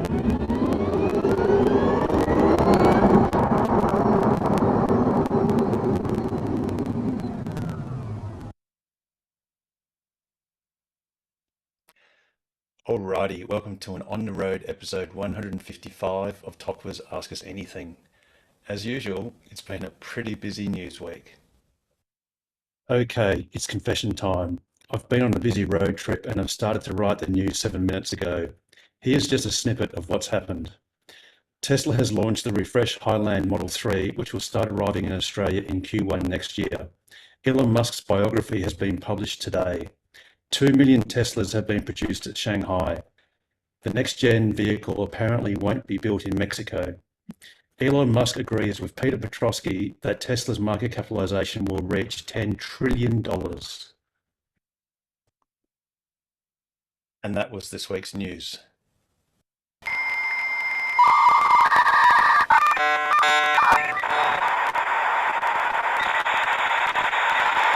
Alrighty, welcome to an on the road episode 155 of Topwa's Ask Us Anything. As usual, it's been a pretty busy news week. Okay, it's confession time. I've been on a busy road trip and I've started to write the news 7 minutes ago. Here's just a snippet of what's happened. Tesla has launched the refreshed Highland Model 3, which will start arriving in Australia in Q1 next year. Elon Musk's biography has been published today. 2 million Teslas have been produced at Shanghai. The next-gen vehicle apparently won't be built in Mexico. Elon Musk agrees with Peter Petrosky that Tesla's market capitalization will reach $10 trillion. And that was this week's news.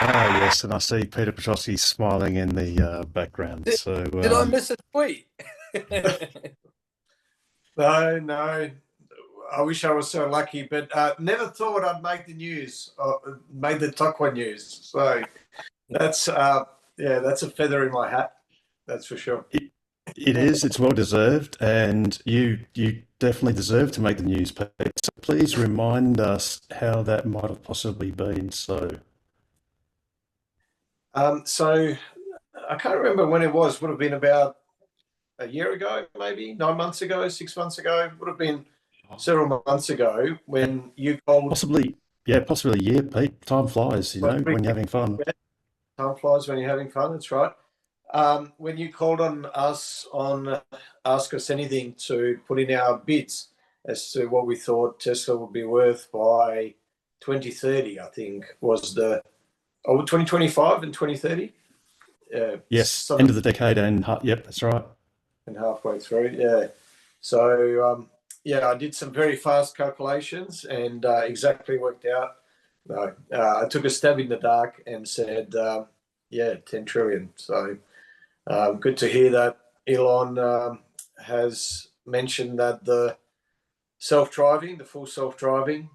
Ah, yes, and I see Peter Petrosky smiling in the background. Did I miss a tweet? No. I wish I was so lucky, but never thought I'd make the news, made the Tokwa news. So that's that's a feather in my hat. That's for sure. It is. It's well deserved, and you definitely deserve to make the news, Pete. So please remind us how that might have possibly been. So I can't remember when it was. Would have been about a year ago, maybe 9 months ago, 6 months ago. Would have been several months ago when you called. possibly a year, Pete. Time flies, when you're having fun. Time flies when you're having fun. That's right. When you called on us on Ask Us Anything to put in our bids as to what we thought Tesla would be worth by 2030, I think was 2025 and 2030. Yes, end of the decade, and yep, that's right. And halfway through, yeah. So I did some very fast calculations and exactly worked out. No, I took a stab in the dark and said, 10 trillion. So good to hear that Elon has mentioned that the full self-driving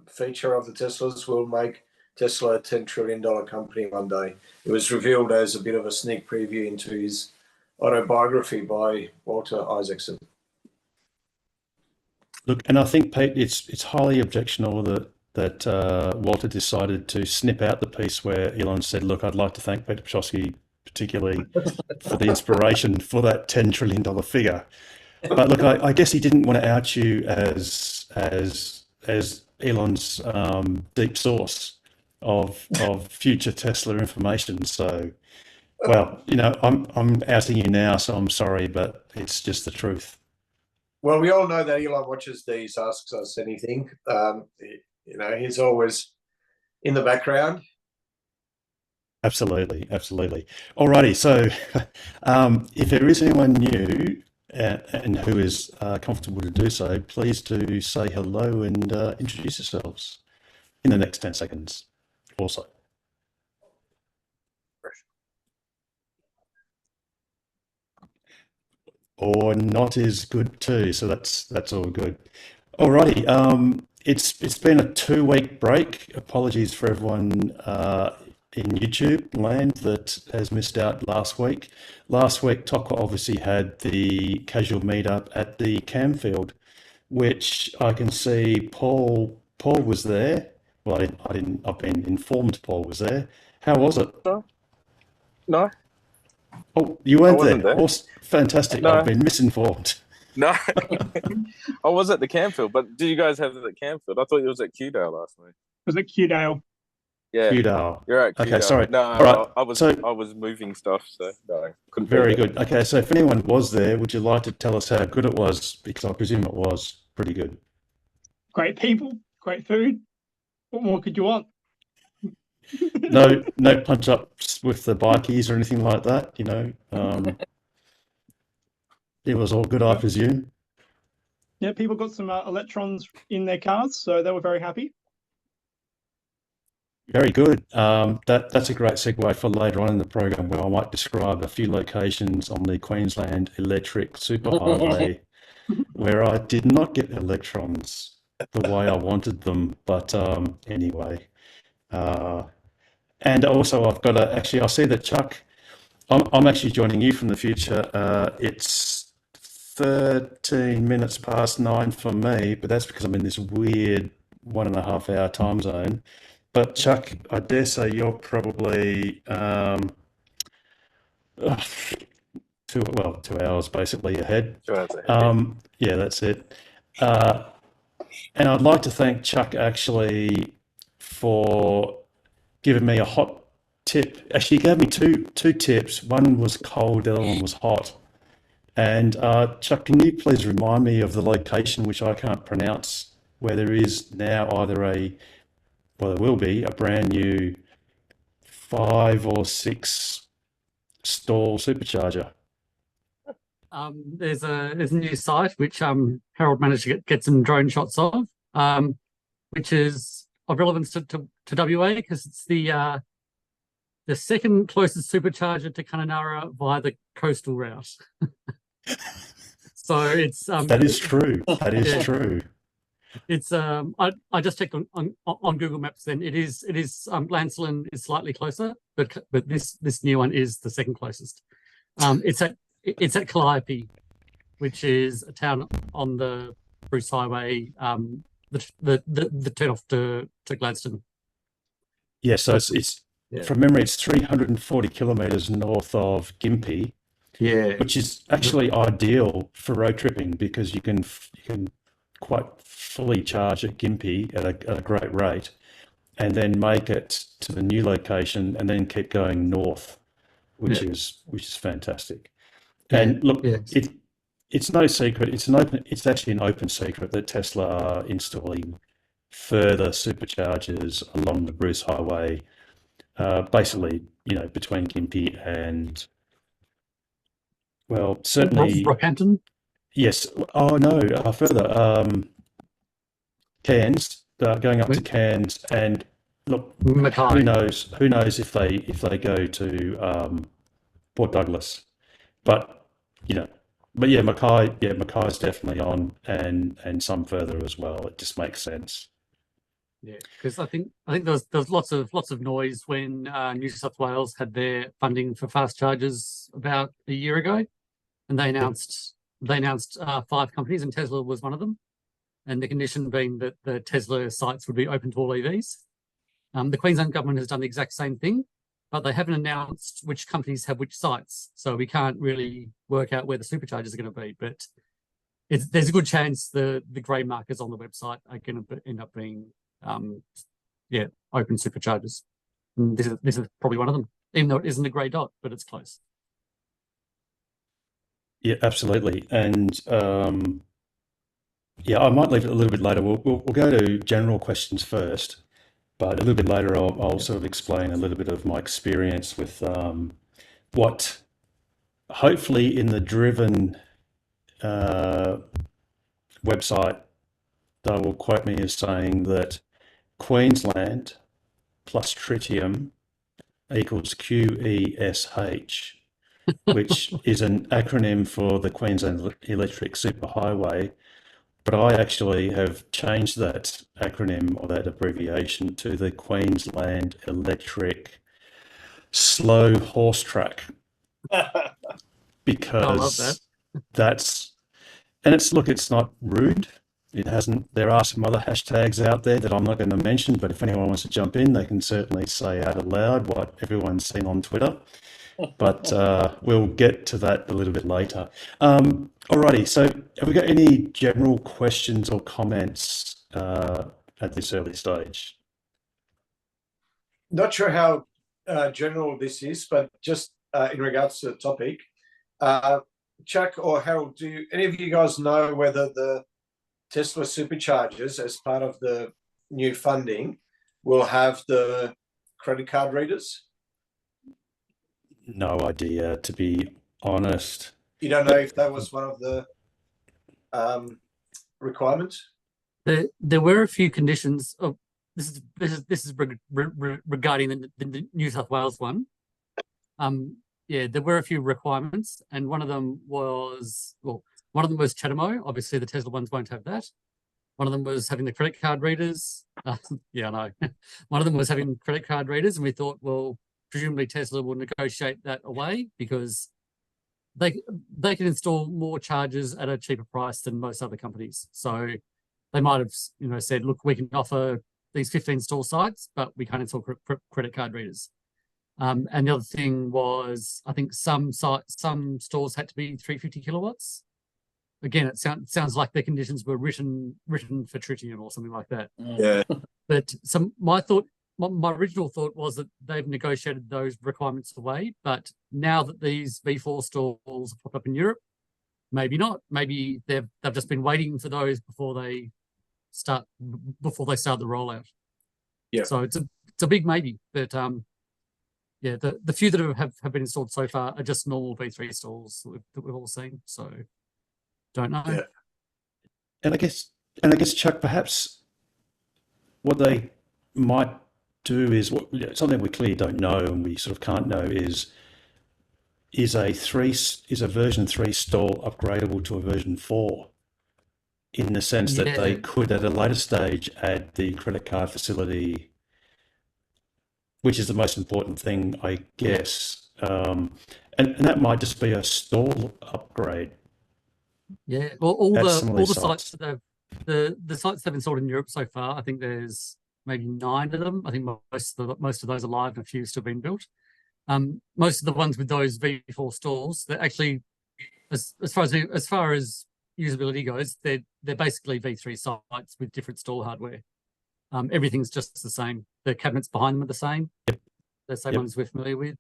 feature of the Teslas will make Tesla a $10 trillion company one day. It was revealed as a bit of a sneak preview into his autobiography by Walter Isaacson. Look, and I think, Pete, it's highly objectionable that Walter decided to snip out the piece where Elon said, "Look, I'd like to thank Peter Petrosky particularly for the inspiration for that $10 trillion figure." But look, I guess he didn't want to out you as Elon's deep source of future Tesla information. So, well, I'm outing you now, so I'm sorry, but it's just the truth. Well, we all know that Elon watches these, asks us anything. He's always in the background. Absolutely. Alrighty, so if there is anyone new and who is comfortable to do so, please do say hello and introduce yourselves in the next 10 seconds also. Or not is good too, so that's all good. Alrighty, it's been a 2-week break. Apologies for everyone in YouTube land that has missed out last week. Last week, Tokwa obviously had the casual meetup at the Camfield, which I can see Paul was there. Well, I didn't. I've been informed Paul was there. How was it? No. Oh, you weren't wasn't there. Awesome. Fantastic. No. I've been misinformed. No. I was at the Camfield, but did you guys have it at Camfield? I thought it was at Qdale last week. Was it Qdale? Yeah. Qdale. You're at Qdale. Okay, sorry. No, All right. I was moving stuff, so no. Couldn't Very be there. good. Okay, so if anyone was there, would you like to tell us how good it was? Because I presume it was pretty good. Great people, great food. What more could you want? No punch ups with the bikies or anything like that, It was all good, I presume. Yeah, people got some electrons in their cars, so they were very happy. Very good. That's a great segue for later on in the program where I might describe a few locations on the Queensland Electric Superhighway where I did not get electrons the way I wanted them. But anyway, uh, and also I've got to actually, I see that Chuck, I'm actually joining you from the future. It's 13 minutes past 9 for me, but that's because I'm in this weird 1.5 hour time zone. But Chuck, I dare say you're probably 2 hours basically ahead. 2 hours ahead. Yeah, that's it. And I'd like to thank Chuck actually for giving me a hot tip. Actually, he gave me two tips. One was cold, the other one was hot. And Chuck, can you please remind me of the location, which I can't pronounce, where there is now either there will be a brand new 5 or 6 stall supercharger. There's a new site which Harold managed to get some drone shots of, which is of relevance to WA because it's the second closest supercharger to Kununurra via the coastal route. So it's That is true. That is Yeah. true. it's I just checked on Google Maps. Then it is Lancelin is slightly closer, but this new one is the second closest. It's at Calliope, which is a town on the Bruce Highway, the turn off to Gladstone. Yeah, so it's Yeah. from memory, it's 340 kilometers north of Gympie, Yeah, which is actually ideal for road tripping because you can quite fully charge at Gympie at a great rate, and then make it to the new location and then keep going north, which Yeah. is fantastic. Yeah, And look, yeah. it's no secret. It's actually an open secret that Tesla are installing further superchargers along the Bruce Highway, basically, between Gympie and, well, certainly, Rockhampton. yes. Oh no, further, Cairns, going up to Wait. Cairns, and look, Mackay. who knows? Who knows if they go to Port Douglas, but yeah, Mackay's definitely on, and some further as well. It just makes sense. Yeah, because I think there's lots of noise when New South Wales had their funding for fast chargers about a year ago, and they announced 5 companies, and Tesla was one of them. And the condition being that the Tesla sites would be open to all EVs. The Queensland government has done the exact same thing, but they haven't announced which companies have which sites, so we can't really work out where the superchargers are going to be. But there's a good chance the grey markers on the website are going to end up being open superchargers. And this is probably one of them, even though it isn't a grey dot, but it's close. Yeah, absolutely. And yeah, I might leave it a little bit later. We'll go to general questions first, but a little bit later I'll sort of explain a little bit of my experience with what hopefully in the Driven website they will quote me as saying that Queensland plus tritium equals QESH, which is an acronym for the Queensland Electric Superhighway. But I actually have changed that acronym or that abbreviation to the Queensland Electric Slow Horse Track because that's, and it's not rude. It hasn't, there are some other hashtags out there that I'm not going to mention, but if anyone wants to jump in, they can certainly say out aloud what everyone's seen on Twitter. But we'll get to that a little bit later. Alrighty, so have we got any general questions or comments at this early stage? Not sure how general this is, but just in regards to the topic, Chuck or Harold, do any of you guys know whether the Tesla superchargers, as part of the new funding, will have the credit card readers? No idea, to be honest. You don't know if that was one of the requirements? There were a few conditions of this is regarding the New South Wales one. Yeah, there were a few requirements, and one of them was CHAdeMO. Obviously, the Tesla ones won't have that. One of them was having the credit card readers. Yeah, I know. One of them was having credit card readers, and we thought, well, presumably Tesla will negotiate that away because they can install more chargers at a cheaper price than most other companies. So they might have, said, look, we can offer these 15 store sites, but we can't install credit card readers. And the other thing was, I think some stores had to be 350 kilowatts. Again, it sounds like the conditions were written for tritium or something like that. Yeah. But my original thought was that they've negotiated those requirements away. But now that these V4 stalls have popped up in Europe, maybe not. Maybe they've just been waiting for those before they start the rollout. Yeah. So it's a big maybe, but yeah, the few that have been installed so far are just normal V3 stalls that we've all seen. So don't know. Yeah. And I guess Chuck, perhaps what they might do is something we clearly don't know and we sort of can't know is a version 3 stall upgradable to a version 4, in the sense that they could at a later stage add the credit card facility, which is the most important thing, I guess. And that might just be a stall upgrade. Yeah, well, all the sites. sites that the sites they've installed in Europe so far, I think there's maybe 9 of them. I think most of those are live and a few still being built. Most of the ones with those V4 stalls, they're actually, as far as usability goes, they're basically V3 sites with different stall hardware. Everything's just the same. The cabinets behind them are the same. Yep. The same ones we're familiar with.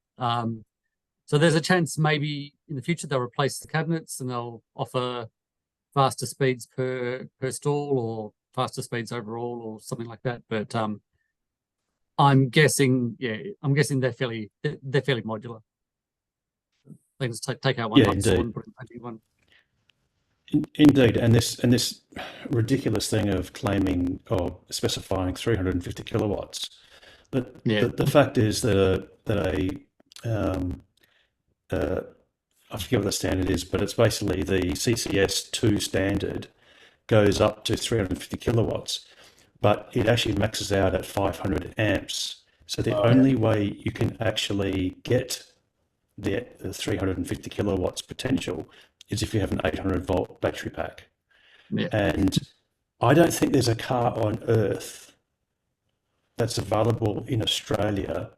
So there's a chance maybe in the future they'll replace the cabinets and they'll offer faster speeds per stall or faster speeds overall or something like that. But I'm guessing they're fairly modular. They just take out one stall and put in a new one. Indeed, and this ridiculous thing of claiming or specifying 350 kilowatts. But the fact is that I forget what the standard is, but it's basically the CCS2 standard goes up to 350 kilowatts, but it actually maxes out at 500 amps. So the only way you can actually get the 350 kilowatts potential is if you have an 800 volt battery pack. Yeah. And I don't think there's a car on earth that's available in Australia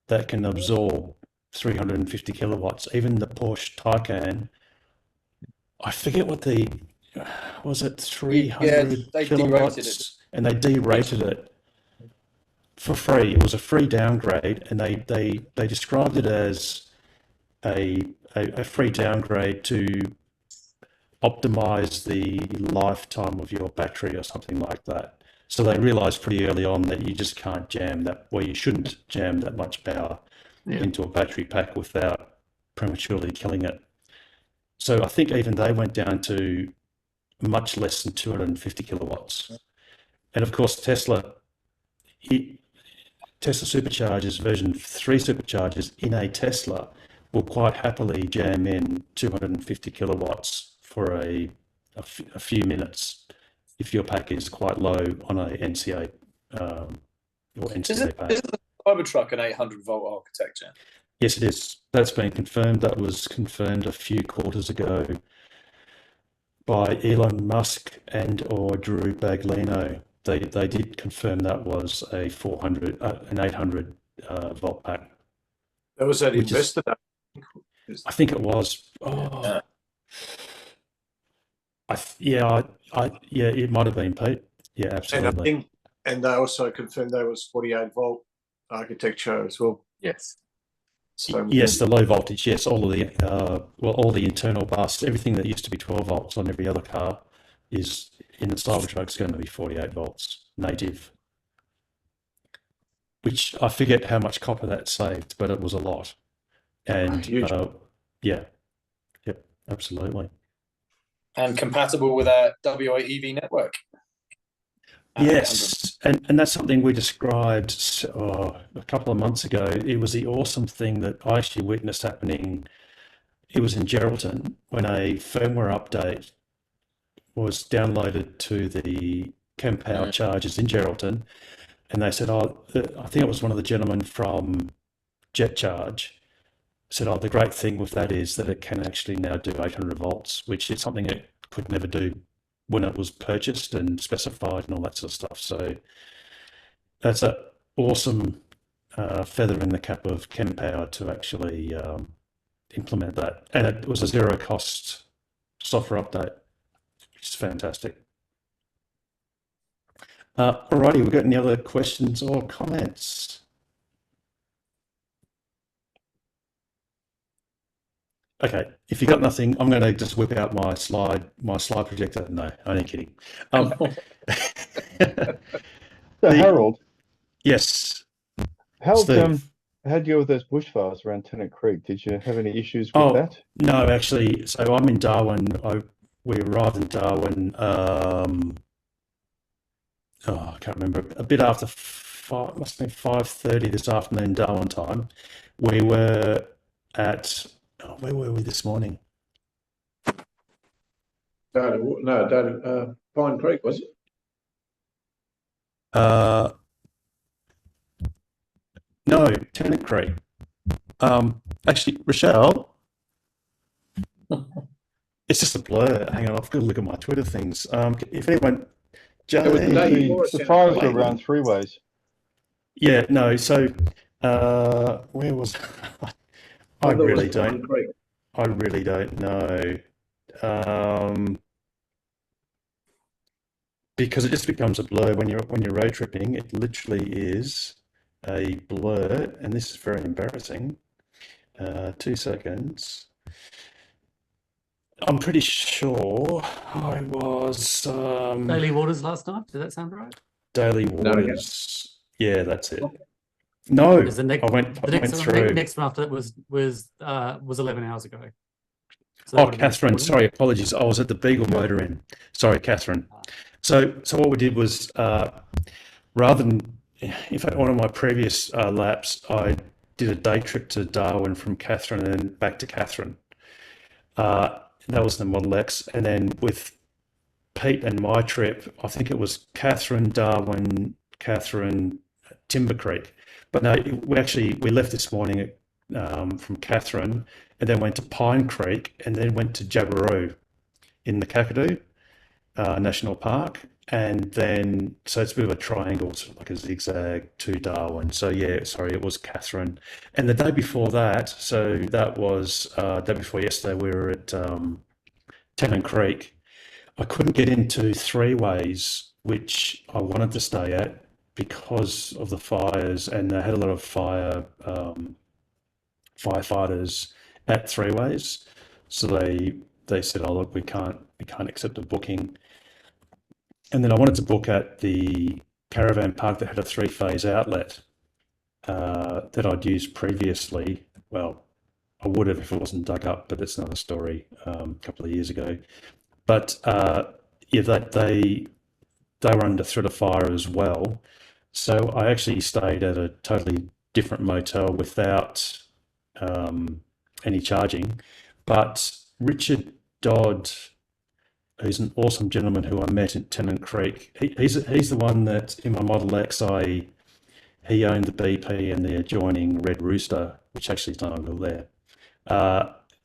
that can absorb 350 kilowatts. Even the Porsche Taycan, I forget what was it 300 kilowatts, and they derated it for free. It was a free downgrade, and they described it as a free downgrade to optimize the lifetime of your battery or something like that. So they realized pretty early on that you just can't you shouldn't jam that much power into a battery pack without prematurely killing it. So I think even they went down to much less than 250 kilowatts. And of course, Tesla superchargers, version 3 superchargers in a Tesla will quite happily jam in 250 kilowatts for a few minutes if your pack is quite low on a NCA or NCA pack. Isn't the Cybertruck an 800 volt architecture? Yes, it is. That's been confirmed. That was confirmed a few quarters ago by Elon Musk or Drew Baglino. They did confirm that was an 800 volt pack. That was at Investor Day. I think it was. Oh, yeah. It might have been, Pete. Yeah, absolutely. And they also confirmed there was 48 volt architecture as well. Yes. So yes, the low voltage. Yes, all the internal bus, everything that used to be 12 volts on every other car is in the Cybertruck is going to be 48 volts native. Which I forget how much copper that saved, but it was a lot. And absolutely. And compatible with a WA EV network. Yes, and that's something we described a couple of months ago. It was the awesome thing that I actually witnessed happening. It was in Geraldton when a firmware update was downloaded to the Kempower chargers in Geraldton, and they said, "Oh, I think it was one of the gentlemen from JetCharge said, oh, the great thing with that is that it can actually now do 800 volts, which is something it could never do when it was purchased and specified and all that sort of stuff." So that's an awesome feather in the cap of Kempower to actually implement that. And it was a zero cost software update, which is fantastic. Alrighty, we've got any other questions or comments? Okay, if you got nothing, I'm going to just whip out my slide projector. No, only kidding. So Harold, Yes, how Steve. how'd you go with those bushfires around Tennant Creek? Did you have any issues with that? No, actually, so I'm in Darwin. We arrived in Darwin. I can't remember. A bit after must have been 5:30 this afternoon, Darwin time. We were at. Where were we this morning? Pine Creek, was it? No, Tennant Creek. Actually, Rochelle, it's just a blur. Hang on, I've got to look at my Twitter things. If anyone, The fires were around three ways. yeah, no. So, where was? I really don't. I really don't know. Because it just becomes a blur when you're road tripping. It literally is a blur, and this is very embarrassing. 2 seconds. I'm pretty sure I was Daily Waters last night. Does that sound right? Daily Waters. Yeah, that's it. No, Because the next, I went through. next one after that was 11 hours ago. So that Oh, would have been Catherine, 40. sorry, apologies. I was at the Beagle Motor Inn. Sorry, Catherine. So what we did was, rather than, in fact, one of my previous laps, I did a day trip to Darwin from Catherine and then back to Catherine. That was the Model X. And then with Pete and my trip, I think it was Catherine, Darwin, Catherine, Timber Creek. But no, we left this morning from Catherine and then went to Pine Creek and then went to Jabiru in the Kakadu National Park. And then, so it's a bit of a triangle, sort of like a zigzag to Darwin. So yeah, sorry, it was Catherine. And the day before that, so that was day before yesterday, we were at Tennant Creek. I couldn't get into Three Ways, which I wanted to stay at because of the fires, and they had a lot of firefighters at Three Ways. So they said, "Oh look, we can't accept a booking." And then I wanted to book at the caravan park that had a three-phase outlet that I'd used previously. Well, I would have if it wasn't dug up, but that's another story. A couple of years ago. But yeah, they were under threat of fire as well. So I actually stayed at a totally different motel without any charging. But Richard Dodd, who's an awesome gentleman who I met at Tennant Creek, he's the one that in my Model X he owned the BP and the adjoining Red Rooster, which actually is no longer there.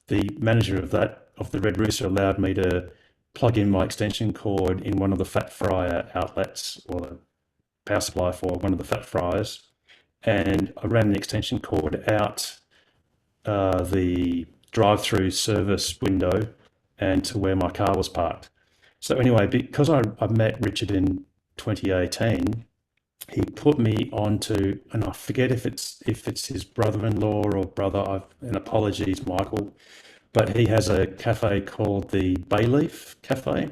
The manager of the Red Rooster allowed me to plug in my extension cord in one of the Fat Fryer outlets, or the power supply for one of the Fat Fryers, and I ran the extension cord out the drive-through service window and to where my car was parked. So anyway, because I met Richard in 2018, he put me onto, and I forget if it's his brother-in-law or brother. And apologies, Michael, but he has a cafe called the Bayleaf Cafe,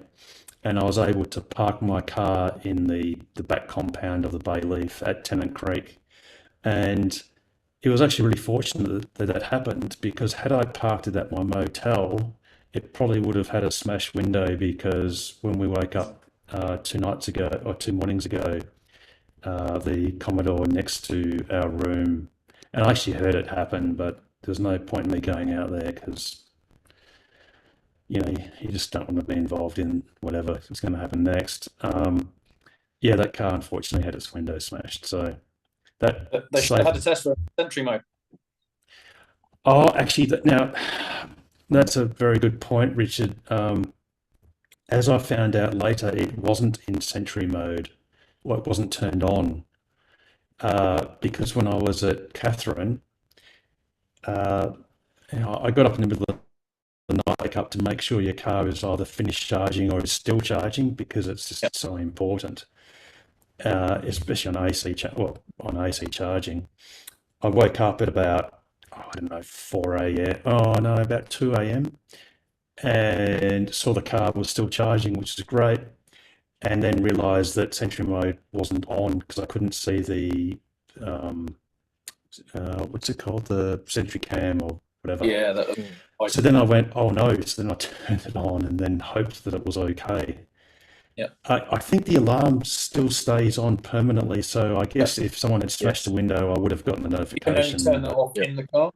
and I was able to park my car in the back compound of the Bayleaf at Tennant Creek, and it was actually really fortunate that happened, because had I parked it at my motel, it probably would have had a smashed window, because when we woke up 2 mornings ago, the Commodore next to our room, and I actually heard it happen, but there's no point in me going out there because, you know, you just don't want to be involved in whatever is going to happen next. Yeah, that car unfortunately had its window smashed, so that They should have saved. had a Tesla Sentry mode. Oh, actually, now that's a very good point, Richard. As I found out later, it wasn't in Sentry mode. Well, it wasn't turned on because when I was at Catherine, you know, I got up in the middle of the night, wake up to make sure your car is either finished charging or is still charging because it's just so important, especially on on AC charging. I woke up at about, I don't know, 4 a.m. Oh no, about 2 a.m. and saw the car was still charging, which is great. And then realized that Sentry mode wasn't on because I couldn't see the what's it called, the Sentry cam or whatever. Yeah, So then I went, oh no. So then I turned it on and then hoped that it was okay. Yeah. I think the alarm still stays on permanently. So I guess if someone had smashed the window, I would have gotten the you can only notification. turn that off in the car.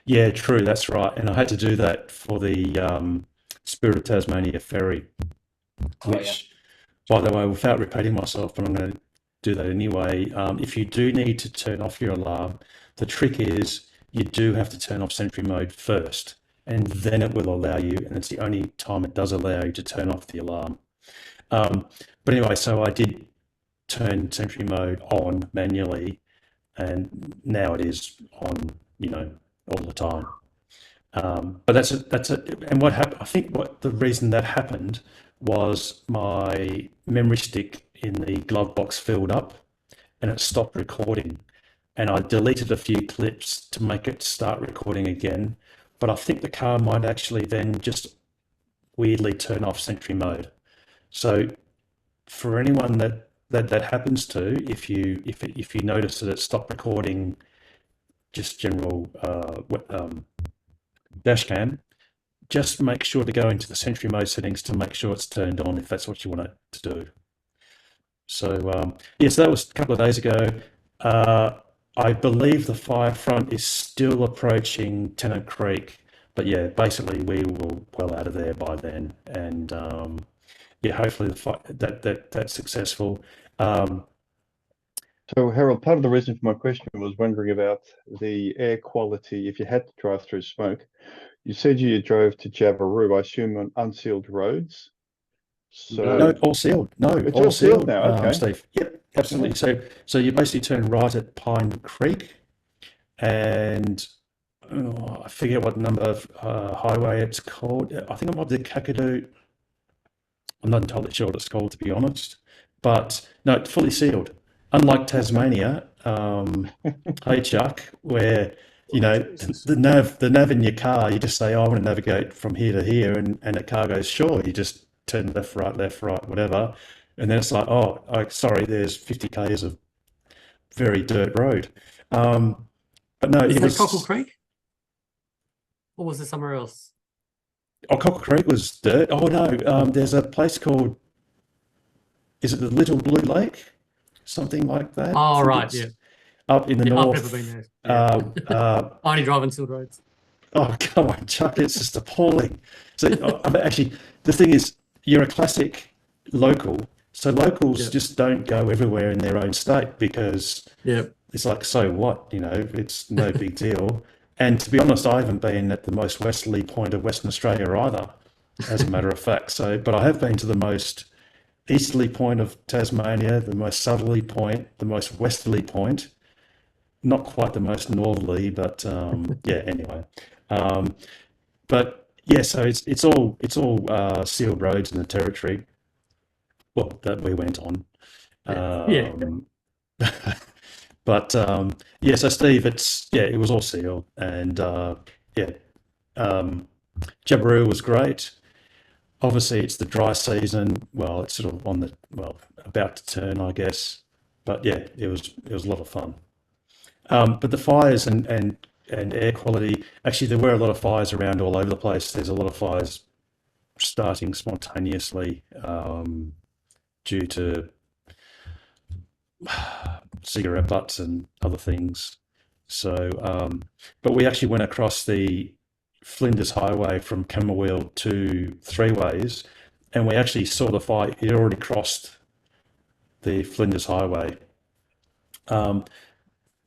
Yeah, true. That's right. And I had to do that for the Spirit of Tasmania ferry, which, by the way, without repeating myself, but I'm going to do that anyway. If you do need to turn off your alarm, the trick is you do have to turn off Sentry mode first, and then it will allow you, and it's the only time it does allow you to turn off the alarm. But anyway, so I did turn Sentry mode on manually, and now it is on, you know, all the time. But that's it. And what happened? I think what the reason that happened was my memory stick in the glove box filled up, and it stopped recording. And I deleted a few clips to make it start recording again. But I think the car might actually then just weirdly turn off Sentry mode. So for anyone that happens to, if you notice that it stopped recording, just general dash cam, just make sure to go into the Sentry mode settings to make sure it's turned on if that's what you want it to do. So yeah, so that was a couple of days ago. I believe the fire front is still approaching Tennant Creek, but yeah, basically we were well out of there by then, and yeah, hopefully that's successful. So, Harold, part of the reason for my question was wondering about the air quality if you had to drive through smoke. You said you drove to Jabiru, I assume on unsealed roads. So No, all sealed. No, it's all sealed now. Okay. Steve. Yep, absolutely. So you basically turn right at Pine Creek, and I forget what number of highway it's called. I think it might be the Kakadu. I'm not entirely sure what it's called, to be honest. But no, it's fully sealed. Unlike Tasmania, hey Chuck, where you know the nav in your car, you just say, oh, I want to navigate from here to here, and the car goes, sure. You just turn left, right, whatever, and then it's like, oh, sorry, there's 50 k's of very dirt road. But no, Is it that was Cockle Creek? Or was it somewhere else? Oh, Cockle Creek was dirt. Oh no, there's a place called, is it the Little Blue Lake? Something like that. Oh, I think right, it's yeah. up in the Yeah, I've north. never been there. Yeah. I only drive on sealed roads. Oh, come on, Chuck, it's just appalling. So I mean, actually, the thing is, you're a classic local. So locals Yeah. just don't go everywhere in their own state because Yeah. it's like, so what? You know, it's no big deal. And to be honest, I haven't been at the most westerly point of Western Australia either, as a matter of fact. So, but I have been to the most easterly point of Tasmania, the most southerly point, the most westerly point, not quite the most northerly, but yeah, anyway. But yeah, so it's all sealed roads in the territory. Well, that we went on. Yeah. But yeah, so Steve, it was all sealed, and yeah, Jabiru was great. Obviously, it's the dry season. Well, it's sort of about to turn, I guess. But yeah, it was a lot of fun. But the fires and air quality, actually, there were a lot of fires around all over the place. There's a lot of fires starting spontaneously due to cigarette butts and other things. So, but we actually went across the Flinders Highway from Camberwell to Three Ways, and we actually saw the fire. It already crossed the Flinders Highway.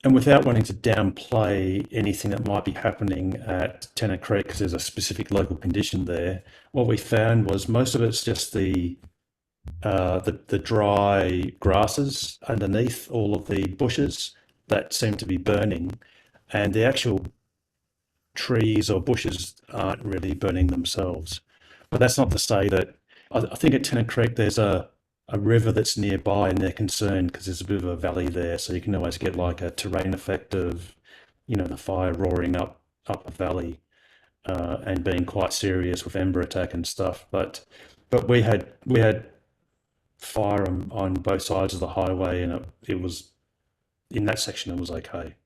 And without wanting to downplay anything that might be happening at Tennant Creek, because there's a specific local condition there, what we found was most of it's just the dry grasses underneath all of the bushes that seem to be burning, and the actual trees or bushes aren't really burning themselves. But that's not to say that I think at Tennant Creek there's a river that's nearby, and they're concerned because there's a bit of a valley there, so you can always get like a terrain effect of, the fire roaring up a valley, and being quite serious with ember attack and stuff. But we had fire on both sides of the highway, and it was in that section it was okay.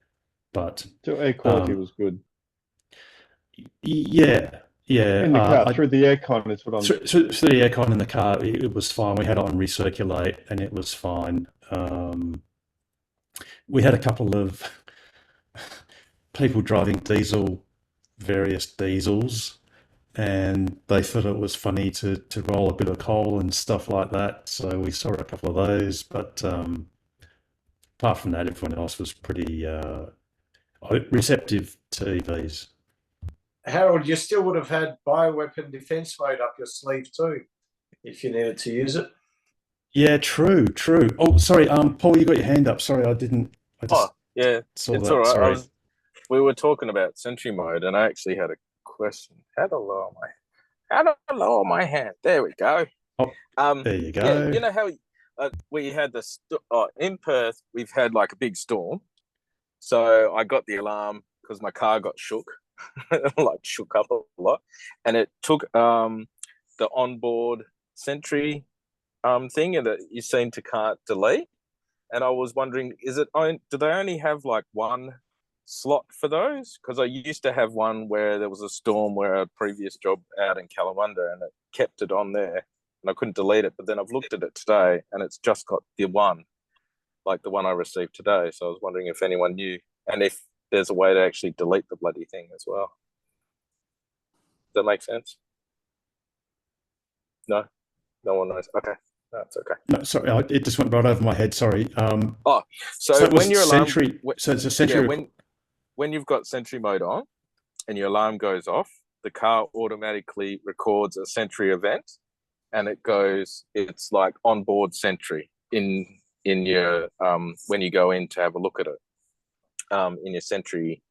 But So air quality was good. yeah. In the car, through the aircon is what I'm. Through the aircon in the car, it was fine. We had it on recirculate, and it was fine. We had a couple of people driving various diesels, and they thought it was funny to roll a bit of coal and stuff like that. So we saw a couple of those, but apart from that, everyone else was pretty receptive to EVs. Harold, you still would have had bioweapon defense mode up your sleeve too, if you needed to use it. Yeah, true. Oh, sorry, Paul, you got your hand up. Sorry, I didn't. I just Yeah, saw it's that. all right. Sorry. We were talking about sentry mode, and I actually had a question. How to lower my hand? There we go. Oh, there you go. Yeah, you know how we had in Perth, we've had like a big storm. So I got the alarm because my car got shook, like shook up a lot, and it took the onboard sentry thing that you seem to can't delete. And I was wondering, do they only have like one slot for those? Because I used to have one where there was a storm where a previous job out in Kalamunda, and it kept it on there, and I couldn't delete it. But then I've looked at it today, and it's just got the one, like the one I received today. So I was wondering if anyone knew, and if there's a way to actually delete the bloody thing as well. Does that make sense? No one knows. Okay. No, it's okay. No, sorry, it just went right over my head. Sorry. So it was when your alarm, sentry. So it's a sentry. when you've got sentry mode on and your alarm goes off, the car automatically records a sentry event, and it's like onboard sentry in your when you go in to have a look at it, in your sentry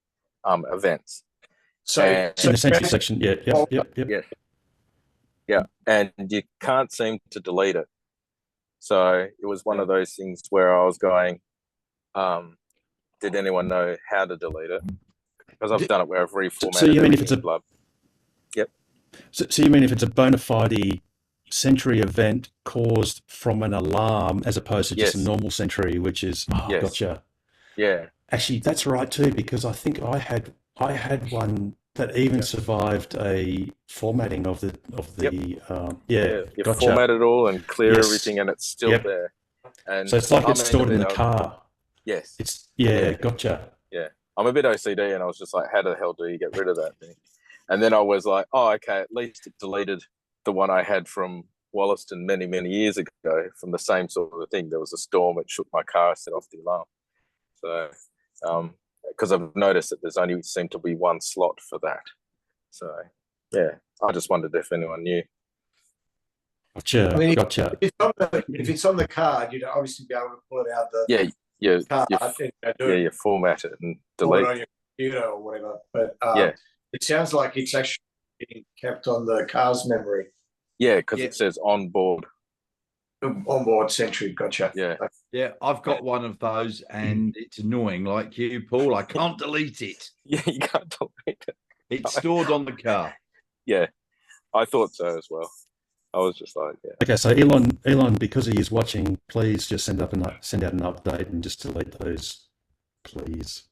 events. So in the sentry section, yeah, and you can't seem to delete it. So it was one of those things where I was going, did anyone know how to delete it? Because I've done it where I've reformatted. So you mean if it's Yep. So you mean if it's a bona fide sentry event caused from an alarm as opposed to just a normal sentry, which is gotcha. Yeah. Actually, that's right too, because I think I had one that even survived a formatting of the You gotcha. format it all and clear everything, and it's still there. And so it's like it's stored in the car. Yes. It's gotcha. Yeah. I'm a bit OCD, and I was just like, how the hell do you get rid of that thing? And then I was like, oh, okay, at least it deleted the one I had from Wollaston many, many years ago from the same sort of thing. There was a storm, it shook my car, set off the alarm. So, because I've noticed that there's only seemed to be one slot for that. So, yeah, I just wondered if anyone knew. Gotcha. I mean, gotcha. if it's on the card, you'd obviously be able to pull it out the card you format it and pull it delete on your computer or whatever. But Yeah. it sounds like it's actually being kept on the car's memory. Yeah, because it says on board. Onboard sentry, gotcha. Yeah. Yeah, I've got one of those, and it's annoying, like you, Paul. I can't delete it. Yeah, you can't delete it. It's stored on the car. Yeah, I thought so as well. I was just like, yeah. Okay, so Elon, because he is watching, please just send out an update and just delete those, please.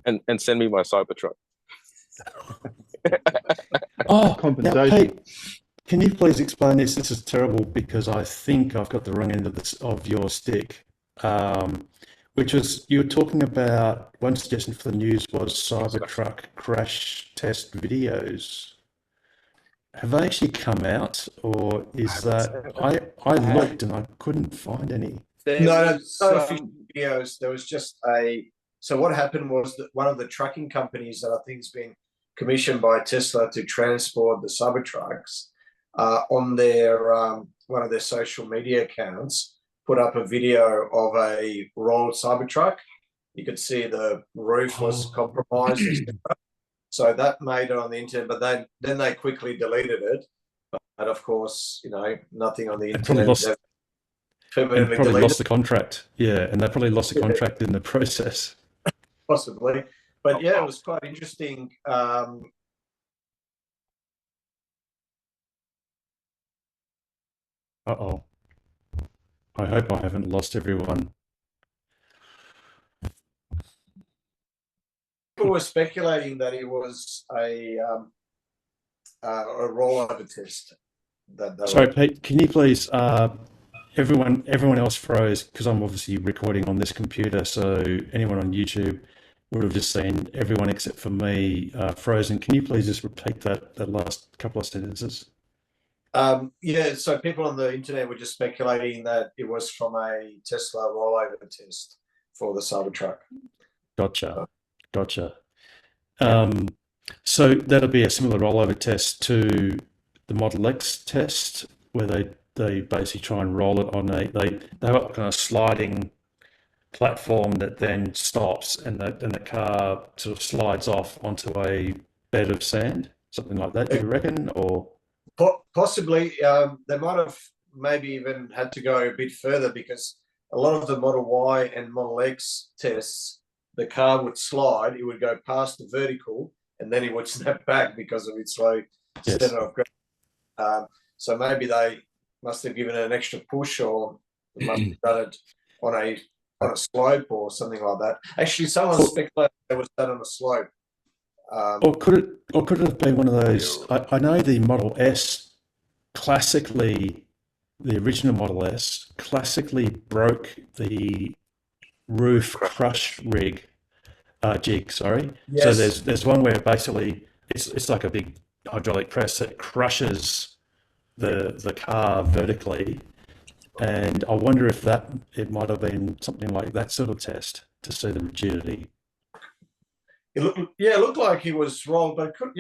And send me my Cybertruck. Oh, Compensation. now, Pete, can you please explain this? This is terrible because I think I've got the wrong end of your stick. which was you were talking about. One suggestion for the news was Cybertruck crash test videos. Have they actually come out, or is that I looked and I couldn't find any? There No, was, no official videos. There was just so what happened was that one of the trucking companies that I think has been commissioned by Tesla to transport the Cybertrucks on their one of their social media accounts put up a video of a rolled Cybertruck. You could see the roof was compromised, etc. So that made it on the internet, but then they quickly deleted it. But of course, nothing on the Probably internet. lost, They've and permanently probably deleted lost the contract. Yeah, and they probably lost the contract in the process. possibly. But yeah, it was quite interesting. Uh-oh. I hope I haven't lost everyone. People were speculating that it was a rollover test. Sorry, Pete, can you please, everyone else froze because I'm obviously recording on this computer, so anyone on YouTube would have just seen everyone except for me frozen. Can you please just repeat that last couple of sentences? Yeah, so people on the internet were just speculating that it was from a Tesla rollover test for the Cybertruck. Gotcha. So that'll be a similar rollover test to the Model X test, where they basically try and roll it on they have a kind of sliding platform that then stops, and the car sort of slides off onto a bed of sand, something like that. Do you reckon, or? Possibly, they might have maybe even had to go a bit further, because a lot of the Model Y and Model X tests, the car would slide, it would go past the vertical, and then it would snap back because of its low center of gravity. So maybe they must have given it an extra push, or must have done it on a slope or something like that. Actually, someone speculated it was done on a slope. Or could it have been one of those? I know the Model S classically, the original Model S classically broke the roof crush jig. Sorry. Yes. So there's one where basically it's like a big hydraulic press that crushes the car vertically, and I wonder if it might have been something like that sort of test to see the rigidity. It looked like he was rolled, but could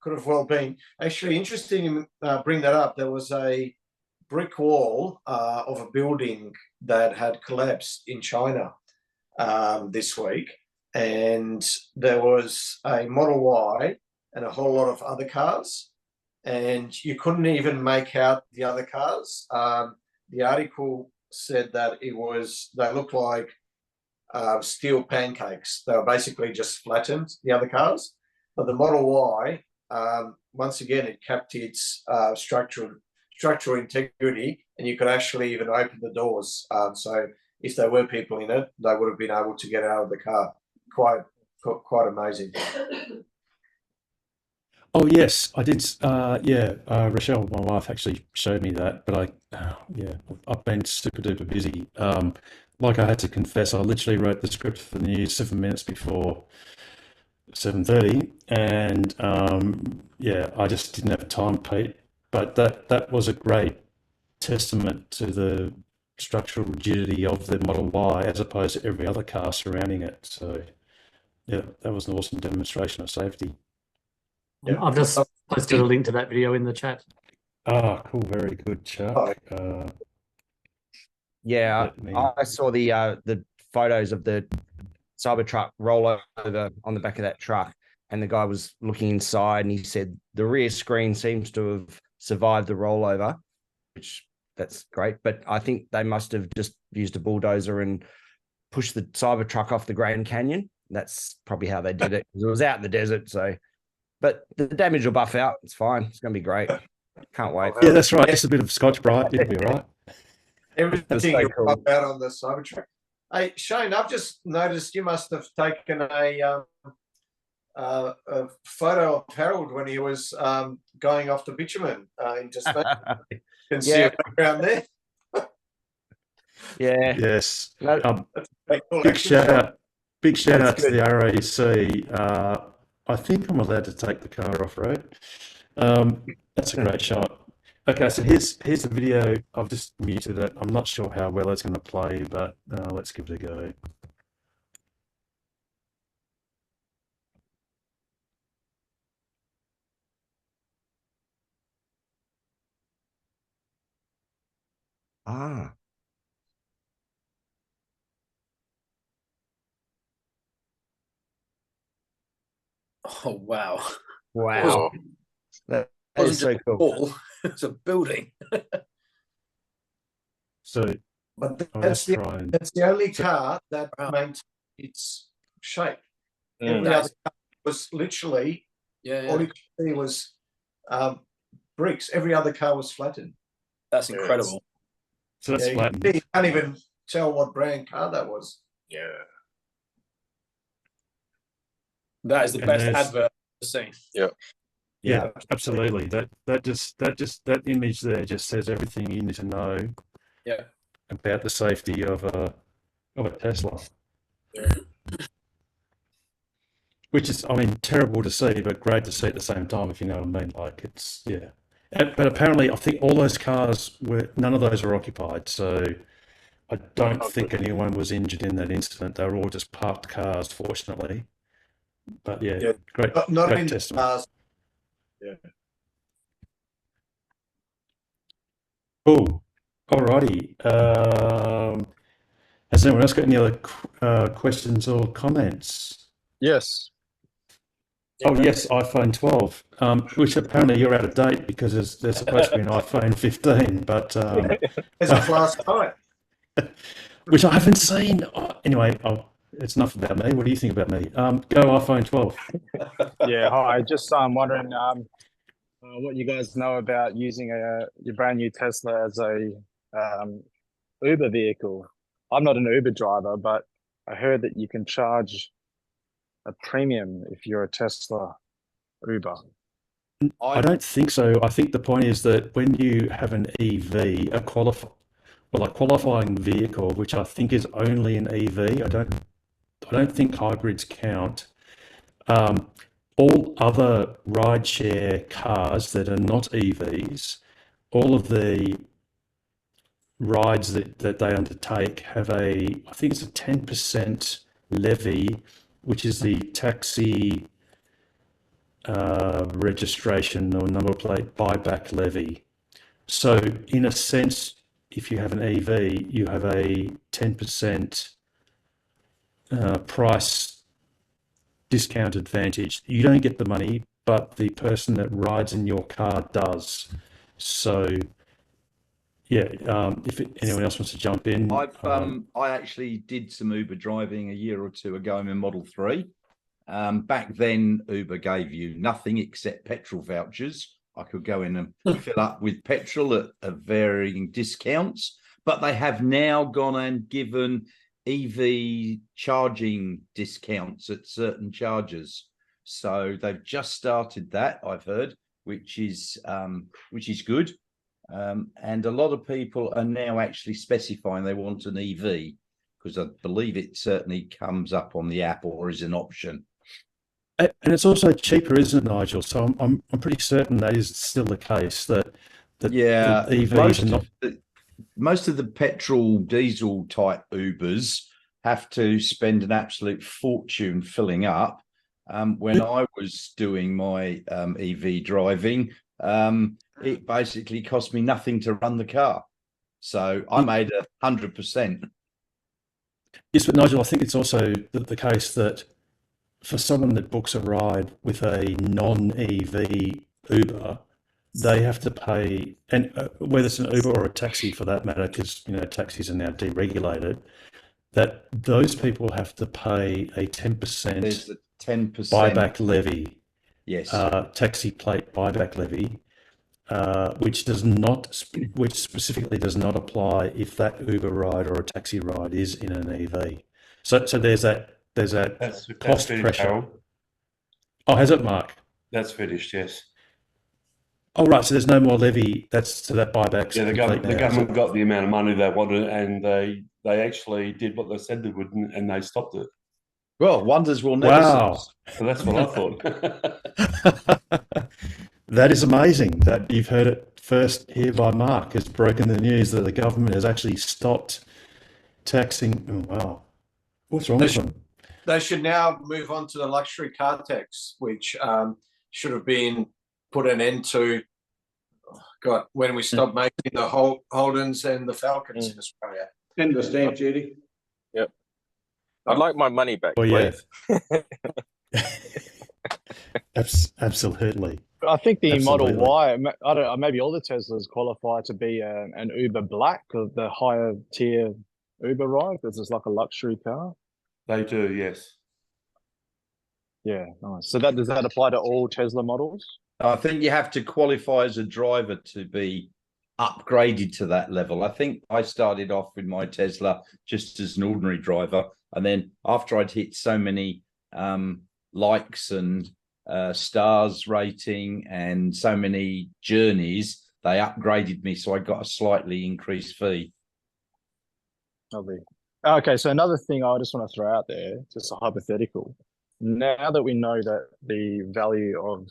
have well been. Actually, interesting to bring that up. There was a brick wall of a building that had collapsed in China this week, and there was a Model Y and a whole lot of other cars, and you couldn't even make out the other cars. The article said that they looked like steel pancakes. They were basically just flattened, the other cars. But the Model Y, once again, it kept its structural integrity, and you could actually even open the doors. So if there were people in it, they would have been able to get out of the car. Quite amazing. Oh yes, I did. Rochelle, my wife, actually showed me that, but I've been super duper busy. Like I had to confess, I literally wrote the script for the news 7 minutes before 7:30, and I just didn't have time, Pete. But that was a great testament to the structural rigidity of the Model Y as opposed to every other car surrounding it. So yeah, that was an awesome demonstration of safety. Yeah. I've just posted a link to that video in the chat. Ah, cool, very good, Chuck. Yeah, I saw the photos of the Cybertruck roll over on the back of that truck, and the guy was looking inside, and he said the rear screen seems to have survived the rollover, which that's great. But I think they must have just used a bulldozer and pushed the Cybertruck off the Grand Canyon. That's probably how they did it, because it was out in the desert. So, but the damage will buff out. It's fine. It's going to be great. Can't wait. Yeah, that's right. Just a bit of Scotch Brite, it'll be right. Everything so cool. up out on the Cybertruck. Hey, Shane, I've just noticed you must have taken a photo of Harold when he was going off the bitumen into space. Can see a background there. Yeah. Yes. No, Big shout out. Big shout out That's to the RAC. I think I'm allowed to take the car off road. That's a great shot. Okay, so here's the video. I've just muted it. I'm not sure how well it's going to play, but let's give it a go. ah, Oh wow! wow. That It is so wasn't just a cool. wall; it's a building. So But I'll that's just try and that's the only car that maintained its shape. Every That's- other car was literally Yeah, all yeah. you could see was bricks. Every other car was flattened. That's incredible. so that's Yeah, flattened. you can't even tell what brand car that was. Yeah. That is the And best there's- advert I've seen. Yeah, absolutely. That image there just says everything you need to know Yeah. about the safety of a Tesla. Yeah. Which is, I mean, terrible to see, but great to see at the same time, if you know what I mean. Like, it's, yeah. But apparently, I think all those cars none of those were occupied. So I don't think anyone was injured in that incident. They were all just parked cars, fortunately. But yeah, great, Not great in the testimony. cars. Cool. Alrighty. Has anyone else got any other questions or comments? Yes. Oh yes, iPhone 12, which apparently you're out of date because there's supposed to be an iPhone 15, but As of last night. which I haven't seen. Anyway, it's enough about me. What do you think about me? Go iPhone 12. Yeah, hi. Just wondering what you guys know about using your brand new Tesla as a Uber vehicle. I'm not an Uber driver, but I heard that you can charge a premium if you're a Tesla Uber. I don't think so. I think the point is that when you have an EV, a qualifying vehicle, which I think is only an EV, I don't think hybrids count. All other rideshare cars that are not EVs, all of the rides that they undertake have I think it's a 10% levy, which is the taxi registration or number plate buyback levy. So in a sense, if you have an EV, you have a 10% price discount advantage. You don't get the money, but the person that rides in your car does. So yeah, if anyone else wants to jump in. I actually did some Uber driving a year or two ago in my Model 3. Back then, Uber gave you nothing except petrol vouchers. I could go in and fill up with petrol at varying discounts, but they have now gone and given EV charging discounts at certain chargers. So they've just started that, I've heard, which is good. And a lot of people are now actually specifying they want an EV, because I believe it certainly comes up on the app or is an option. And it's also cheaper, isn't it, Nigel? So I'm pretty certain that is still the case, that Yeah, the EVs are not. Most of the petrol diesel type Ubers have to spend an absolute fortune filling up. When I was doing my EV driving, it basically cost me nothing to run the car. So I made 100%. Yes, but Nigel, I think it's also the case that for someone that books a ride with a non-EV Uber, they have to pay, and whether it's an Uber or a taxi for that matter, because taxis are now deregulated, that those people have to pay a 10% There's a 10% buyback levy. Yes. Taxi plate buyback levy, which specifically does not apply if that Uber ride or a taxi ride is in an EV. So there's that cost pressure. Harold. Oh, has it, Mark? That's finished, yes. Oh, right. So there's no more levy. So that buyback's Yeah, the complete now. government got the amount of money they wanted, and they actually did what they said they would, and they stopped it. Well, wonders will never Wow. cease. So that's what I thought. That is amazing that you've heard it first here by Mark. Has broken the news that the government has actually stopped taxing. Oh, wow. What's wrong with them? They should now move on to the luxury car tax, which should have been put an end to. God, when we stopped making the Holdens and the Falcons in Australia. And the stamp duty. Yep. I'd like my money back, Oh, yeah. please. Absolutely. I think the Absolutely. Model Y, I don't know, maybe all the Teslas qualify to be an Uber Black, or the higher tier Uber ride, because it's like a luxury car. They do, yes. Yeah, nice. So does that apply to all Tesla models? I think you have to qualify as a driver to be upgraded to that level. I think I started off with my Tesla just as an ordinary driver, and then after I'd hit so many likes and stars rating and so many journeys, they upgraded me, so I got a slightly increased fee. Lovely. Okay, so another thing I just want to throw out there, just a hypothetical. Now that we know that the value of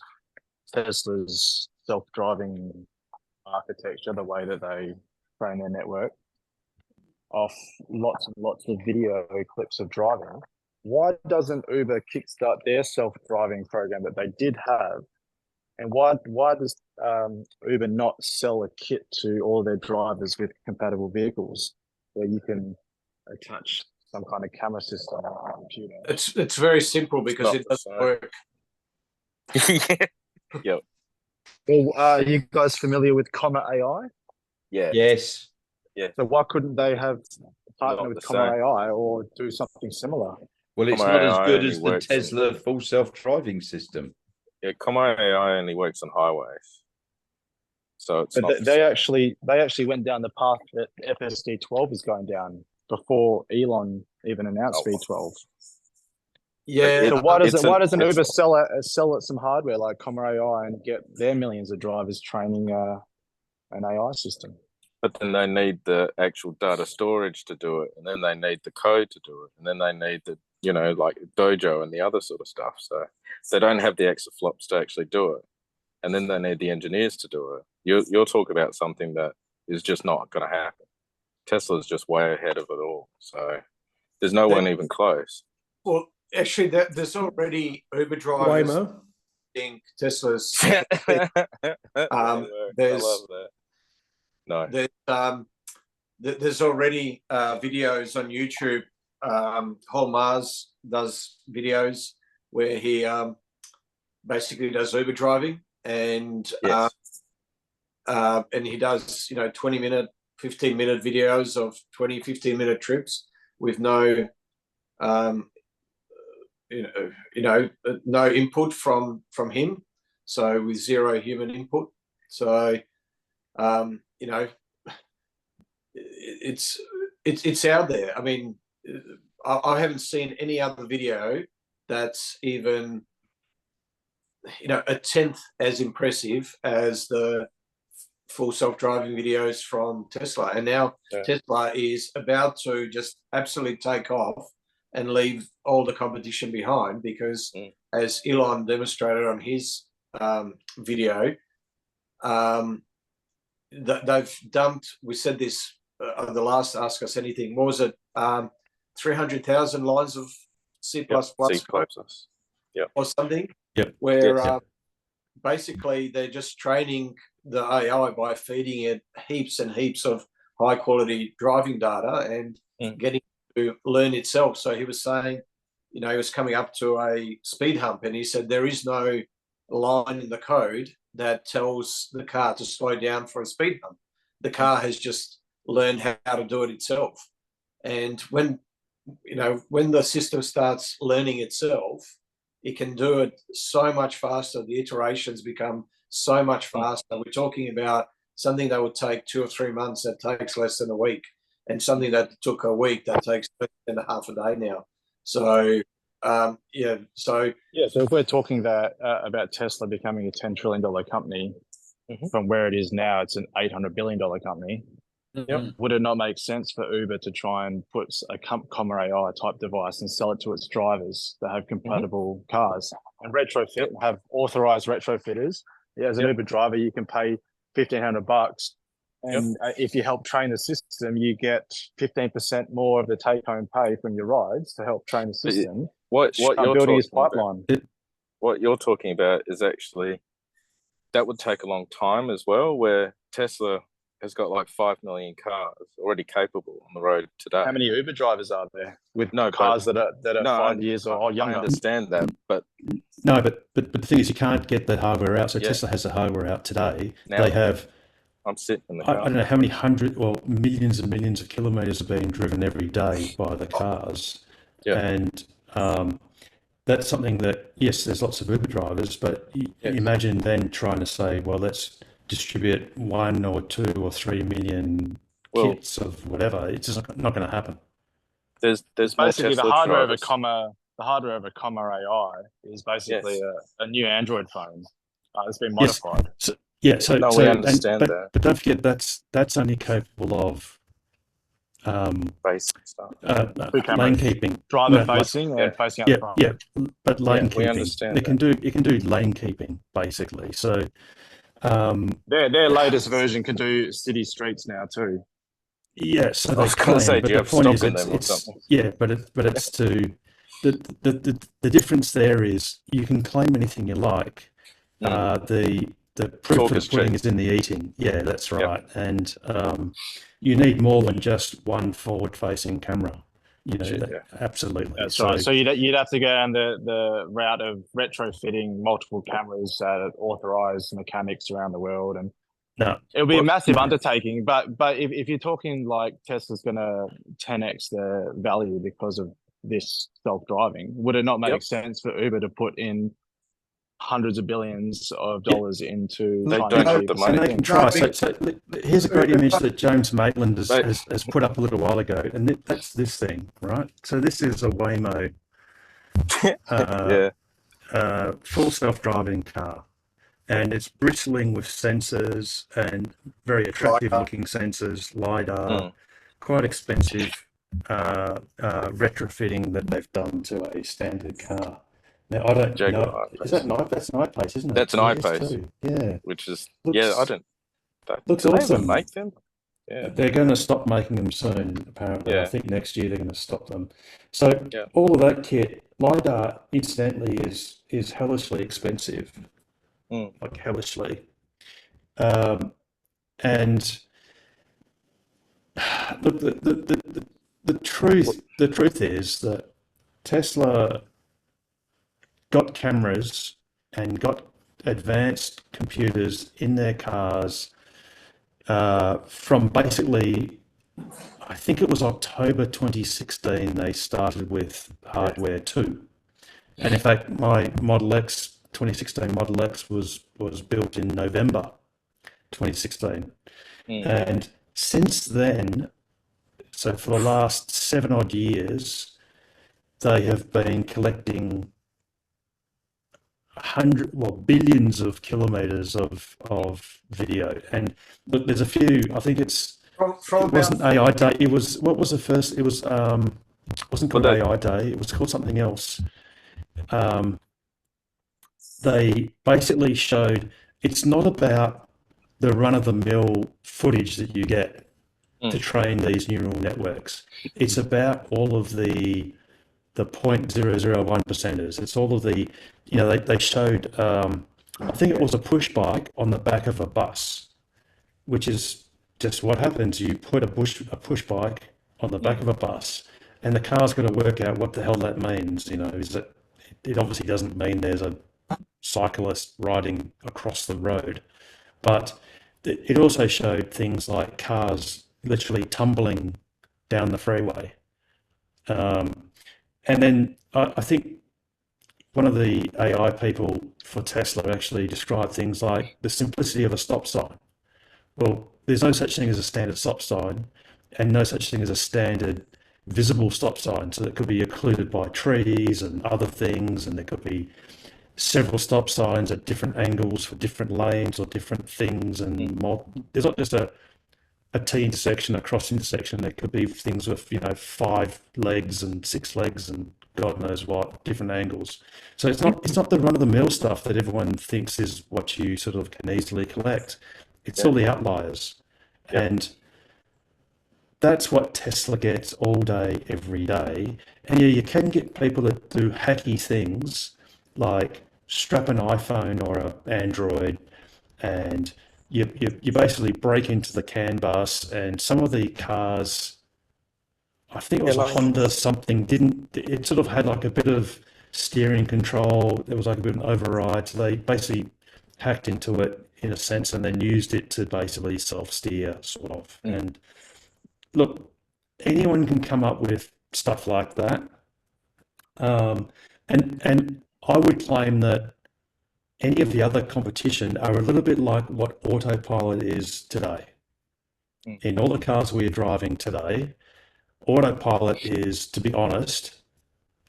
Tesla's self-driving architecture, the way that they train their network off lots and lots of video clips of driving, why doesn't Uber kickstart their self-driving program that they did have? And why does Uber not sell a kit to all their drivers with compatible vehicles where you can attach some kind of camera system on a computer? It's very simple because it doesn't work. Yep. Well, are you guys familiar with Comma AI? Yeah. Yes. Yeah. So why couldn't they have partnered Not with the Comma same. AI or do something similar? Well, it's Comma not as AI good only as the works in- Tesla full self-driving system. Yeah, Comma AI only works on highways. So it's But not the they same. actually went down the path that FSD 12 is going down before Elon even announced Oh. V12. Yeah, So why it's doesn't an- Uber sell it some hardware like Comma AI and get their millions of drivers training an AI system? But then they need the actual data storage to do it, and then they need the code to do it, and then they need the, like Dojo and the other sort of stuff. So they don't have the exaflops to actually do it, and then they need the engineers to do it. You're talking about something that is just not going to happen. Tesla's just way ahead of it all. So there's no one even close. well, actually, there's already Uber drivers Waymo. being Teslas. I there's- love that. No. There's already videos on YouTube. Hol Mars does videos where he basically does Uber driving, and Yes. and he does 20-minute, 15-minute videos of 15-minute trips with no no input from him, so with zero human input. So it's out there. I mean, I haven't seen any other video that's even a tenth as impressive as the full self-driving videos from Tesla. And now Tesla is about to just absolutely take off and leave all the competition behind, because as Elon demonstrated on his video, they've dumped, we said this on the last Ask Us Anything, what was it, 300,000 lines of C++ or something, where basically they're just training the AI by feeding it heaps and heaps of high quality driving data and getting to learn itself. So he was saying, he was coming up to a speed hump, and he said there is no line in the code that tells the car to slow down for a speed hump. The car has just learned how to do it itself. And when the system starts learning itself, it can do it so much faster. The iterations become so much faster. We're talking about something that would take 2 or 3 months that takes less than a week, and something that took a week that takes less than a half a day now. So So if we're talking about Tesla becoming a $10 trillion company, from where it is now, it's an $800 billion company. Yep. Would it not make sense for Uber to try and put a Comma AI type device and sell it to its drivers that have compatible cars and retrofit, have authorized retrofitters? Yeah, as an Uber driver, you can pay $1,500, and if you help train the system, you get 15% more of the take-home pay from your rides to help train the system. What you're building his talking pipeline. What you're talking about is actually that would take a long time as well. Where Tesla has got like 5 million cars already capable on the road today. How many Uber drivers are there with No, cars but- that are 5 years or younger? I understand that, but No, but the thing is, you can't get the hardware out. So Yeah. Tesla has the hardware out today. Now- They have, I'm sitting in the I car. don't know how many hundred or millions and millions of kilometers are being driven every day by the cars. Yeah. And that's something that, yes, there's lots of Uber drivers, but Yes. imagine then trying to say, well, let's distribute 1 or 2 or 3 million Well- kits of whatever. It's just not going to happen. There's more Basically, Tesla the hardware drivers. of a Comma AI is basically a new Android phone. It's been Yes. modified. So, yeah, so No, we so, understand but, that. but don't forget that's only capable of Basic stuff. Two cameras. lane keeping. Driver No, like- facing and facing out Yeah, the front. yeah, but lane we keeping. understand It can do lane keeping basically. So Their latest version can do city streets now too. yeah, so I they was gonna say, claim, but do you the have point is, stock in them or it's something? yeah, but it's to the difference there is you can claim anything you like. The proof Talk of is the pudding cheap. is in the eating. Yeah, that's Yep. right. And you need more than just one forward-facing camera. You know, Shit, absolutely. That's right. So you'd have to go down the route of retrofitting multiple cameras at authorized mechanics around the world, and no, it'll be a well, massive no. undertaking. But if you're talking like Tesla's going to 10x their value because of this self-driving, would it not make Yep. sense for Uber to put in hundreds of billions of dollars into They trying don't to have achieve the the money. And same they can thing? try. So here's a great image that James Maitland They- has put up a little while ago, and that's this thing, right? So this is a Waymo full self-driving car, and it's bristling with sensors and very attractive-looking sensors, LiDAR, quite expensive retrofitting that they've done to a standard car. Now I don't Jaguar know. I-Pace. Is that an That's an I-Pace, isn't it? That's an It is I-Pace. too. Yeah. which is Looks- I don't. looks do they even awesome. make them? Yeah. They're going to stop making them soon, apparently. I Yeah. think next year they're going to stop them. So Yeah. all of that kit, LiDAR, incidentally, is hellishly expensive, like hellishly. And look, the truth is that Tesla got cameras and got advanced computers in their cars from basically, I think it was October 2016, they started with hardware 2. And in fact, my Model X, 2016 Model X was built in November 2016. And since then, so for the last 7 odd years, they have been collecting billions of kilometers of video. And look, there's a few, I think it wasn't AI Day. It was, what was the first? It was, wasn't called AI Day. It was called something else. They basically showed it's not about the run-of-the-mill footage that you get to train these neural networks. It's about all of the 0.001 percenters. It's all of the, they showed, I think it was a push bike on the back of a bus, which is just what happens. You put a push bike on the back of a bus, and the car's got to work out what the hell that means. Is that it obviously doesn't mean there's a cyclist riding across the road, but it also showed things like cars literally tumbling down the freeway. And then I think one of the AI people for Tesla actually described things like the simplicity of a stop sign. Well, there's no such thing as a standard stop sign and no such thing as a standard visible stop sign. So it could be occluded by trees and other things, and there could be several stop signs at different angles for different lanes or different things, and there's not just a T intersection, a cross intersection. There could be things with 5 legs and 6 legs and God knows what, different angles. So it's not the run of the mill stuff that everyone thinks is what you sort of can easily collect. It's all the outliers, and that's what Tesla gets all day, every day. And yeah, you can get people that do hacky things like strap an iPhone or an Android, and you basically break into the CAN bus. And some of the cars, I think it was a Honda something, it sort of had like a bit of steering control. There was like a bit of an override. So they basically hacked into it in a sense and then used it to basically self-steer sort of. And look, anyone can come up with stuff like that. And I would claim that any of the other competition are a little bit like what autopilot is today. In all the cars we're driving today, autopilot is, to be honest,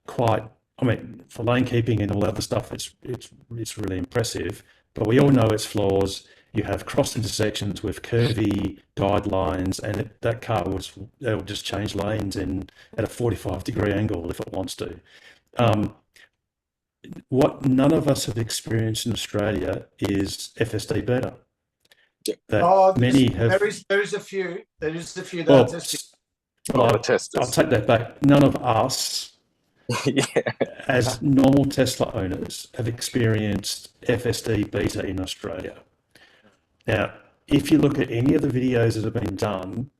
quite, I mean, for lane keeping and all that other stuff, it's really impressive, but we all know its flaws. You have cross intersections with curvy guidelines, and that car will just change lanes at a 45-degree angle if it wants to. What none of us have experienced in Australia is FSD beta. Many have. There is a few. There is a few that Well, are testing. I'll take that back. None of us, as normal Tesla owners, have experienced FSD beta in Australia. Now, if you look at any of the videos that have been done,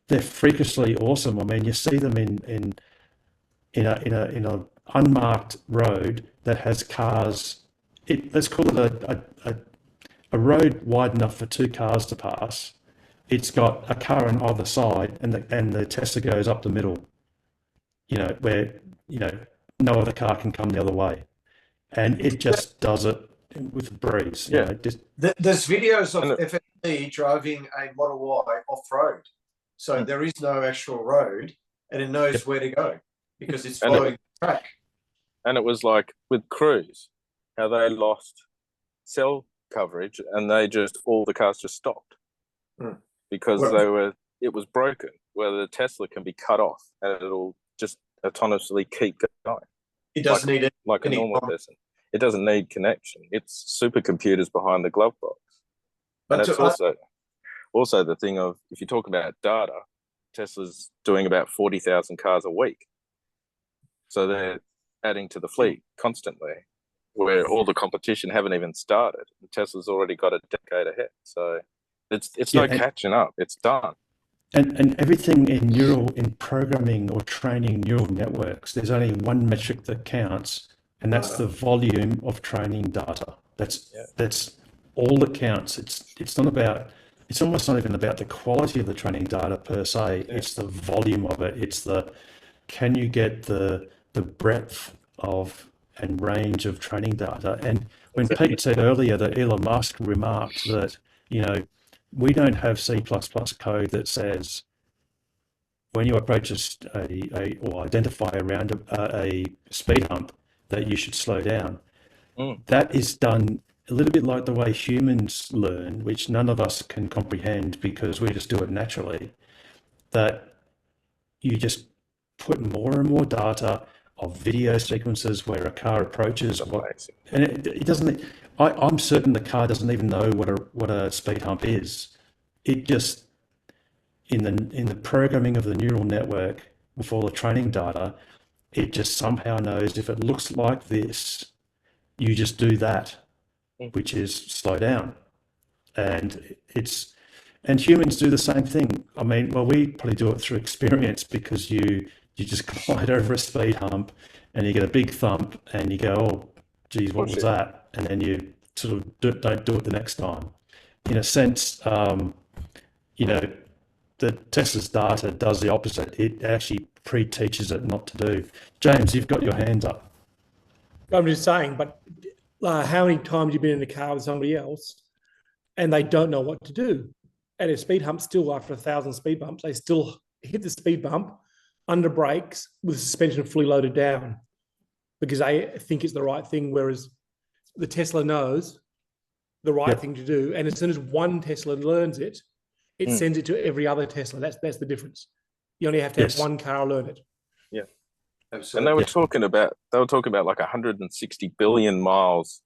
they're freakishly awesome. I mean, you see them in a unmarked road that has cars. Let's call it a road wide enough for 2 cars to pass. It's got a car on either side, and the Tesla goes up the middle. Where no other car can come the other way, and it just does it with a breeze. There's videos of FSD driving a Model Y off-road. So there is no actual road, and it knows where to go because it's following the track. And it was like with Cruise, how they lost cell coverage and all the cars just stopped because it was broken, where the Tesla can be cut off and it'll just autonomously keep going. It doesn't need like a normal person. It doesn't need connection. It's supercomputers behind the glove box. And it's also the thing of, if you talk about data, Tesla's doing about 40,000 cars a week. So they're adding to the fleet constantly, where all the competition haven't even started. Tesla's already got a decade ahead. So it's no catching up. It's done. And everything in programming or training neural networks, there's only one metric that counts, and that's the volume of training data. That's all that counts. It's almost not even about the quality of the training data per se. It's the volume of it. It's can you get the breadth of and range of training data. And when Pete said earlier that Elon Musk remarked that, we don't have C++ code that says when you approach or identify around a speed hump that you should slow down. That is done a little bit like the way humans learn, which none of us can comprehend because we just do it naturally, that you just put more and more data of video sequences where a car approaches, and it doesn't. I'm certain the car doesn't even know what a speed hump is. It just in the programming of the neural network with all the training data, it just somehow knows if it looks like this, you just do that, which is slow down, and humans do the same thing. I mean, well, we probably do it through experience because you just glide over a speed hump and you get a big thump and you go, oh, geez, what was that? And then you sort of don't do it the next time. In a sense, the Tesla's data does the opposite. It actually pre-teaches it not to do. James, you've got your hands up. I'm just saying, but how many times you've been in a car with somebody else and they don't know what to do? At a speed hump, still after 1,000 speed bumps, they still hit the speed bump under brakes with suspension fully loaded down. because they think it's the right thing, whereas the Tesla knows the right Yep. thing to do. And as soon as one Tesla learns it, it sends it to every other Tesla. That's the difference. You only have to have Yes. one car learn it. And Absolutely. they were Yeah. talking about like 160 billion miles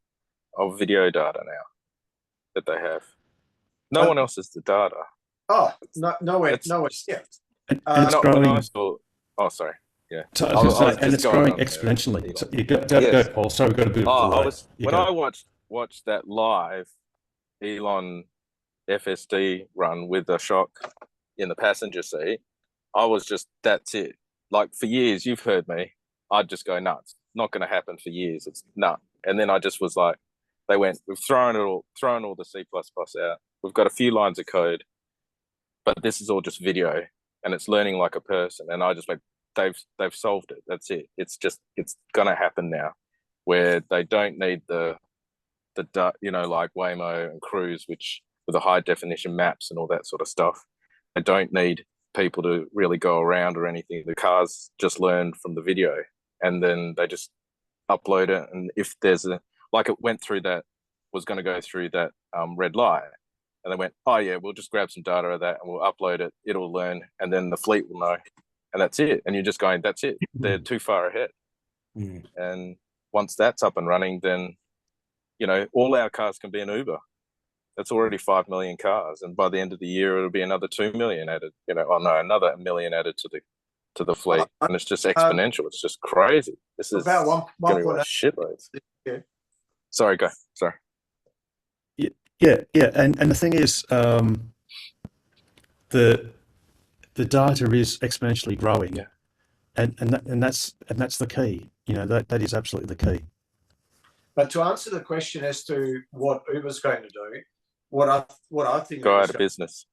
of video data now that they have. No But- one else has the data. Oh, nowhere It's- near. And Uh, it's When I growing. saw, oh, sorry. Yeah. So I I was was going to just say, and it's going growing on there, exponentially. Elon. So you go, Yes. go, Paul. Sorry, we've got a bit of Oh, delay. I was You when go. I watched that live Elon FSD run with the shock in the passenger seat. I was just, that's it. Like for years, you've heard me. I'd just go nuts. Not going to happen for years. It's nut. And then I just was like, they went, we've thrown all the C++ out. We've got a few lines of code, but this is all just video, and it's learning like a person. And I just went, they've solved it. That's it. It's going to happen now, where they don't need the like Waymo and Cruise, which with the high definition maps and all that sort of stuff. They don't need people to really go around or anything. The cars just learn from the video, and then they just upload it. And if there's it went through that, was going to go through that red light, and they went, oh yeah, we'll just grab some data of that and we'll upload it. It'll learn, and then the fleet will know, and that's it. And you're just going, that's it. They're too far ahead. And once that's up and running, then all our cars can be an Uber. That's already 5 million cars, and by the end of the year, it'll be another 2 million added. Another 1 million added to the fleet, and it's just exponential. It's just crazy. This is About going to be 1.8. like shitloads. Yeah. Sorry, go. Sorry. Yeah, and the thing is, the data is exponentially growing, and that's the key. That is absolutely the key. But to answer the question as to what Uber's going to do, what I think Go Uber's out of going business.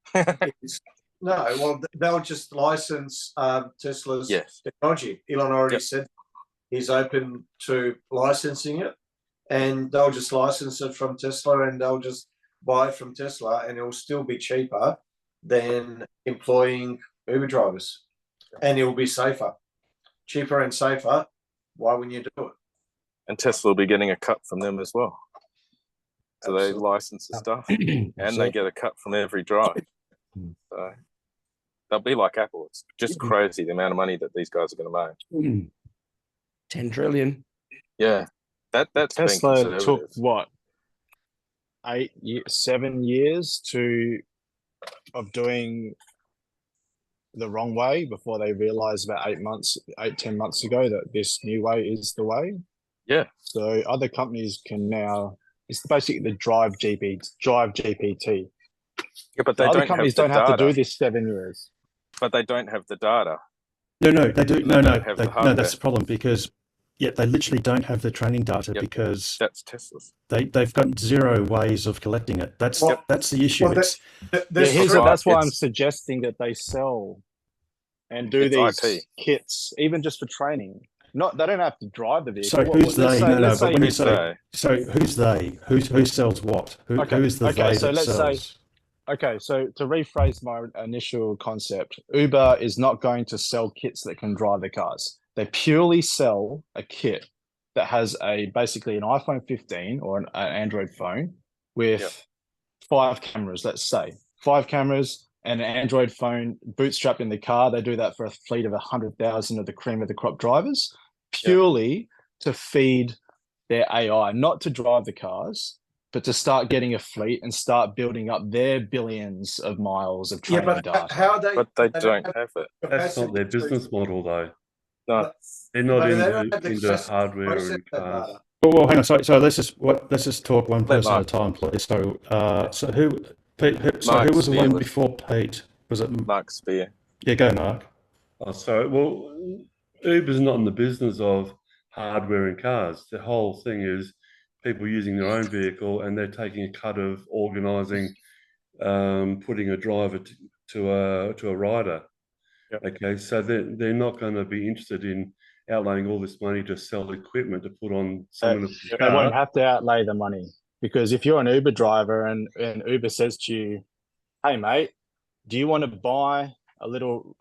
is, no, well, they'll just license Tesla's Yes. technology. Elon already Yep. said he's open to licensing it, and they'll just license it from Tesla, and they'll just buy it from Tesla, and it'll still be cheaper than employing Uber drivers, and it will be safer, cheaper and safer. Why wouldn't you do it? And Tesla will be getting a cut from them as well. So they Absolutely. license the stuff, and they get a cut from every drive. So they'll be like Apple. It's just crazy the amount of money that these guys are going to make. 10 trillion. Yeah, that's being Tesla took conservative. what 7 years of doing the wrong way before they realized about 10 months ago that this new way is the way. Yeah. So other companies can now, it's basically the Drive GPT. Yeah, but they Other don't companies have don't the have to data. do this 7 years. But they don't have the data. No, they do. No, don't have the no, hardware. that's the problem because they literally don't have the training data Yep. because That's Tesla's. they've got zero ways of collecting it. That's Well- that's the issue. well, It's, There's here's three- what- That's why I'm it's- suggesting that they sell and do It's these IP. kits, even just for training. They don't have to drive the vehicle. so who's they? Let's say- No, let's but say when you you- say so, who's they? Who sells what? Who is the Okay, they so that let's say- sells? Okay, so to rephrase my initial concept, Uber is not going to sell kits that can drive the cars. They purely sell a kit that has basically an iPhone 15 or an Android phone with Yep. 5 cameras, let's say. 5 cameras and an Android phone bootstrapped in the car. They do that for a fleet of 100,000 of the cream of the crop drivers, purely to feed their AI, not to drive the cars, but to start getting a fleet and start building up their billions of miles of Yeah, training but data. how are they? But they don't don't have have it. That's not their capacity to- business model, though. No. They're not But they don't have the into capacity to hardware process and that cars. data. Well, hang on. So let's just talk one Let person at a Mark. time, please. So who Mark was the Spear one was- before Pete? Was it? Mark Spear. Yeah, go Mark. Oh, sorry. Well, Uber's not in the business of hardware and cars. The whole thing is people using their own vehicle, and they're taking a cut of organising, putting a driver to a rider. Yep. Okay, so they're not going to be interested in outlaying all this money to sell equipment to put on someone else's They car. won't have to outlay the money, because if you're an Uber driver and Uber says to you, "Hey mate, do you want to buy a little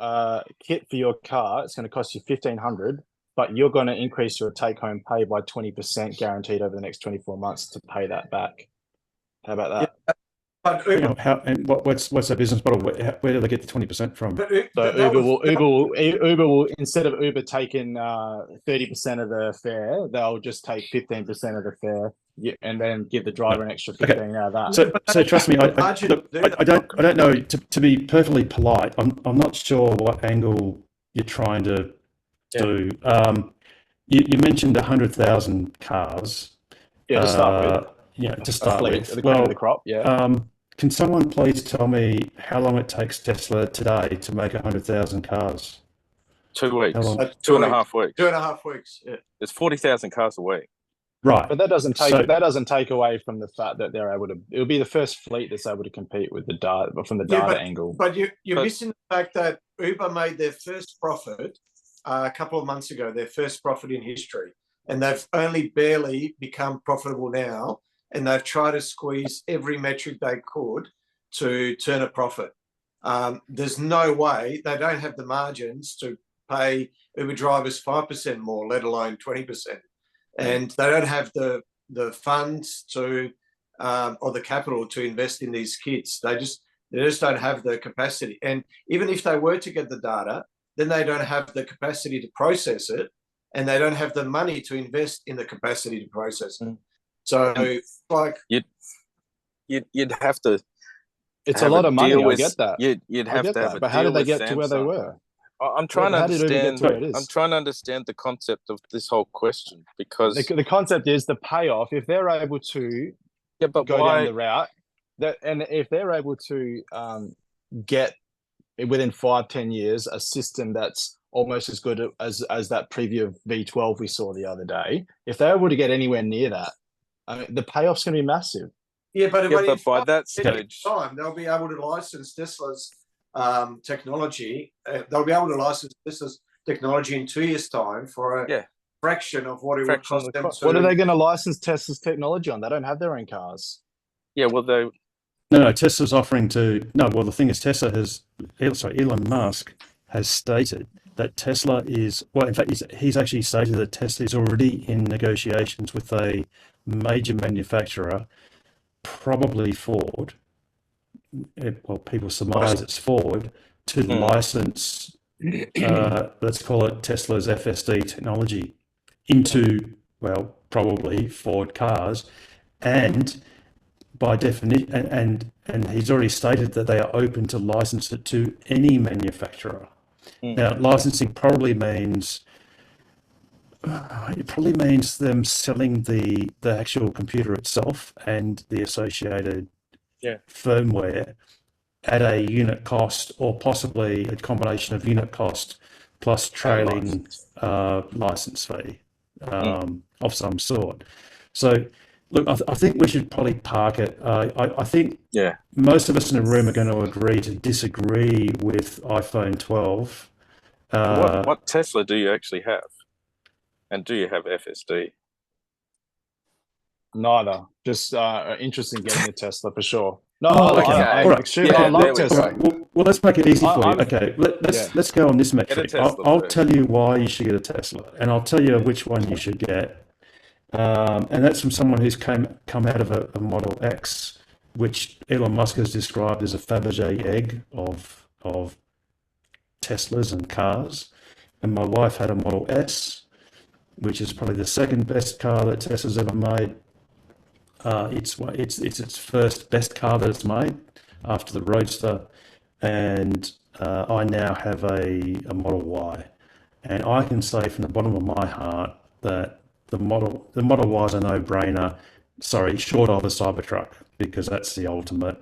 kit for your car? It's going to cost you $1,500, but you're going to increase your take-home pay by 20% guaranteed over the next 24 months to pay that back. How about that? Yeah. But You Uber, know, how and what's their business model? Where do they get the 20% from? but So that Uber will instead of Uber taking 30% of the fare, they'll just take 15% of the fare, and then give the driver an extra 15 out of that. So trust me, I Margin, look, I don't know. To be perfectly polite, I'm not sure what angle you're trying to do. You mentioned 100,000 cars. Yeah, to start with. Yeah, to start fleet, with. the cream of the crop, yeah. Can someone please tell me how long it takes Tesla today to make 100,000 cars? 2 weeks. How long? 2.5 weeks. 2.5 weeks. Yeah. It's 40,000 cars a week. Right. But that doesn't take away from the fact that they're able to. It'll be the first fleet that's able to compete with the data from the data angle. But you're missing the fact that Uber made their first profit a couple of months ago, their first profit in history, and they've only barely become profitable now. And they've tried to squeeze every metric they could to turn a profit. There's no way they don't have the margins to pay Uber drivers 5% more, let alone 20%. And they don't have the funds to or the capital to invest in these kits. They just don't have the capacity. And even if they were to get the data, then they don't have the capacity to process it, and they don't have the money to invest in the capacity to process it. So, like, you'd have to. It's a lot of money. I get that. You'd have to have a but how did they deal get with to where they Samsung. were? I'm trying to How did Uber get understand. to where it is? I'm trying to understand the concept of this whole question, because The concept is the payoff. If they're able to but go why? down the route, and if they're able to get within 5-10 years a system that's almost as good as that preview of V12 we saw the other day, if they're able to get anywhere near that, I mean, the payoff's going to be massive. yeah, but by that stage, time they'll be able to license Tesla's technology. They'll be able to license Tesla's technology in 2 years' time for a fraction of what it would cost them. What are they going to license Tesla's technology on? They don't have their own cars. Yeah, well, they. No, Tesla's offering to. No, well, the thing is, Elon Musk has stated that Tesla is. Well, in fact, he's actually stated that Tesla is already in negotiations with a major manufacturer, probably Ford. Well, people surmise it's Ford, to license, let's call it Tesla's FSD technology into, well, probably Ford cars. And by definition, and he's already stated that they are open to license it to any manufacturer. Now, licensing probably means them selling the actual computer itself and the associated firmware at a unit cost, or possibly a combination of unit cost plus trailing license fee of some sort. So, look, I think we should probably park it. I think most of us in the room are going to agree to disagree with iPhone 12. What Tesla do you actually have? And do you have FSD? Neither. Just interested in getting a Tesla for sure. No, okay. I All right. love Tesla. Well, let's make it easy for you. Okay, let's go on this metric. I'll tell you why you should get a Tesla, and I'll tell you which one you should get. And that's from someone who's come out of a Model X, which Elon Musk has described as a Fabergé egg of Teslas and cars. And my wife had a Model S, which is probably the second best car that Tesla's ever made. It's its first best car that it's made after the Roadster, and I now have a Model Y, and I can say from the bottom of my heart that the Model Y is a no-brainer. Sorry, short of a Cybertruck, because that's the ultimate,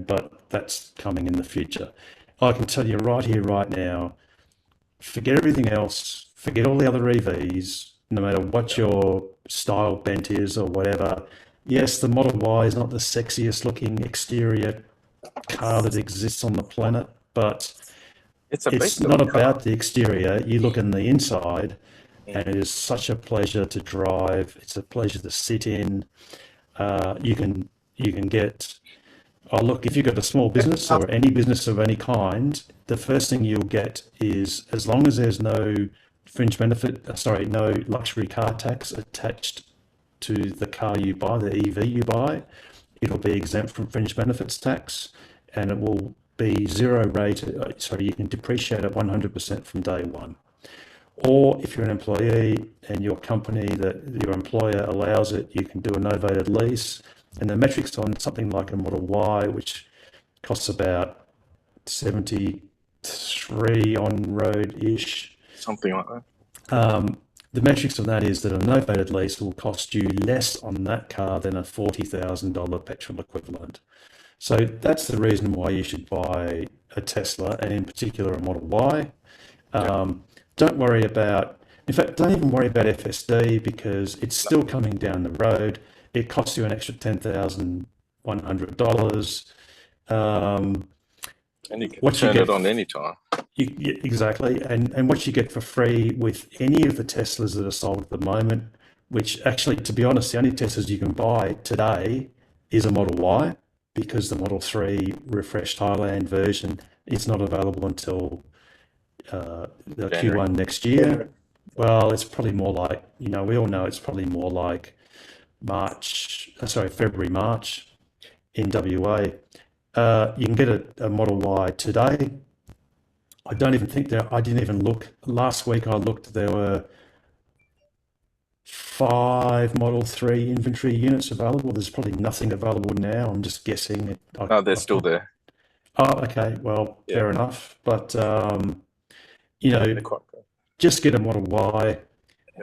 but that's coming in the future. I can tell you right here, right now, forget everything else, forget all the other EVs, no matter what your style bent is or whatever. Yes, the Model Y is not the sexiest looking exterior car that exists on the planet, but it's not about the exterior. You look in the inside, and it is such a pleasure to drive. It's a pleasure to sit in. You can get. Oh, look, if you've got a small business or any business of any kind, the first thing you'll get is, as long as there's no fringe benefit, no luxury car tax attached to the car you buy, the EV you buy. It'll be exempt from fringe benefits tax, and it will be zero rate. You can depreciate it 100% from day one. Or if you're an employee and your company, that your employer allows it, you can do a novated lease. And the metrics on something like a Model Y, which costs about 73 on road-ish. Something like that. The metrics of that is that a novated lease will cost you less on that car than a $40,000 petrol equivalent. So that's the reason why you should buy a Tesla, and in particular a Model Y. Don't worry about, in fact, don't even worry about FSD, because it's still coming down the road. It costs you an extra $10,100. And you can turn it on any time. Exactly. And what you get for free with any of the Teslas that are sold at the moment, which actually, to be honest, the only Teslas you can buy today is a Model Y, because the Model 3 refreshed Highland version is not available until the Q1 next year. Well, it's probably more like, we all know it's probably more like February, March in WA. You can get a Model Y today. I didn't even look. Last week I looked, there were 5 Model 3 inventory units available. There's probably nothing available now. I'm just guessing. No, they're still there. Oh, okay. Well, fair enough. But, They're quite good. just get a Model Y.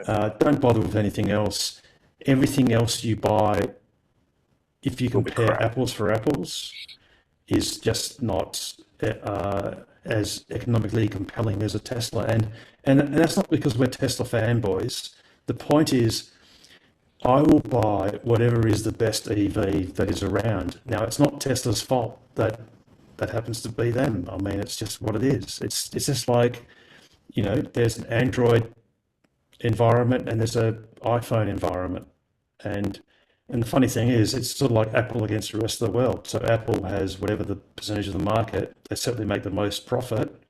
Don't bother with anything else. Everything else you buy, if you compare apples for apples, is just not as economically compelling as a Tesla. And that's not because we're Tesla fanboys. The point is, I will buy whatever is the best EV that is around. Now, it's not Tesla's fault that happens to be them. I mean, it's just what it is. It's just like, there's an Android environment and there's an iPhone environment. And the funny thing is, it's sort of like Apple against the rest of the world. So Apple has whatever the percentage of the market, they certainly make the most profit.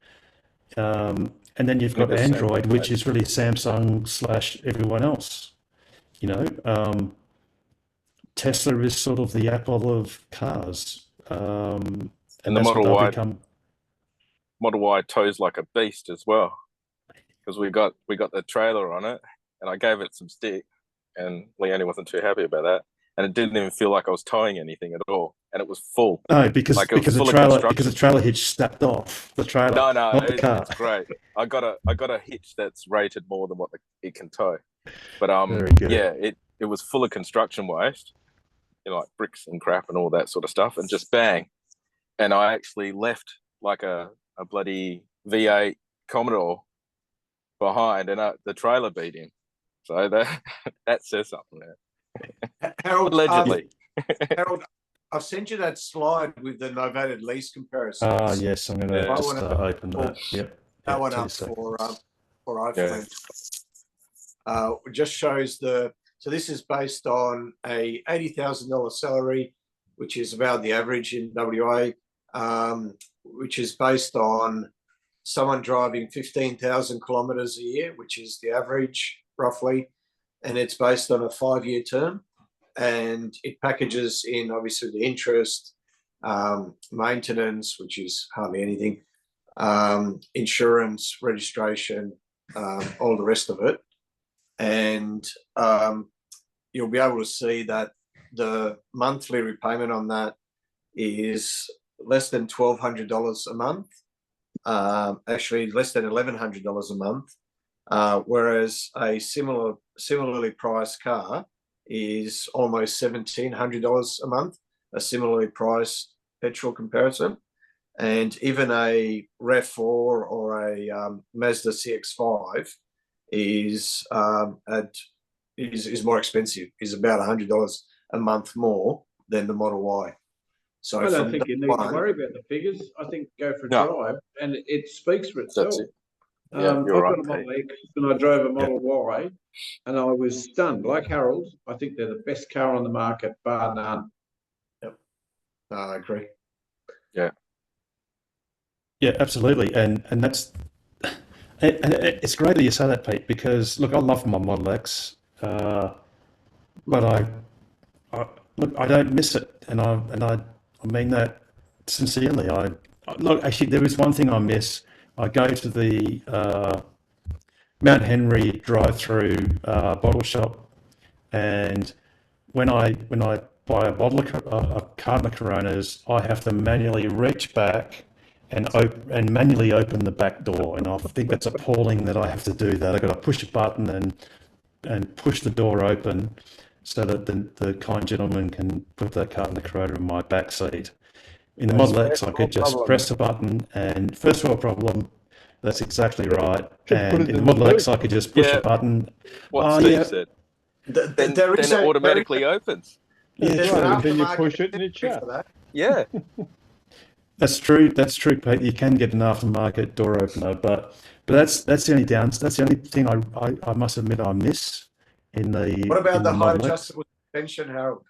And then you've got Android, which is really Samsung / everyone else. Tesla is sort of the Apple of cars. And the Model Y tows like a beast as well, because we got the trailer on it, and I gave it some stick, and Leonie wasn't too happy about that, and it didn't even feel like I was towing anything at all, and it was full. No, because the trailer hitch snapped off. The trailer, not the car. It's great. I got a hitch that's rated more than what it can tow, but Very good. yeah, it was full of construction waste, like bricks and crap and all that sort of stuff, and just bang, and I actually left like a bloody V8 Commodore behind, and the trailer beat him. So that says something there. Harold, allegedly. Harold, I've sent you that slide with the novated lease comparison. Yes, I'm going to just open that. Yep. That one up for iPhone. It just shows so this is based on a $80,000 salary, which is about the average in WA, which is based on someone driving 15,000 kilometres a year, which is the average roughly, and it's based on a 5-year term, and it packages in obviously the interest, maintenance, which is hardly anything, insurance, registration, all the rest of it, and you'll be able to see that the monthly repayment on that is less than $1,200 a month, actually less than $1,100 a month, whereas a similarly priced car is almost $1,700 a month, a similarly priced petrol comparison. And even a RAV4 or a Mazda CX-5 is more expensive, is about $100 a month more than the Model Y. So I don't think you need to worry about the figures. I think go for a drive, and it speaks for itself. That's it. I've got a Model X, and I drove a Model Y, and I was stunned. Like Harold, I think they're the best car on the market, bar none. Yep, I agree. Yeah. Yeah, absolutely, and that's It's great that you say that, Pete, because look, I love my Model X, but look, I don't miss it, and I mean that sincerely. Look, actually, there is one thing I miss. I go to the Mount Henry drive-through bottle shop, and when I buy a bottle of a carton of Coronas, I have to manually reach back and manually open the back door, and I think that's appalling that I have to do that. I've got to push a button and push the door open so that the kind gentleman can put that carton of Corona in my back seat. In the Model X, I could just press a button, and first world problem. That's exactly right. And in the Model X, I could just push a button. What Steve said. Then it automatically opens. Yeah, and then you push it and it shuts. Yeah. That's true. That's true, Pete. You can get an aftermarket door opener, but that's the only downs. That's the only thing I must admit I miss in the. What about the height Model X. adjustable suspension, Harold?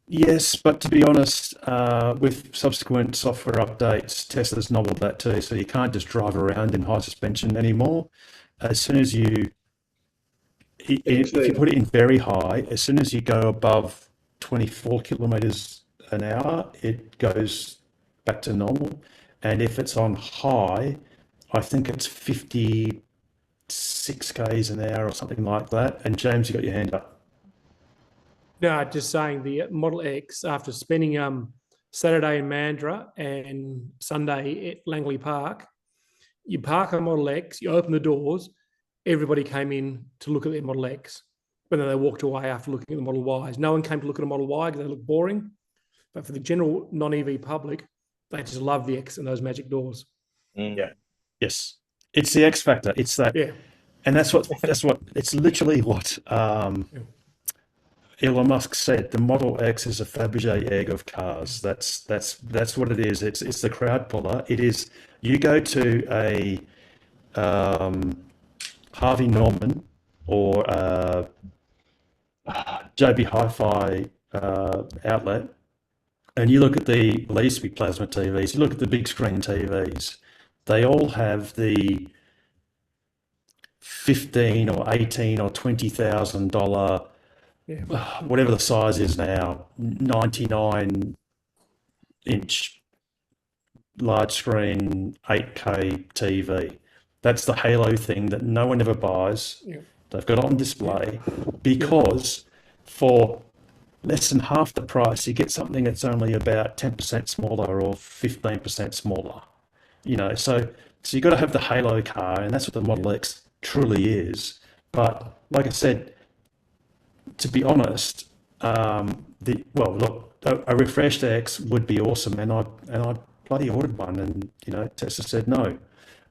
Yes, but to be honest, with subsequent software updates, Tesla's nobbled that too. So you can't just drive around in high suspension anymore. As soon as if you put it in very high, as soon as you go above 24 kilometers an hour, it goes back to normal. And if it's on high, I think it's 56 k's an hour or something like that. And James, you got your hand up. No, just saying the Model X, after spending Saturday in Mandurah and Sunday at Langley Park, you park a Model X, you open the doors, everybody came in to look at their Model X, but then they walked away after looking at the Model Ys. No one came to look at a Model Y because they look boring, but for the general non-EV public, they just love the X and those magic doors. Yeah. Yes, it's the X factor. It's that. Yeah. And that's what it's literally what Elon Musk said. The Model X is a Fabergé egg of cars. That's what it is. It's the crowd puller. It is. You go to a Harvey Norman or JB Hi-Fi outlet, and you look at there used to be plasma TVs. You look at the big screen TVs. They all have the $15,000 or $18,000 or $20,000. Whatever the size is now, 99-inch large screen 8K TV. That's the halo thing that no one ever buys. Yeah. They've got it on display because for less than half the price, you get something that's only about 10% smaller or 15% smaller. So you've got to have the halo car, and that's what the Model X truly is. But like I said, to be honest, a refreshed X would be awesome, and I bloody ordered one, and Tesla said no,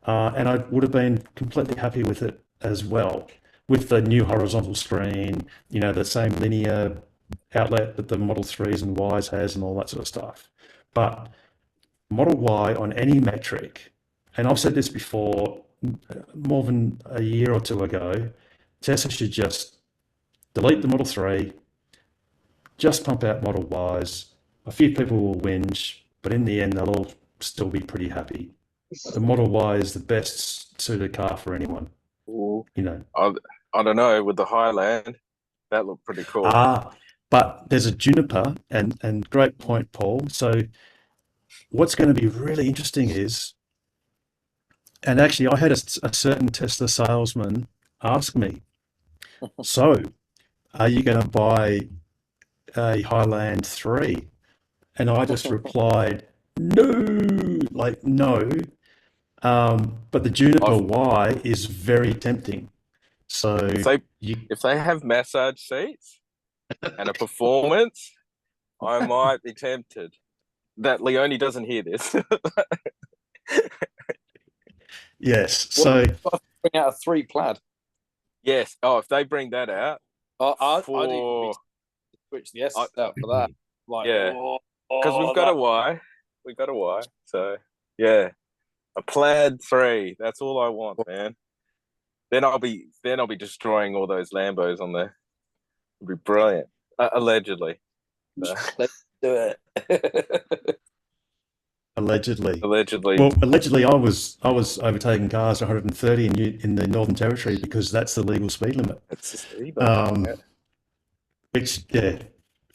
and I would have been completely happy with it as well, with the new horizontal screen, the same linear outlet that the Model 3s and Ys has, and all that sort of stuff. But Model Y on any metric, and I've said this before, more than a year or two ago, Tesla should just delete the Model 3, just pump out Model Ys. A few people will whinge, but in the end, they'll all still be pretty happy. The Model Y is the best suited car for anyone. Ooh. I don't know, with the Highland, that looked pretty cool. But there's a Juniper, and great point, Paul. So what's going to be really interesting is, and actually I had a certain Tesla salesman ask me, so are you going to buy a Highland 3? And I just replied, no. But the Juniper Y is very tempting. So if they have massage seats and a performance, I might be tempted. That Leone doesn't hear this. Yes. So bring out a 3 Plaid. Yes. Oh, if they bring that out, I'd even switch the S out for that. Because we've got a Y. We've got a Y. So yeah, a Plaid 3. That's all I want, man. Then I'll be destroying all those Lambos on there. It'll be brilliant. Allegedly. Let's do it. Allegedly. Allegedly. Well, allegedly, I was overtaking cars 130 in the Northern Territory because that's the legal speed limit. It's just eBay. Which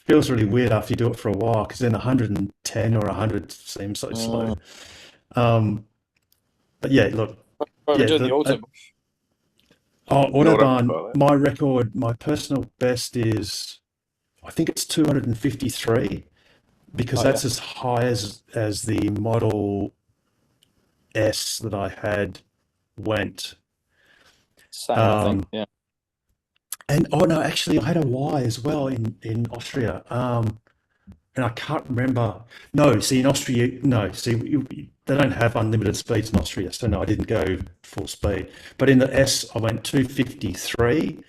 feels really weird after you do it for a while, because then 110 or 100 seems so slow. But yeah, look. Doing the auto. Autobahn, my record, my personal best is, I think it's 253, because that's as high as the Model S that I had went. Same, I think, yeah. And no, actually, I had a Y as well in Austria. And I can't remember. No, see, in Austria, they don't have unlimited speeds in Austria, so no, I didn't go full speed. But in the S, I went 253,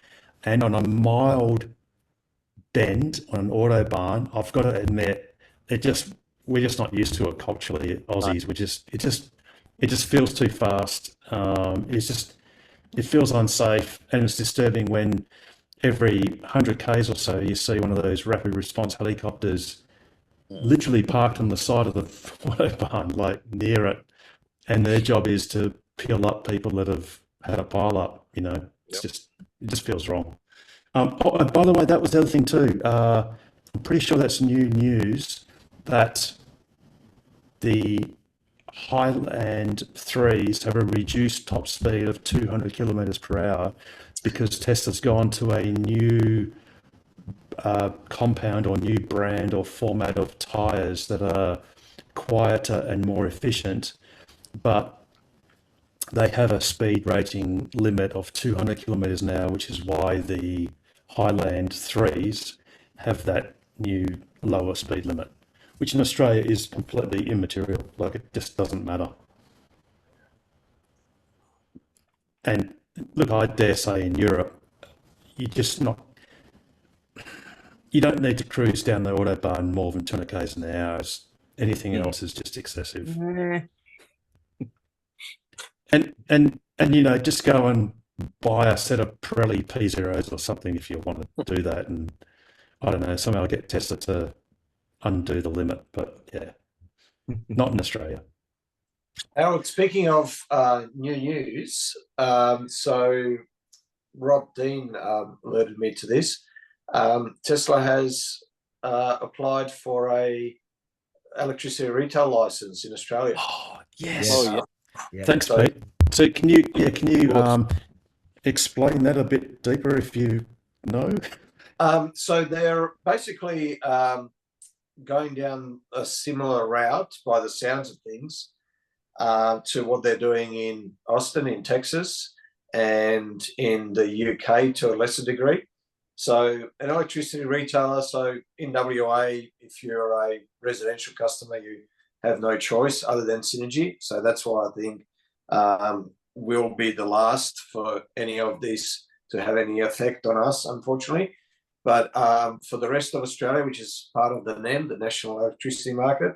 and on a mild bend on an autobahn, I've got to admit, we're just not used to it culturally, Aussies. It just feels too fast. It feels unsafe, and it's disturbing when every 100 k's or so you see one of those rapid response helicopters literally parked on the side of the autobahn, like near it, and their job is to peel up people that have had a pile up. It just feels wrong. And by the way, that was the other thing too. I'm pretty sure that's new news that the Highland 3s have a reduced top speed of 200 kilometers per hour because Tesla's gone to a new compound or new brand or format of tires that are quieter and more efficient, but they have a speed rating limit of 200 kilometers an hour, which is why the Highland 3s have that new lower speed limit, which in Australia is completely immaterial. Like, it just doesn't matter. And look, I dare say in Europe, you don't need to cruise down the autobahn more than 200 k's an hour. Anything else is just excessive. And just go and buy a set of Pirelli P0s or something if you want to do that. And I don't know, somehow get Tesla to undo the limit, but yeah, not in Australia. Howard, speaking of new news, so Rob Dean alerted me to this. Tesla has applied for a electricity retail license in Australia. Oh, yes. Yeah. Thanks, Pete. So can you explain that a bit deeper if you know? So they're basically going down a similar route, by the sounds of things, to what they're doing in Austin, in Texas, and in the UK to a lesser degree. So an electricity retailer, so in WA, if you're a residential customer, you have no choice other than Synergy. So that's why I think we'll be the last for any of this to have any effect on us, unfortunately. But for the rest of Australia, which is part of the NEM, the National Electricity Market,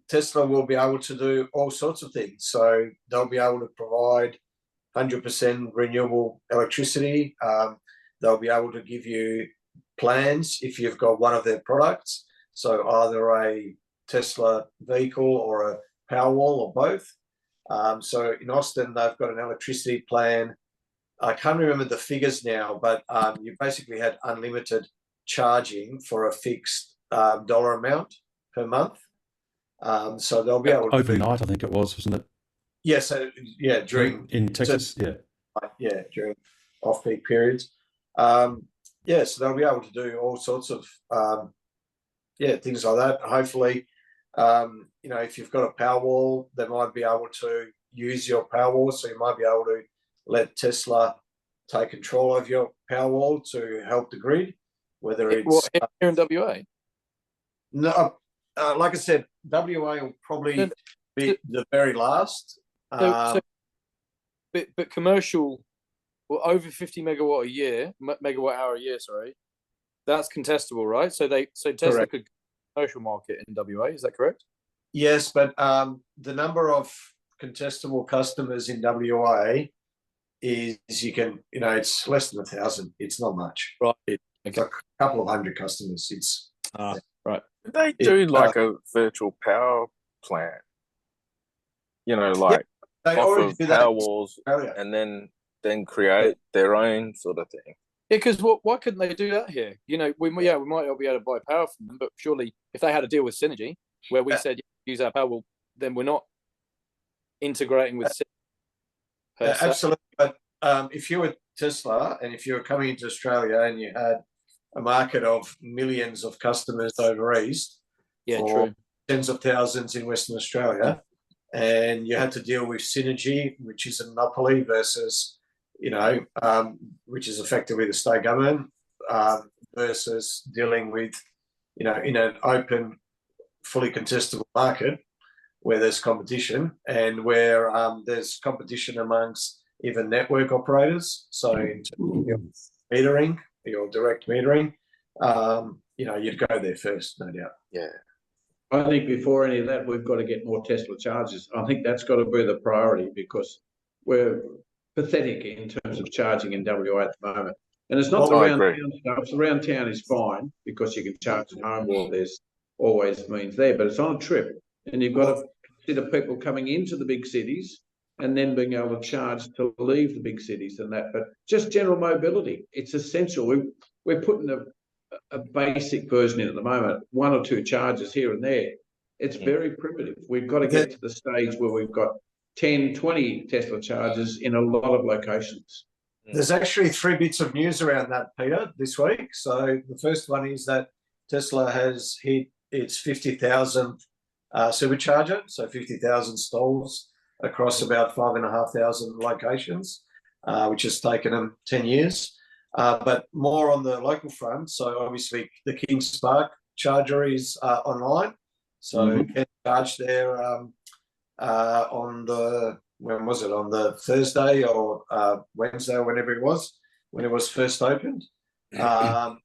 Tesla will be able to do all sorts of things. So they'll be able to provide 100% renewable electricity. They'll be able to give you plans if you've got one of their products. So either a Tesla vehicle or a Powerwall or both. So in Austin, they've got an electricity plan. I can't remember the figures now, but you basically had unlimited charging for a fixed dollar amount per month. So they'll be able to overnight, I think it was, wasn't it? Yeah, so yeah, during in Texas, during off-peak periods. So they'll be able to do all sorts of things like that. Hopefully, if you've got a Powerwall, they might be able to use your Powerwall, so you might be able to let Tesla take control of your Powerwall to help the grid. Whether it's here in WA. No, like I said, WA will probably be the very last. But commercial, over 50 megawatt hour a year, sorry, that's contestable, right? So Tesla Correct. could commercial market in WA, is that correct? Yes, but the number of contestable customers in WA is it's less than 1,000. It's not much. Right. It's a couple of hundred customers. It's They do like a virtual power plant. You know, like They off already of do that in Powerwalls, Australia. and then create their own sort of thing. Yeah, because why couldn't they do that here? You know, we might not be able to buy power from them, but surely if they had a deal with Synergy, where we said use our power, well, then we're not integrating with Synergy per se. Absolutely. But if you were Tesla and if you were coming into Australia and you had a market of millions of customers over east, true, tens of thousands in Western Australia, and you had to deal with Synergy, which is a monopoly, versus, which is effectively the state government, versus dealing with, in an open, fully contestable market where there's competition and where there's competition amongst even network operators. So in terms of your metering, your direct metering, you'd go there first, no doubt. Yeah. I think before any of that, we've got to get more Tesla chargers. I think that's got to be the priority because we're pathetic in terms of charging in WA at the moment. And it's not the round town stuff. The round town is fine because you can charge at home or there's always means there, but it's on a trip. And you've got to consider people coming into the big cities and then being able to charge to leave the big cities and that. But just general mobility, it's essential. We're putting a basic version in at the moment, 1 or 2 charges here and there. It's very primitive. We've got to get to the stage where we've got 10, 20 Tesla chargers in a lot of locations. There's actually 3 bits of news around that, Peter, this week. So the first one is that Tesla has hit its 50,000 supercharger, so 50,000 stalls across about 5,500 locations, which has taken them 10 years. But more on the local front. So obviously the Kings Park charger is online. So you can charge there on the, when was it? On the Thursday or Wednesday or whenever it was, when it was first opened. So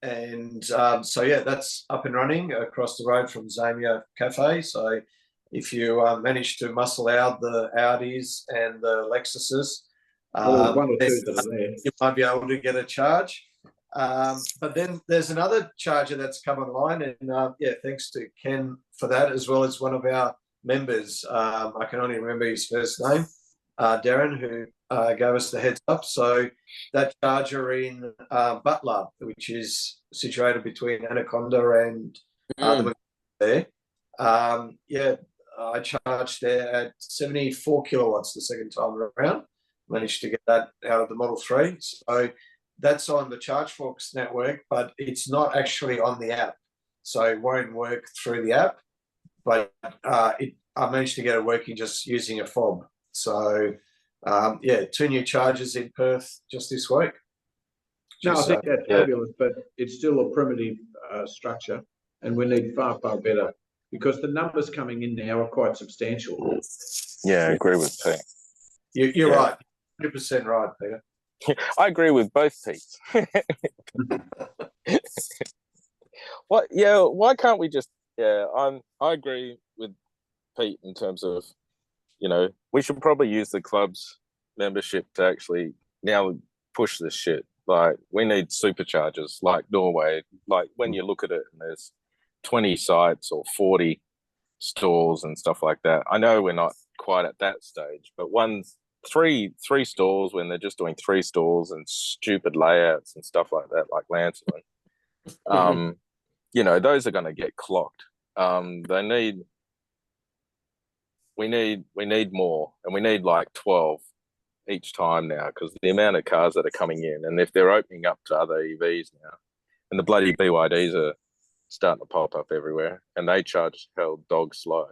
that's up and running across the road from Zamia Cafe. So if you manage to muscle out the Audis and the Lexuses, 1 or 2 that are there, you might be able to get a charge. But then there's another charger that's come online, and thanks to Ken for that, as well as one of our members. I can only remember his first name, Darren, who gave us the heads up. So that charger in Butler, which is situated between Anaconda and there, I charged there at 74 kilowatts the second time around. Managed to get that out of the Model 3. So that's on the ChargeForks network, but it's not actually on the app. So it won't work through the app, but I managed to get it working just using a fob. So 2 new chargers in Perth just this week. No, I think that's fabulous, but it's still a primitive structure, and we need far, far better because the numbers coming in now are quite substantial. Yeah, I agree with Pete. You're right. 100% right, Peter. I agree with both Pete's. Why can't we just? I agree with Pete in terms of, we should probably use the club's membership to actually now push this shit. Like, we need superchargers like Norway. Like, when you look at it and there's 20 sites or 40 stores and stuff like that. I know we're not quite at that stage, but three stores when they're just doing 3 stores and stupid layouts and stuff like that, like Lancelin. Those are going to get clocked. We need more, and we need like 12 each time now because the amount of cars that are coming in, and if they're opening up to other EVs now, and the bloody BYDs are starting to pop up everywhere, and they charge hell dog slow.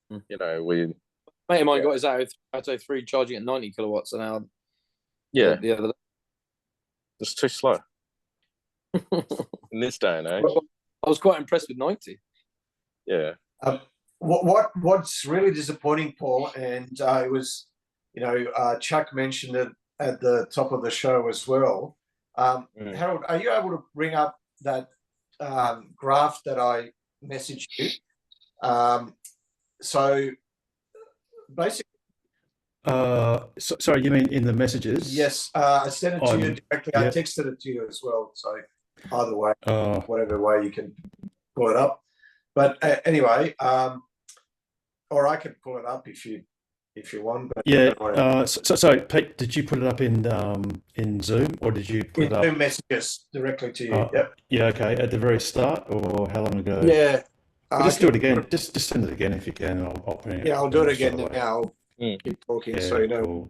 Mate of mine got his Auto 3 charging at 90 kilowatts an hour. Yeah. The other day. It's too slow. In this day and age. I was quite impressed with 90. Yeah. What's really disappointing, Paul, and it was, Chuck mentioned it at the top of the show as well. Harold, are you able to bring up that graph that I messaged you? So basically, sorry, you mean in the messages? Yes, I sent it to you directly. I texted it to you as well. So either way, whatever way you can pull it up. But anyway, or I can pull it up if you want. But Yeah. So Pete, did you put it up in Zoom, or did you put it up? Zoom messages directly to you. Yep. Yeah. Okay. At the very start, or how long ago? Yeah. Well, just do it again. Just send it again if you can. I'll put it. Yeah, I'll do it again now. I'll keep talking, so you know.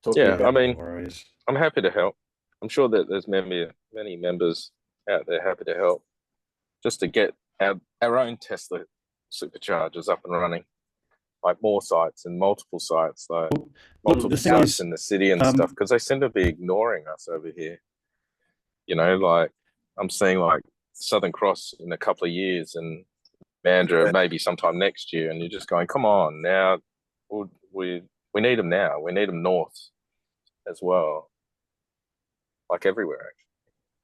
Cool. Yeah, I mean, worries. I'm happy to help. I'm sure that there's many members out there happy to help, just to get our own Tesla superchargers up and running, like more sites and multiple sites, like multiple sites in the city and stuff, because they seem to be ignoring us over here. You know, like I'm seeing like Southern Cross in a couple of years and Mandurah maybe sometime next year, and you're just going, come on now, we need them now. We need them north as well, like everywhere.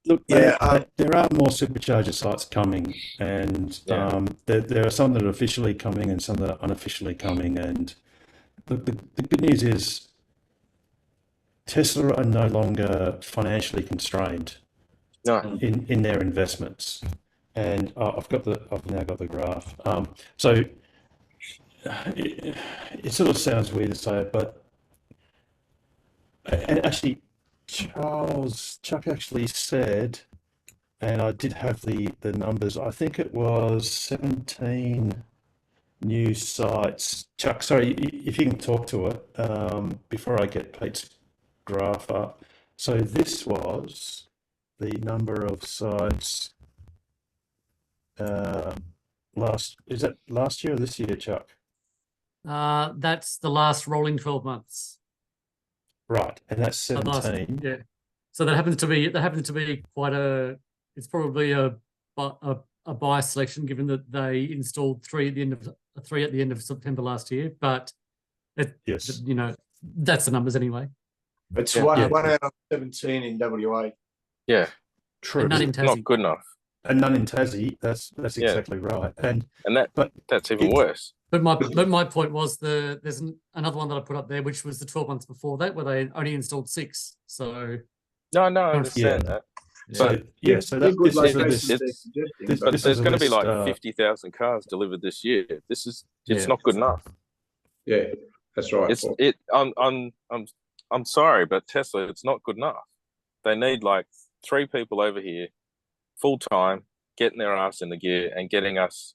Look, there are more supercharger sites coming, and there are some that are officially coming and some that are unofficially coming. And the good news is Tesla are no longer financially constrained in their investments. And I've now got the graph. So it sort of sounds weird to say it, but and actually, Chuck actually said, and I did have the numbers. I think it was 17 new sites. Chuck, sorry, if you can talk to it before I get Pete's graph up. So this was the number of sites. Is that last year or this year, Chuck? That's the last rolling 12 months. Right, and that's 17. Yeah. So that happens to be quite a. It's probably a biased selection, given that they installed three at the end of September last year. But yes, you know, that's the numbers anyway. It's one out of 17 in WA. Yeah, true. And none in Tassie. Not good enough. And none in Tassie. That's exactly right. And that's even worse. But my point was there's another one that I put up there, which was the 12 months before that, where they only installed 6. So no, I understand that. But but there's going to be like 50,000 cars delivered this year. It's not good enough. Yeah, that's right. I'm sorry, but Tesla, it's not good enough. They need like 3 people over here, full time, getting their ass in the gear and getting us.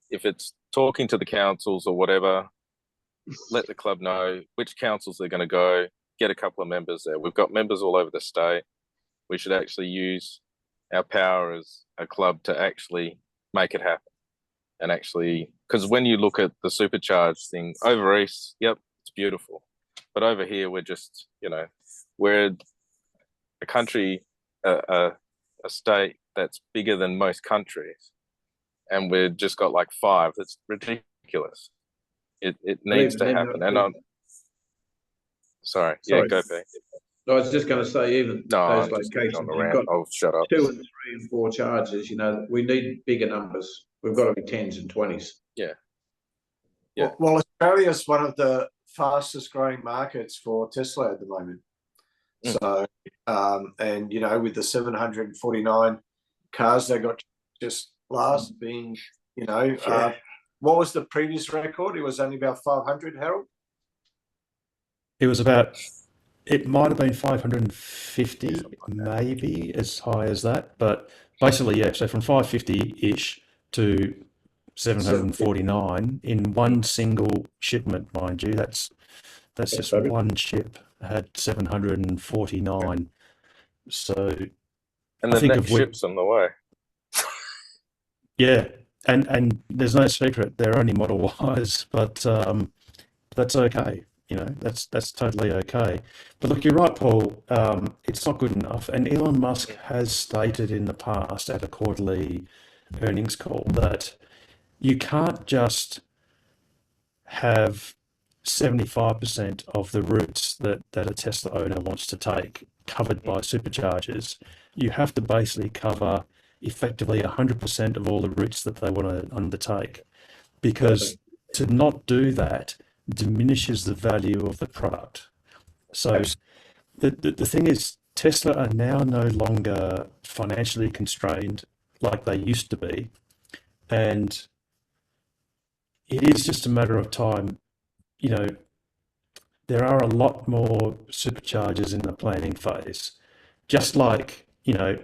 If it's talking to the councils or whatever, let the club know which councils they're going to go, get a couple of members there. We've got members all over the state. We should actually use our power as a club to actually make it happen. And actually, because when you look at the supercharged thing over east, yep, it's beautiful. But over here, we're just, we're a country, a state that's bigger than most countries. And we've just got like 5. That's ridiculous. It needs to happen. And I'm sorry. Yeah, go Pete. I was just going to say, even those locations, you've got shut up. 2 and 3 and 4 charges. We need bigger numbers. We've got to be 10s and 20s. Yeah. Well, Australia is one of the fastest growing markets for Tesla at the moment. So, and with the 749 cars they got just last being, what was the previous record? It was only about 500, Harold? It might have been 550, maybe as high as that. But basically, yeah, so from 550-ish to 749 in one single shipment, mind you. That's just one ship had 749. So, and the next ship's on the way. Yeah, and there's no secret they're only Model Ys, but that's okay. That's totally okay. But look, you're right, Paul. It's not good enough. And Elon Musk has stated in the past at a quarterly earnings call that you can't just have 75% of the routes that a Tesla owner wants to take covered by superchargers. You have to basically cover effectively 100% of all the routes that they want to undertake, because to not do that diminishes the value of the product. So the thing is, Tesla are now no longer financially constrained like they used to be, and it is just a matter of time. You know, there are a lot more superchargers in the planning phase. Just like, you know,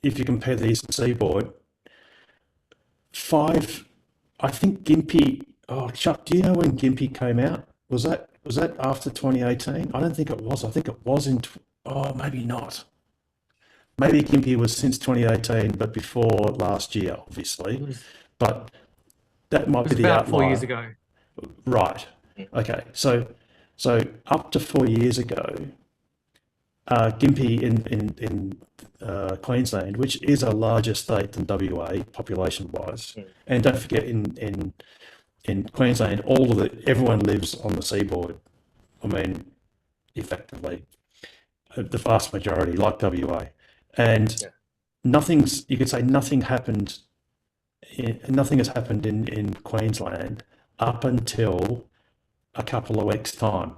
if you compare the Eastern Seaboard, I think Gympie, oh, Chuck, do you know when Gympie came out? Was that after 2018? I don't think it was. I think it was maybe not. Maybe Gympie was since 2018, but before last year, obviously. But that might be the about outlier. 4 years ago. Right. Okay. So up to 4 years ago, Gympie in Queensland, which is a larger state than WA population-wise, and don't forget in Queensland, everyone lives on the seaboard. I mean, effectively, the vast majority, like WA, and you could say nothing has happened in Queensland up until a couple of weeks' time,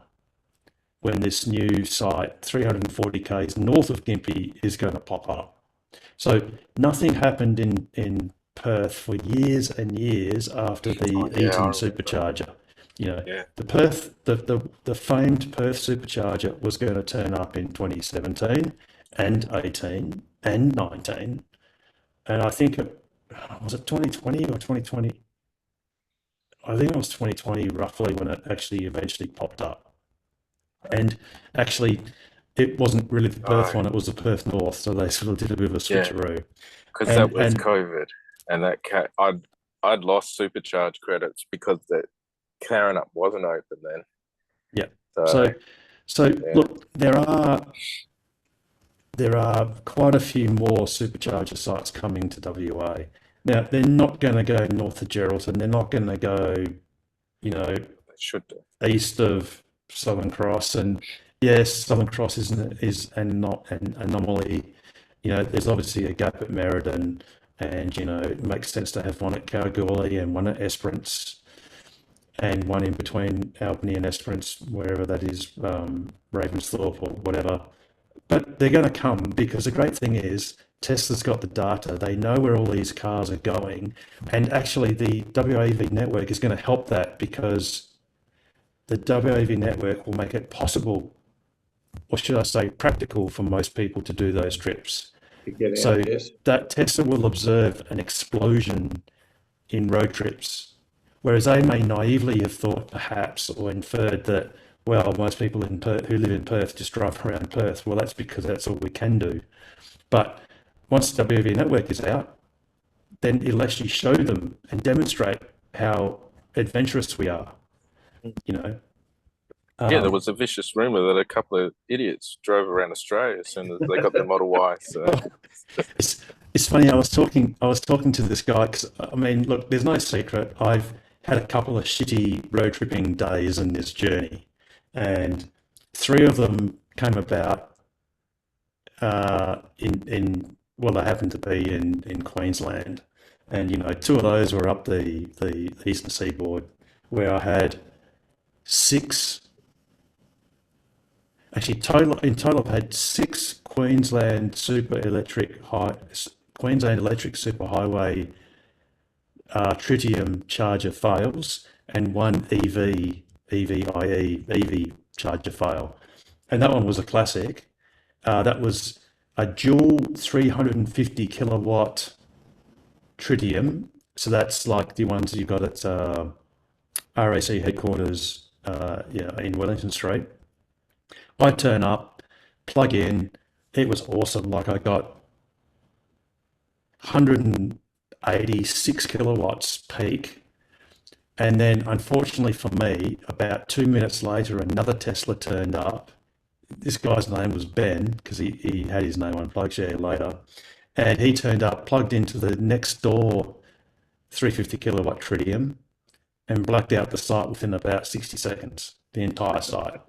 when this new site, 340 k's north of Gympie, is going to pop up. So nothing happened in Perth for years and years after the Eaton supercharger. You know, the Perth, the famed Perth supercharger was going to turn up in 2017 and 18 and 19, and I think was it 2020 or 2020? I think it was 2020 roughly when it actually eventually popped up. And actually, it wasn't really the Perth one; it was the Perth North. So they sort of did a bit of a switcheroo. Because that was COVID, and I'd lost supercharge credits because that Karrinyup wasn't open then. Yeah. So look, there are quite a few more supercharger sites coming to WA. Now they're not going to go north of Geraldton. They're not going to go, you know, east of Southern Cross. And yes, Southern Cross is not an anomaly. You know, there's obviously a gap at Merredin, and you know it makes sense to have one at Kalgoorlie and one at Esperance, and one in between Albany and Esperance, wherever that is, Ravensthorpe or whatever. But they're going to come, because the great thing is Tesla's got the data. They know where all these cars are going. And actually the WAV network is going to help that, because the WAV network will make it possible, or should I say practical, for most people to do those trips. So that Tesla will observe an explosion in road trips, whereas they may naively have thought perhaps, or inferred that, well, most people in Perth, who live in Perth, just drive around Perth. Well, that's because that's all we can do. But once the WAV network is out, then it'll actually show them and demonstrate how adventurous we are, you know. There was a vicious rumor that a couple of idiots drove around Australia as soon as they got their Model Y. So it's funny. I was talking to this guy, because I mean, look, there's no secret. I've had a couple of shitty road tripping days in this journey, and 3 of them came about well, they happened to be in Queensland, and you know, 2 of those were up the Eastern Seaboard, where I had 6. Actually, in total, I've had 6 Queensland Electric Superhighway tritium charger fails, and 1 EV charger fail, and that one was a classic. That was a dual 350 kilowatt tritium, so that's like the ones you got at RAC headquarters, in Wellington Street. I turn up, plug in, it was awesome. Like, I got 186 kilowatts peak. And then, unfortunately for me, about 2 minutes later, another Tesla turned up. This guy's name was Ben, because he had his name on PlugShare later. And he turned up, plugged into the next door 350 kilowatt tritium, and blacked out the site within about 60 seconds, the entire site.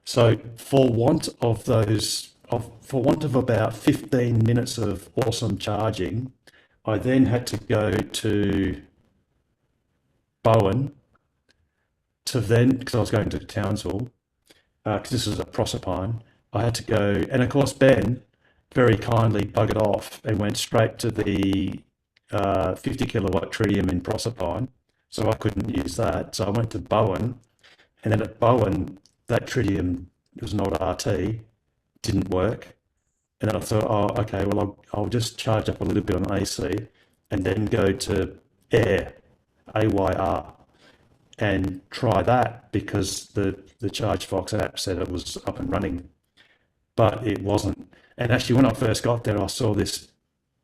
So for want of about 15 minutes of awesome charging, I then had to go to Bowen because I was going to Townsville, because this was a Proserpine. I had to go, and of course Ben, very kindly buggered off and went straight to the 50 kilowatt tritium in Proserpine. So I couldn't use that. So I went to Bowen, and then at Bowen, that tritium was not RT, didn't work. And then I thought, oh, okay, well, I'll just charge up a little bit on AC and then go to Air, AYR, and try that because the ChargeFox app said it was up and running, but it wasn't. And actually, when I first got there, I saw this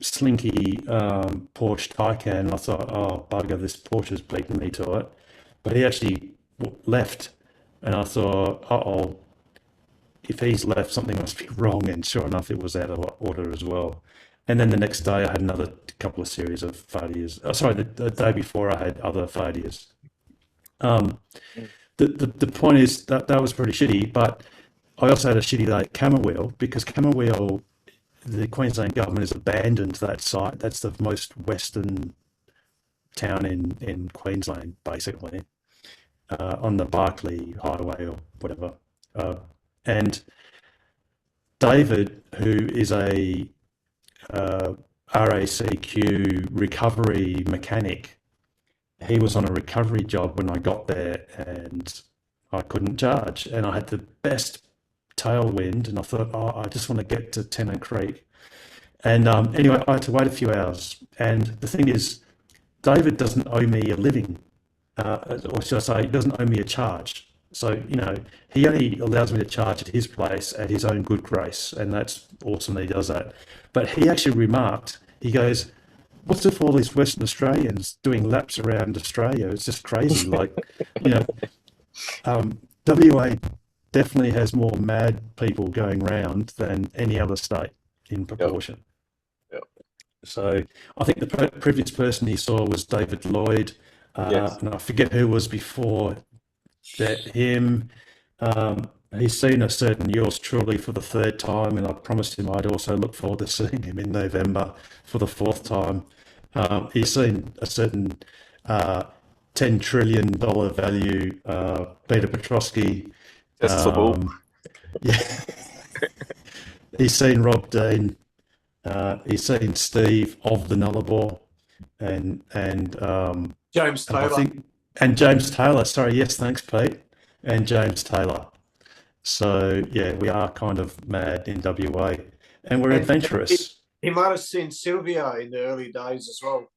slinky Porsche Taycan, and I thought, oh, bugger, this Porsche is beating me to it. But he actually left, and I thought, uh-oh, if he's left, something must be wrong. And sure enough, it was out of order as well. And then the next day, I had another couple of series of failures. Oh, sorry, the day before, I had other failures. The point is that was pretty shitty, but I also had a shitty day at Camberwell because Camberwell, the Queensland government has abandoned that site. That's the most western town in Queensland, basically, on the Barkly Highway or whatever. And David, who is a RACQ recovery mechanic, he was on a recovery job when I got there, and I couldn't charge, and I had the best tailwind, and I thought, oh, I just want to get to Tennant Creek. And anyway, I had to wait a few hours. And the thing is, David doesn't owe me a living, or should I say, he doesn't owe me a charge. So, you know, he only allows me to charge at his place at his own good grace, and that's awesome that he does that. But he actually remarked, he goes, what's with all these Western Australians doing laps around Australia? It's just crazy. Like, you know, WA definitely has more mad people going around than any other state in proportion. Yep. So I think the previous person he saw was David Lloyd, Yes. and I forget who was before him. He's seen a certain yours truly for the third time, and I promised him I'd also look forward to seeing him in November for the fourth time. He's seen a certain $10 trillion value Peter Petrosky. Yeah. He's seen Rob Dean. He's seen Steve of the Nullarbor, and James Taylor. And James Taylor. Sorry, yes, thanks, Pete. And James Taylor. So yeah, we are kind of mad in WA, and we're adventurous. He might have seen Sylvia in the early days as well.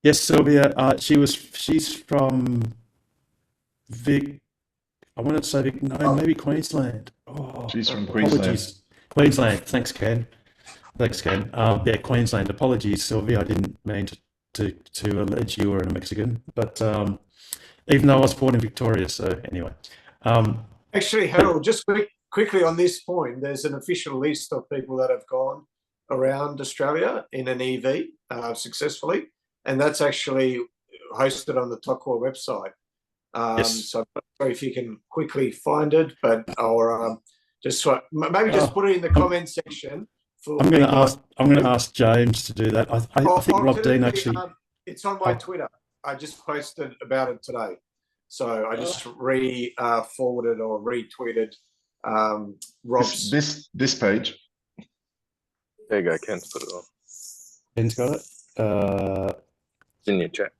Yes, Sylvia. She's from Vic. I wanted to say Vic. No, maybe Queensland. Oh, she's from apologies. Queensland. Queensland. Thanks, Ken. Yeah, Queensland. Apologies, Sylvia. I didn't mean to allege you were a Mexican, but even though I was born in Victoria. So anyway. Actually, Harold, just quickly on this point, there's an official list of people that have gone around Australia in an EV successfully, and that's actually hosted on the TOCCOR website. Yes. So I'm not sure if you can quickly find it, but I'll maybe just put it in the comment section. I'm going to ask James to do that. I think Rob Dean actually. It's on my Twitter. I just posted about it today. So I just forwarded or retweeted Rob's. This page. There you go, Ken's put it on. Ken's got it? It's in your chat.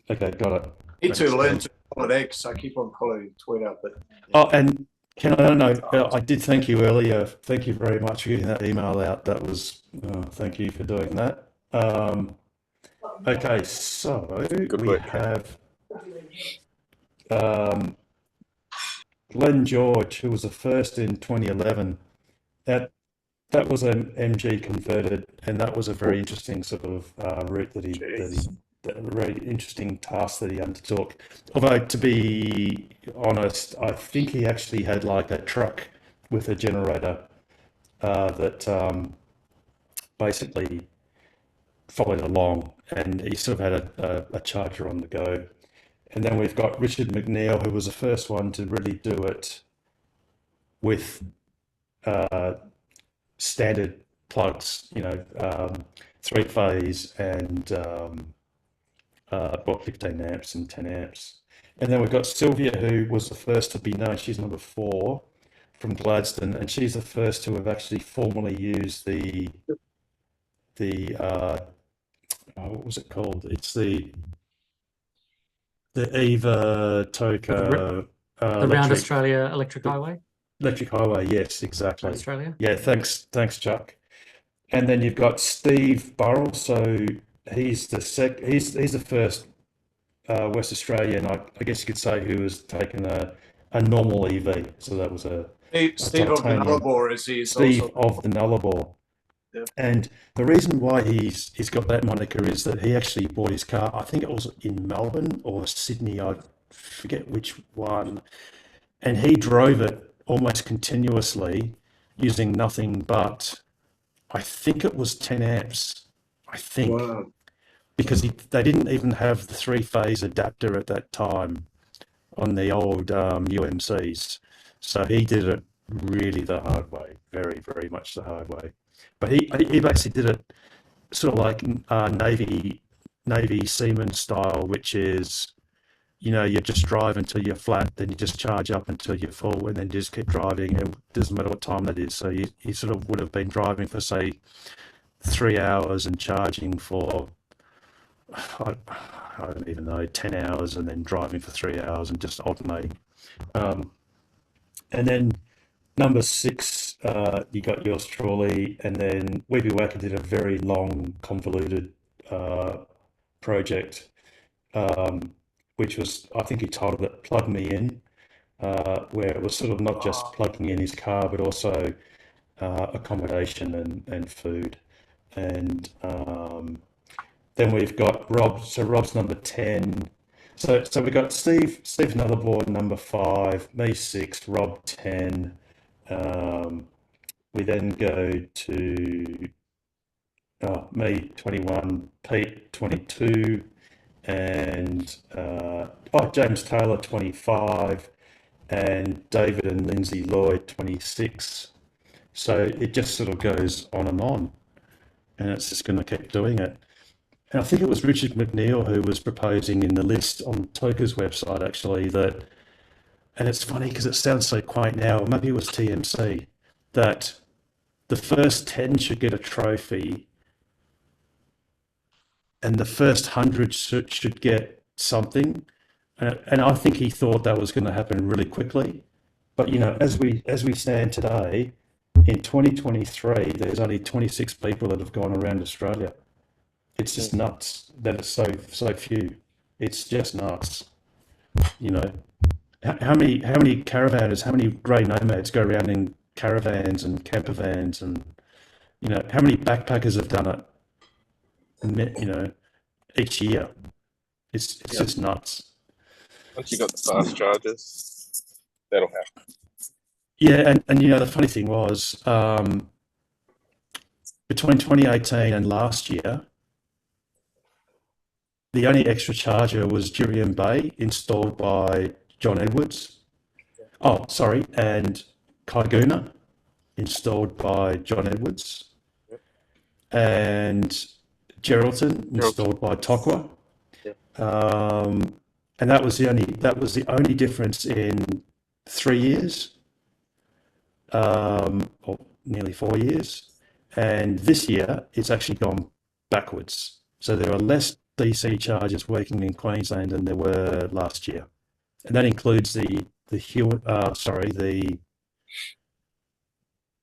Okay, got it. I need to learn to follow X. I keep on following Twitter, but oh, and Ken, I don't know. I did thank you earlier. Thank you very much for getting that email out. That was thank you for doing that. Okay, so we have Glenn George, who was the first in 2011. That was an MG converted, and that was a very interesting sort of route that he a very interesting task that he undertook. Although, to be honest, I think he actually had like a truck with a generator that basically followed along, and he sort of had a charger on the go. And then we've got Richard McNeil, who was the first one to really do it with standard plugs, 3-phase and 15 amps and 10 amps. And then we've got Sylvia, who was the first to be known. She's number 4, from Gladstone, and she's the first to have actually formally used the what was it called? It's the Eva Toka The Round Australia Electric Highway. Electric Highway, yes, exactly. Round Australia. Yeah, thanks, Chuck. And then you've got Steve Burrell. So he's the he's the first West Australian, I guess you could say, who has taken a normal EV. So that was Steve of the Nullarbor, as he is Steve also. of the Nullarbor. Yep. And the reason why he's got that moniker is that he actually bought his car, I think it was in Melbourne or Sydney, I forget which one, and he drove it almost continuously using nothing but, I think it was 10 amps, I think. Wow. Because they didn't even have the 3-phase adapter at that time on the old UMCs. So he did it really the hard way, very, very much the hard way. But he basically did it sort of like Navy seaman style, which is, you know, you just drive until you're flat, then you just charge up until you're full, and then just keep driving. It doesn't matter what time that is. So you sort of would have been driving for, say, 3 hours and charging for, I don't even know, 10 hours, and then driving for 3 hours and just alternating. And then number 6, you got yours truly, and then Weeby Wacker did a very long, convoluted project, which was, I think he titled it Plug Me In, where it was sort of not just plugging in his car, but also accommodation and food. And then we've got Rob. So Rob's number 10. So we've got Steve Nullarbor number 5, me 6, Rob 10. We then go to me 21, Pete 22, and James Taylor 25, and David and Lindsay Lloyd 26. So it just sort of goes on, and it's just going to keep doing it. And I think it was Richard McNeil who was proposing in the list on Toka's website, actually, that, and it's funny because it sounds so quaint now, maybe it was TMC, that the first 10 should get a trophy and the first 100 should get something. And I think he thought that was going to happen really quickly. But, you know, as we stand today, in 2023, there's only 26 people that have gone around Australia. It's just nuts that it's so few. It's just nuts. You know, how many caravanners, how many grey nomads go around in caravans and camper vans, and, you know, how many backpackers have done it, and, you know, each year. It's just nuts. Once you got the fast chargers, that'll happen. Yeah, and you know, the funny thing was, between 2018 and last year, the only extra charger was Jurien Bay, installed by John Edwards. Oh, sorry, and Kaiguna, installed by John Edwards. And Geraldton, installed by Tokwa. And that was the only difference in 3 years, or nearly 4 years. And this year, it's actually gone backwards. So there are less DC chargers working in Queensland than there were last year, and that includes the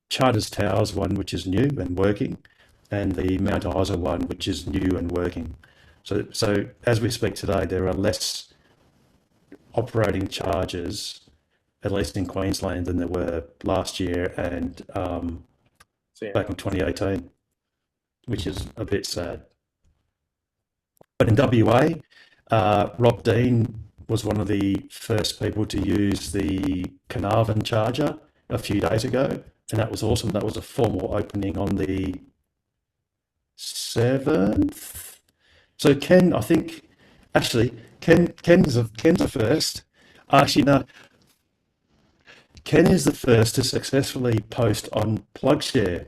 Charters Towers one, which is new and working, and the Mount Isa one, which is new and working. So as we speak today, there are less operating chargers, at least in Queensland, than there were last year and back in 2018, which is a bit sad. But in WA, Rob Dean was one of the first people to use the Carnarvon charger a few days ago, and that was awesome. That was a formal opening on the 7th. So Ken, I think, actually, Ken's the first. Actually, no. Ken is the first to successfully post on PlugShare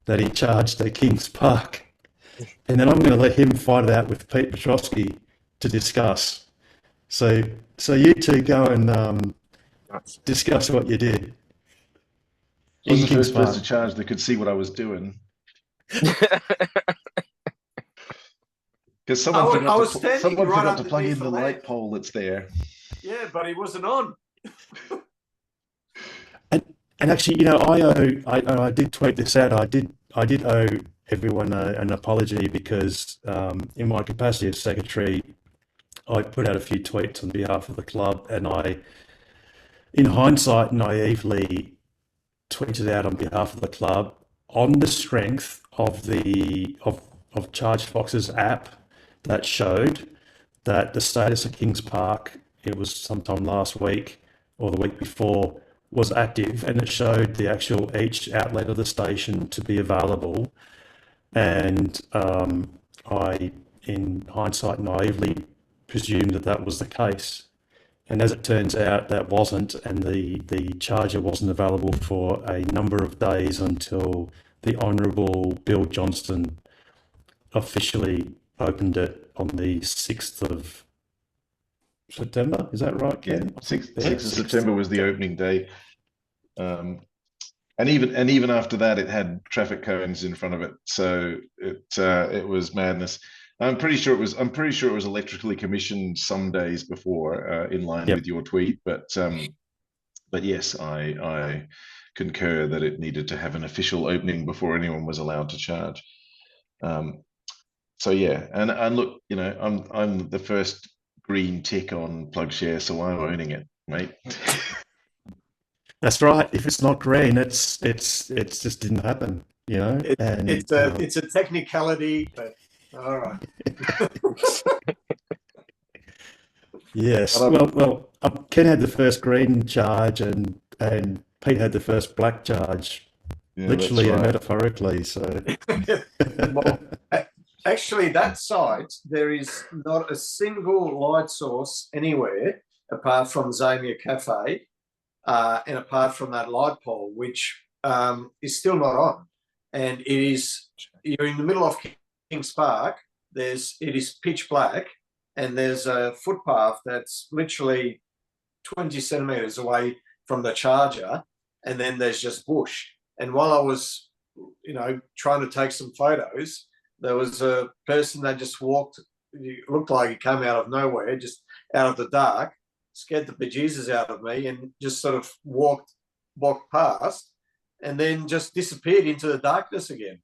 that he charged at Kings Park. And then I'm going to let him fight it out with Pete Petrosky to discuss. So you two go and discuss what you did. I was In the Kings first person Park. to charge that could see what I was doing. Because someone I was forgot to standing someone right forgot to plug in underneath the the light lamp. pole that's there. Yeah, but he wasn't on. And actually, you know, I did tweet this out. I did owe everyone an apology because in my capacity as secretary, I put out a few tweets on behalf of the club, and I, in hindsight, naively tweeted out on behalf of the club on the strength of the of ChargeFox's app that showed that the status of Kings Park, it was sometime last week or the week before, was active, and it showed the actual each outlet of the station to be available. And I, in hindsight, naively presumed that that was the case. And as it turns out, that wasn't, and the charger wasn't available for a number of days until the Honourable Bill Johnston officially opened it on the 6th of September. Is that right, Ken? Yeah, 6th of September was the opening day. And even after that, it had traffic cones in front of it, so it was madness. I'm pretty sure it was electrically commissioned some days before, in line with your tweet. But yes, I concur that it needed to have an official opening before anyone was allowed to charge. So yeah, and look, you know, I'm the first green tick on PlugShare, so I'm owning it, mate. That's right. If it's not green, it's just didn't happen, you know. It's a technicality, but all right. Yes. Well, Ken had the first green charge, and Pete had the first black charge, Yeah, literally that's and right. metaphorically. So, Well, actually, that site, there is not a single light source anywhere apart from Zamia Cafe, and apart from that light pole, which is still not on. And you're in the middle of Kings Park. It is pitch black, and there's a footpath that's literally 20 centimeters away from the charger, and then there's just bush. And while I was, you know, trying to take some photos, there was a person that just walked. It looked like he came out of nowhere, just out of the dark, scared the bejesus out of me, and just sort of walked past, and then just disappeared into the darkness again.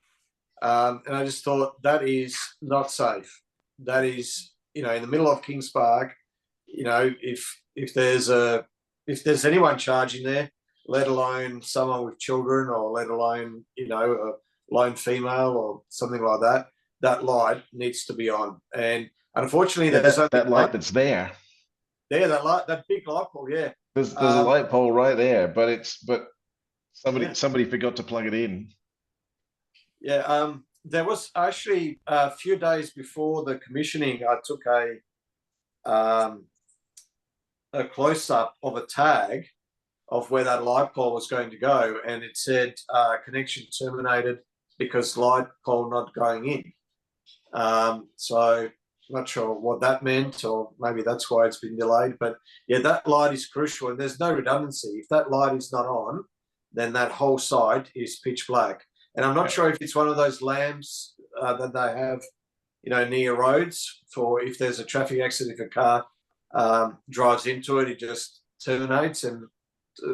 And I just thought, that is not safe. That is, you know, in the middle of Kings Park. You know, if there's anyone charging there, let alone someone with children, or let alone, you know, a lone female or something like that, that light needs to be on. And unfortunately, there's that light that's there. There, that big light pole, yeah. There's a light pole right there, but somebody forgot to plug it in. Yeah, there was actually a few days before the commissioning, I took a close-up of a tag of where that light pole was going to go, and it said connection terminated because light pole not going in. So not sure what that meant, or maybe that's why it's been delayed. But yeah, that light is crucial, and there's no redundancy. If that light is not on, then that whole site is pitch black. And I'm not sure if it's one of those lamps that they have, you know, near roads for if there's a traffic accident, if a car drives into it, it just terminates and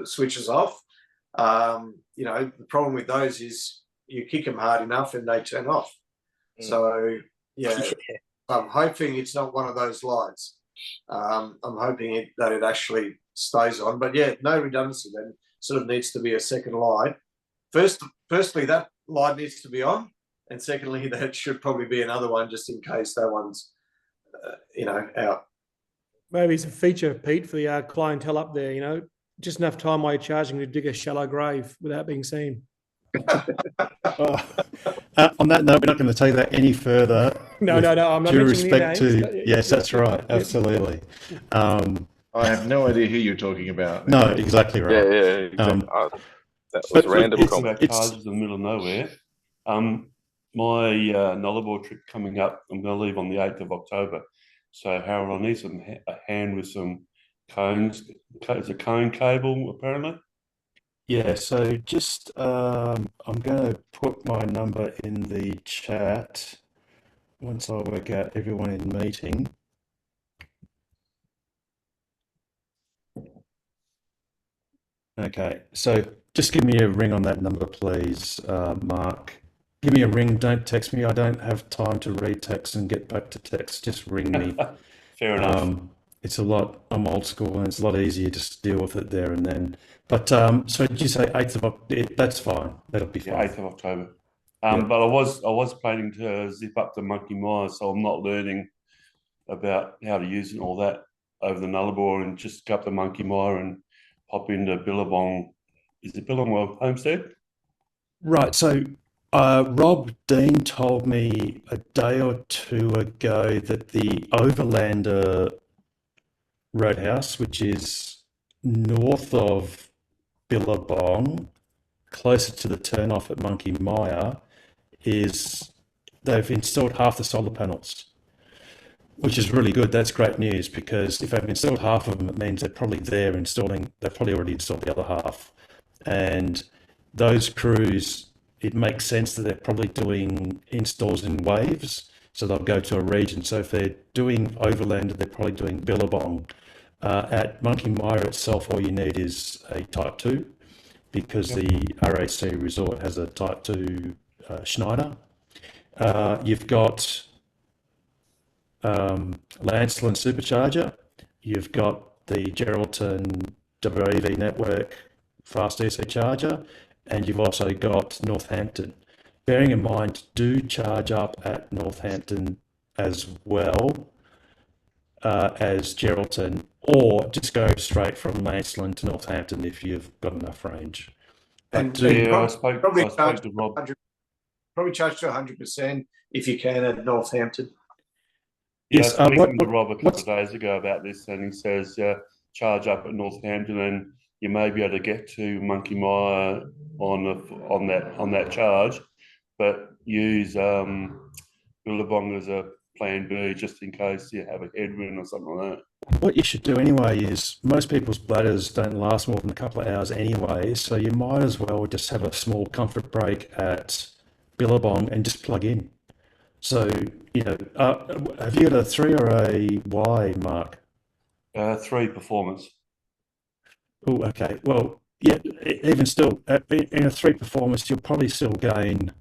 switches off. You know, the problem with those is you kick them hard enough and they turn off. So yeah, I'm hoping it's not one of those lights. I'm hoping that it actually stays on. But yeah, no redundancy. Then sort of needs to be a second light. Firstly, that light needs to be on, and secondly, that should probably be another one just in case that one's, you know, out. Maybe it's a feature, Pete, for the clientele up there. You know, just enough time while you're charging to dig a shallow grave without being seen. On that note, we're not going to take that any further. No, I'm not due mentioning respect names. to yes, that's right, absolutely. I have no idea who you're talking about. No, exactly right. Yeah, exactly. That was a random comment. About charges in the middle of nowhere. My Nullarbor trip coming up, I'm going to leave on the 8th of October. So, Harold, I need a hand with some cones. It's a cone cable, apparently. Yeah, so just I'm going to put my number in the chat once I work out everyone in meeting. Okay, so just give me a ring on that number, please, Mark. Give me a ring. Don't text me. I don't have time to read text and get back to text. Just ring me. Fair enough. It's a lot. I'm old school, and it's a lot easier to deal with it there and then. But so did you say 8th of October? That's fine. That'll be fine. Yeah, 8th of October. Yeah. But I was planning to zip up to Monkey Mire, so I'm not learning about how to use it and all that over the Nullarbor, and just go up to Monkey Mire and pop into Billabong. Is it Billabong Homestead? Right. So Rob Dean told me a day or two ago that the Overlander Roadhouse, which is north of Billabong, closer to the turnoff at Monkey Mire, they've installed half the solar panels, which is really good. That's great news, because if they've installed half of them, it means they're probably they've probably already installed the other half. And those crews, it makes sense that they're probably doing installs in waves. So they'll go to a region. So if they're doing Overlander, they're probably doing Billabong. At Monkey Mire itself, all you need is a Type 2, because the RAC resort has a Type 2 Schneider. You've got Lancelin Supercharger. You've got the Geraldton WEV Network Fast DC Charger, and you've also got Northampton. Bearing in mind, do charge up at Northampton as well as Geraldton, or just go straight from Lancelin to Northampton if you've got enough range. And probably charge to 100% if you can at Northampton. Yes, I was speaking to Rob a couple of days ago about this, and he says charge up at Northampton, and you may be able to get to Monkey Mire on that charge, but use Billabong as a plan B just in case you have a headwind or something like that. What you should do anyway is, most people's bladders don't last more than a couple of hours anyway, so you might as well just have a small comfort break at Billabong and just plug in. So, have you got a 3 or a Y, Mark? 3 performance. Oh, okay. Well, yeah, even still, in a 3 performance, you'll probably still gain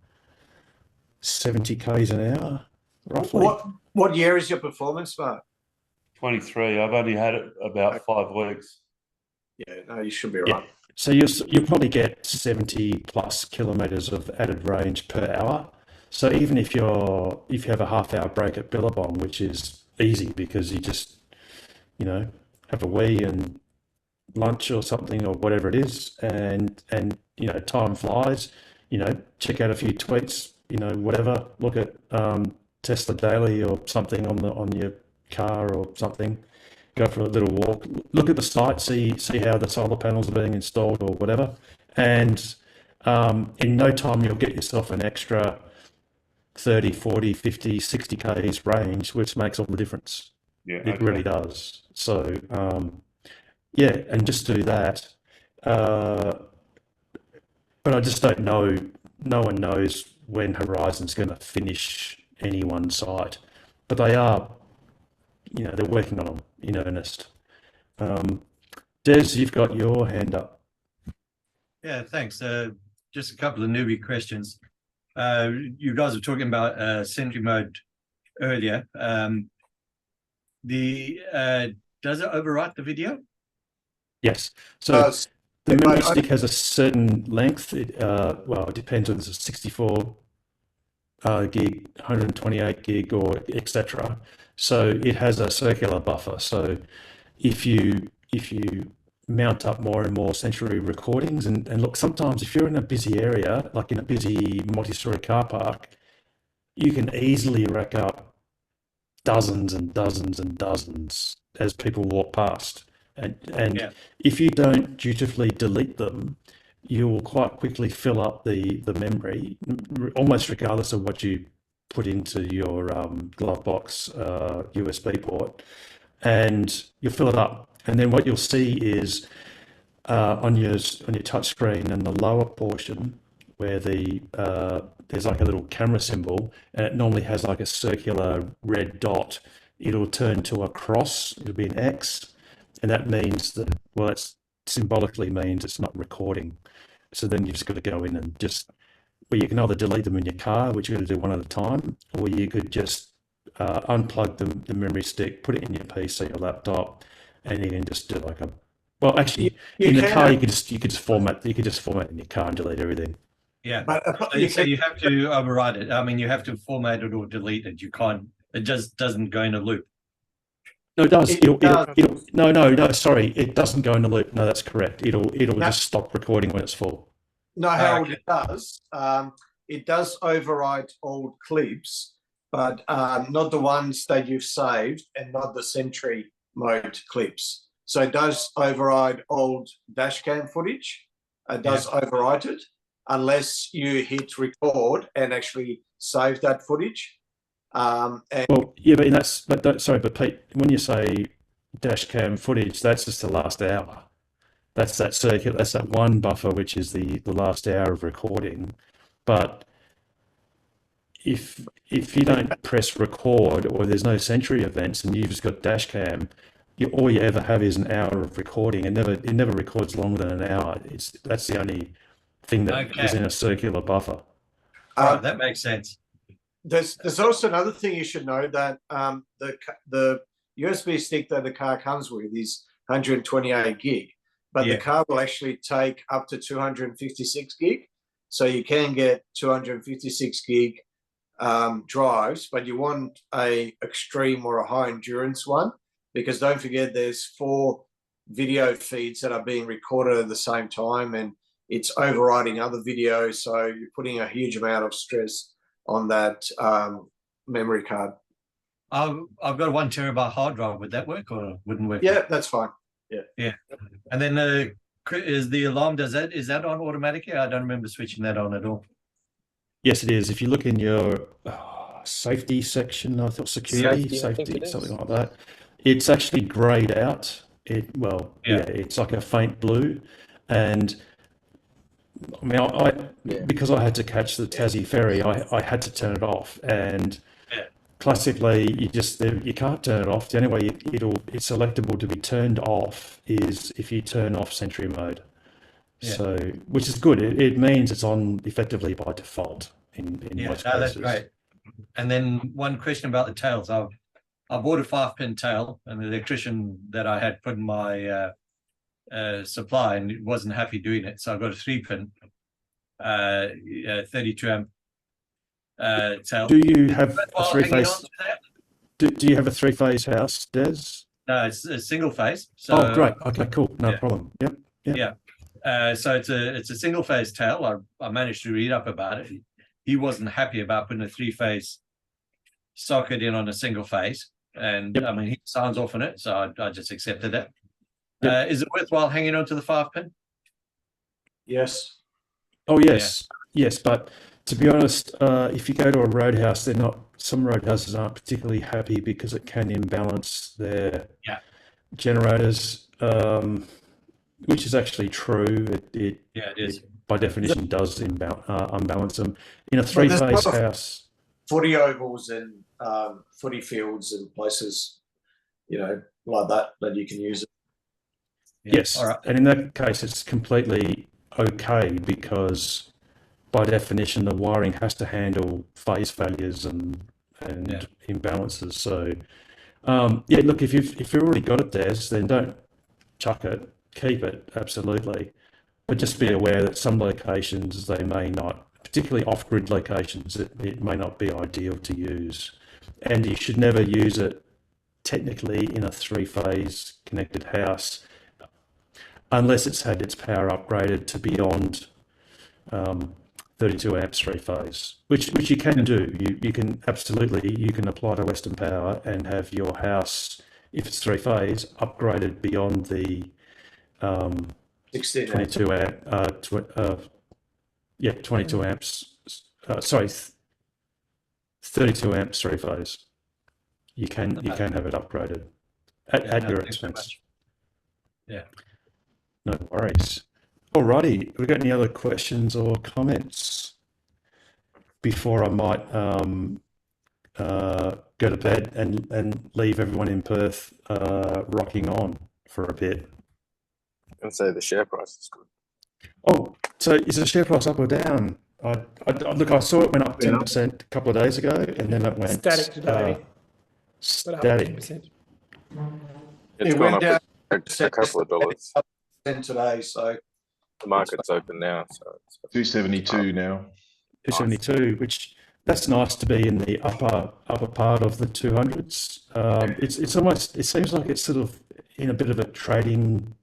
70 Ks an hour, roughly. What year is your performance, Mark? 23. I've only had it about 5 weeks. Yeah, no, you should be right. Yeah. So you'll probably get 70 plus kilometers of added range per hour. So even if you have a half-hour break at Billabong, which is easy because you just, have a wee and lunch or something or whatever it is, and time flies. Check out a few tweets, whatever. Look at Tesla Daily or something on your car or something. Go for a little walk. Look at the site. See how the solar panels are being installed or whatever. And in no time you'll get yourself an extra 30, 40, 50, 60 Ks range, which makes all the difference. Yeah, it really does. So, and just do that. But I just don't know. No one knows when Horizon's going to finish any one site, but they are, they're working on them in earnest. Des, you've got your hand up. Yeah, thanks. Just a couple of newbie questions. You guys were talking about sentry mode earlier. Does it overwrite the video? Yes. So the memory stick has a certain length. It depends whether it's a 64 gig, 128 gig, or etc. So it has a circular buffer. So if you mount up more and more Century recordings, and look, sometimes if you're in a busy area, like in a busy multi-story car park, you can easily rack up dozens and dozens and dozens as people walk past. And if you don't dutifully delete them, you will quite quickly fill up the memory, almost regardless of what you put into your glove box USB port, and you'll fill it up. And then what you'll see is on your touch screen, and the lower portion where there's like a little camera symbol, and it normally has like a circular red dot. It'll turn to a cross. It'll be an X, and that means that, well, it symbolically means it's not recording. So then you've just got to go in and well, you can either delete them in your car, which you're going to do one at a time, or you could just unplug the memory stick, put it in your PC or laptop, and you can just do like well, actually, in the car you could just format in your car and delete everything. Yeah, so you have to override it. I mean, you have to format it or delete it. You can't. It just doesn't go in a loop. No, it does. No, sorry, it doesn't go in a loop. No, that's correct. It'll just stop recording when it's full. No, Harold, it does. It does override old clips, but not the ones that you've saved, and not the Sentry mode clips. So it does override old dash cam footage. It does overwrite it, unless you hit record and actually save that footage. Well, yeah, but Pete, when you say dash cam footage, that's just the last hour. That's that one buffer, which is the last hour of recording. But if you don't press record, or there's no Sentry events, and you've just got dash cam, all you ever have is an hour of recording. It never records longer than an hour. That's the only thing that is in a circular buffer. Right, that makes sense. There's also another thing you should know, that the USB stick that the car comes with is 128 gig, but the car will actually take up to 256 gig. So you can get 256 gig drives, but you want a extreme or a high endurance one, because don't forget there's 4 video feeds that are being recorded at the same time, and it's overriding other videos. So you're putting a huge amount of stress on that memory card. I've got a 1 terabyte hard drive. Would that work, or wouldn't work? Yeah, that's fine. Yeah. And then is the alarm, is that on automatically? I don't remember switching that on at all. Yes, it is. If you look in your safety section, I thought safety, something like that. It's actually grayed out. It's like a faint blue, and I mean, because I had to catch the Tassie ferry, I had to turn it off. And classically, you can't turn it off. The only way it's selectable to be turned off is if you turn off Sentry mode. So, which is good. It means it's on effectively by default in most cases. That's great. And then one question about the tails. I bought a 5-pin tail, and the electrician that I had put in my supply, and it wasn't happy doing it, so I got a 3-pin 32 amp tail. Do you have a 3-phase? Do you have a 3-phase house, Des? No, it's a single phase. So, oh, great. Okay, cool. No problem. Yep. So it's a single phase tail. I managed to read up about it. He wasn't happy about putting a 3-phase socket in on a single phase, and I mean, he signs off on it, so I just accepted it. Is it worthwhile hanging on to the 5-pin? Yes. Oh, yes. Yes, but to be honest, if you go to a roadhouse, some roadhouses aren't particularly happy because it can imbalance their generators, which is actually true. It is. By definition, does unbalance them. In a 3-phase house. Footy ovals and footy fields and places, like that you can use it. Yes, and in that case, it's completely okay, because by definition, the wiring has to handle phase failures and imbalances. So, look, if you've already got it, Des, then don't chuck it, keep it, absolutely. But just be aware that some locations, they may not, particularly off-grid locations, it may not be ideal to use. And you should never use it technically in a 3-phase connected house, unless it's had its power upgraded to beyond 32 amps 3-phase, which you can do. You can apply to Western Power and have your house, if it's 3-phase, upgraded beyond the 22 amp 22 amps. 32 amps 3-phase. You can have it upgraded at your expense. Yeah. No worries. Alrighty, we got any other questions or comments before I might go to bed and leave everyone in Perth rocking on for a bit? And say the share price is good. Oh, so is the share price up or down? Look, I saw it went up 10% a couple of days ago, and then it went Static today. But up static. 10%. It's It gone went up down a couple of dollars. today, so The market's open now, so it's 272 now. 272, which that's nice to be in the upper part of the 200s. It's almost, it seems like it's sort of in a bit of a trading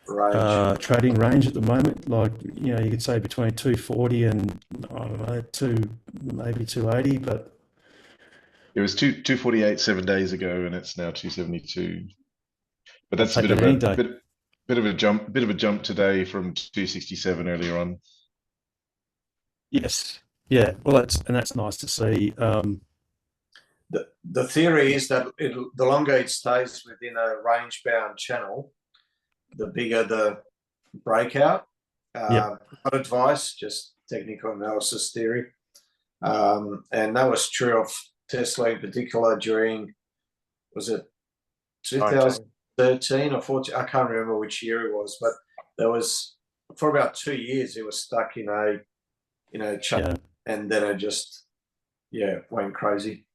range at the moment. Like, you know, you could say between 240 and I don't know, maybe 280, but It was 248 7 days ago, and it's now 272. But that's a take bit it of any a day. bit of a jump today from 267 earlier on. Yes, yeah. Well, that's nice to see. the theory is that the longer it stays within a range bound channel, the bigger the breakout. Yep. Not advice, just technical analysis theory. And that was true of Tesla in particular during, was it 2013 or 14? I can't remember which year it was, but there was, for about 2 years, it was stuck in a channel, and then it just, went crazy.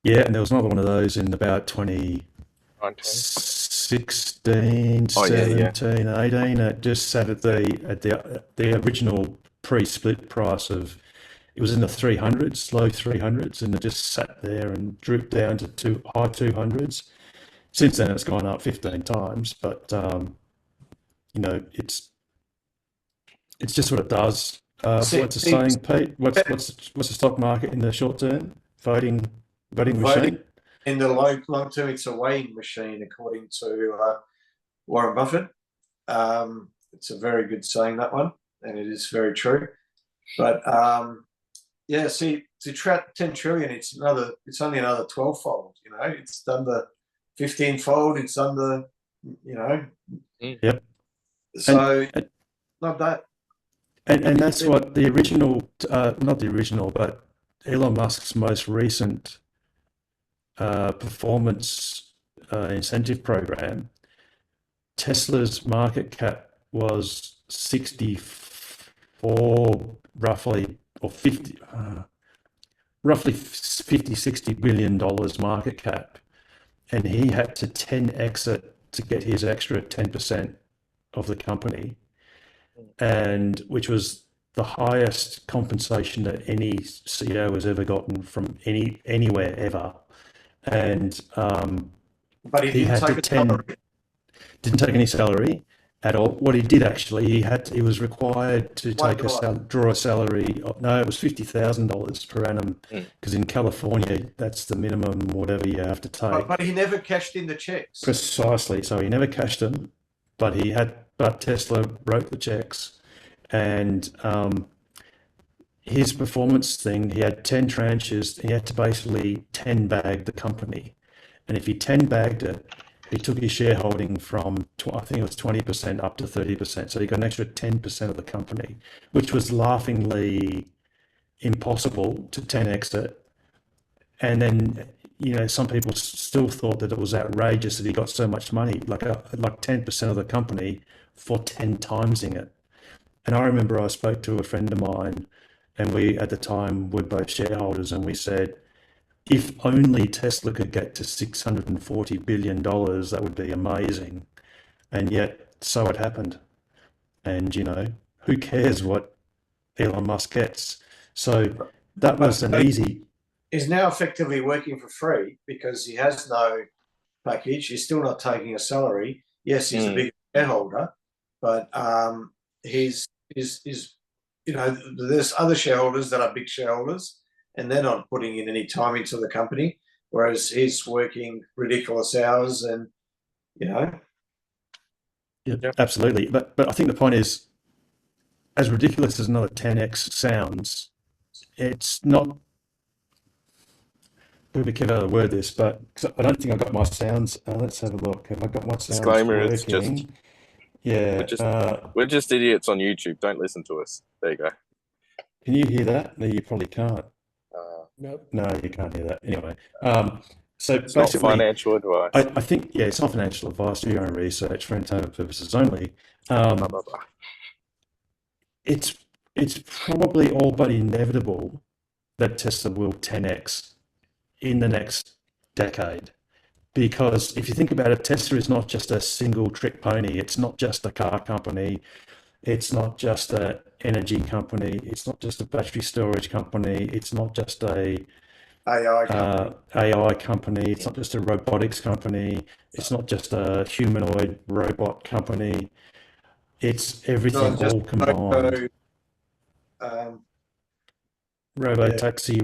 Yeah, and there was another one of those in about 2016, 17, 18. It just sat at the original pre-split price of, it was in the 300s, low 300s, and it just sat there and drooped down to high 200s. Since then, it's gone up 15 times, but you know, it's just what it does. What's it saying, Pete? What's the stock market in the short term? Voting machine. In the long term, it's a weighing machine, according to Warren Buffett. It's a very good saying, that one, and it is very true. But see, to trap 10 trillion, it's only another 12-fold. You know, it's done the 15-fold. It's done the, Yep. So not that. And that's what the original, not the original, but Elon Musk's most recent performance incentive program, Tesla's market cap was 64, roughly 50 $60 billion market cap, and he had to 10x it to get his extra 10% of the company, and which was the highest compensation that any CEO has ever gotten from anywhere ever. And but he had to didn't take any salary at all. What he did actually, he was required to draw a salary. No, it was $50,000 per annum, because in California that's the minimum whatever you have to take. But he never cashed in the checks. Precisely. So he never cashed them, but Tesla wrote the checks, and his performance thing, he had 10 tranches. He had to basically 10 bag the company, and if he 10 bagged it, he took his shareholding from, I think it was 20% up to 30%. So he got an extra 10% of the company, which was laughingly impossible to 10x it. And then, you know, some people still thought that it was outrageous that he got so much money, like 10% of the company for 10 timesing it. And I remember I spoke to a friend of mine, and we, at the time, were both shareholders, and we said, if only Tesla could get to $640 billion, that would be amazing. And yet, so it happened. And, you know, who cares what Elon Musk gets? So that was an easy... He's now effectively working for free because he has no package. He's still not taking a salary. Yes, he's a big shareholder, but he's you know, there's other shareholders that are big shareholders, and they're not putting in any time into the company, whereas he's working ridiculous hours, and you know. Yeah, absolutely. But I think the point is, as ridiculous as another 10x sounds, it's not. We'll be careful how to word this, but I don't think I got my sounds. Let's have a look. Have I got my sounds Disclaimer, working? it's just Yeah. we're just idiots on YouTube. Don't listen to us. There you go. Can you hear that? No, you probably can't. Nope. No, you can't hear that. Anyway, so It's not basically, financial advice. I think, yeah, it's not financial advice. Do your own research for entertainment purposes only. It's probably all but inevitable that Tesla will 10x in the next decade. Because if you think about it, Tesla is not just a single trick pony. It's not just a car company. It's not just an energy company. It's not just a battery storage company. It's not just a AI company. It's not just a robotics company. It's not just a humanoid robot company. It's everything all combined. Robo-taxi,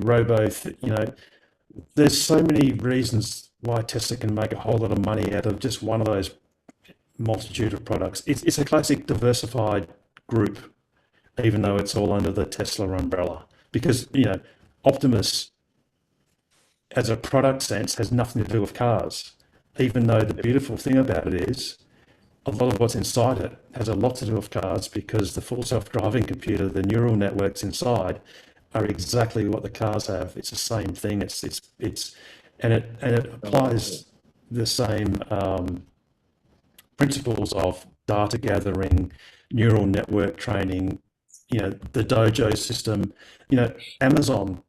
there's so many reasons why Tesla can make a whole lot of money out of just one of those multitude of products. It's a classic diversified group, even though it's all under the Tesla umbrella. Because, Optimus, as a product sense, has nothing to do with cars, even though the beautiful thing about it is a lot of what's inside it has a lot to do with cars, because the full self-driving computer, the neural networks inside, are exactly what the cars have. It's the same thing. And it applies the same principles of data gathering, neural network training, the Dojo system. Amazon,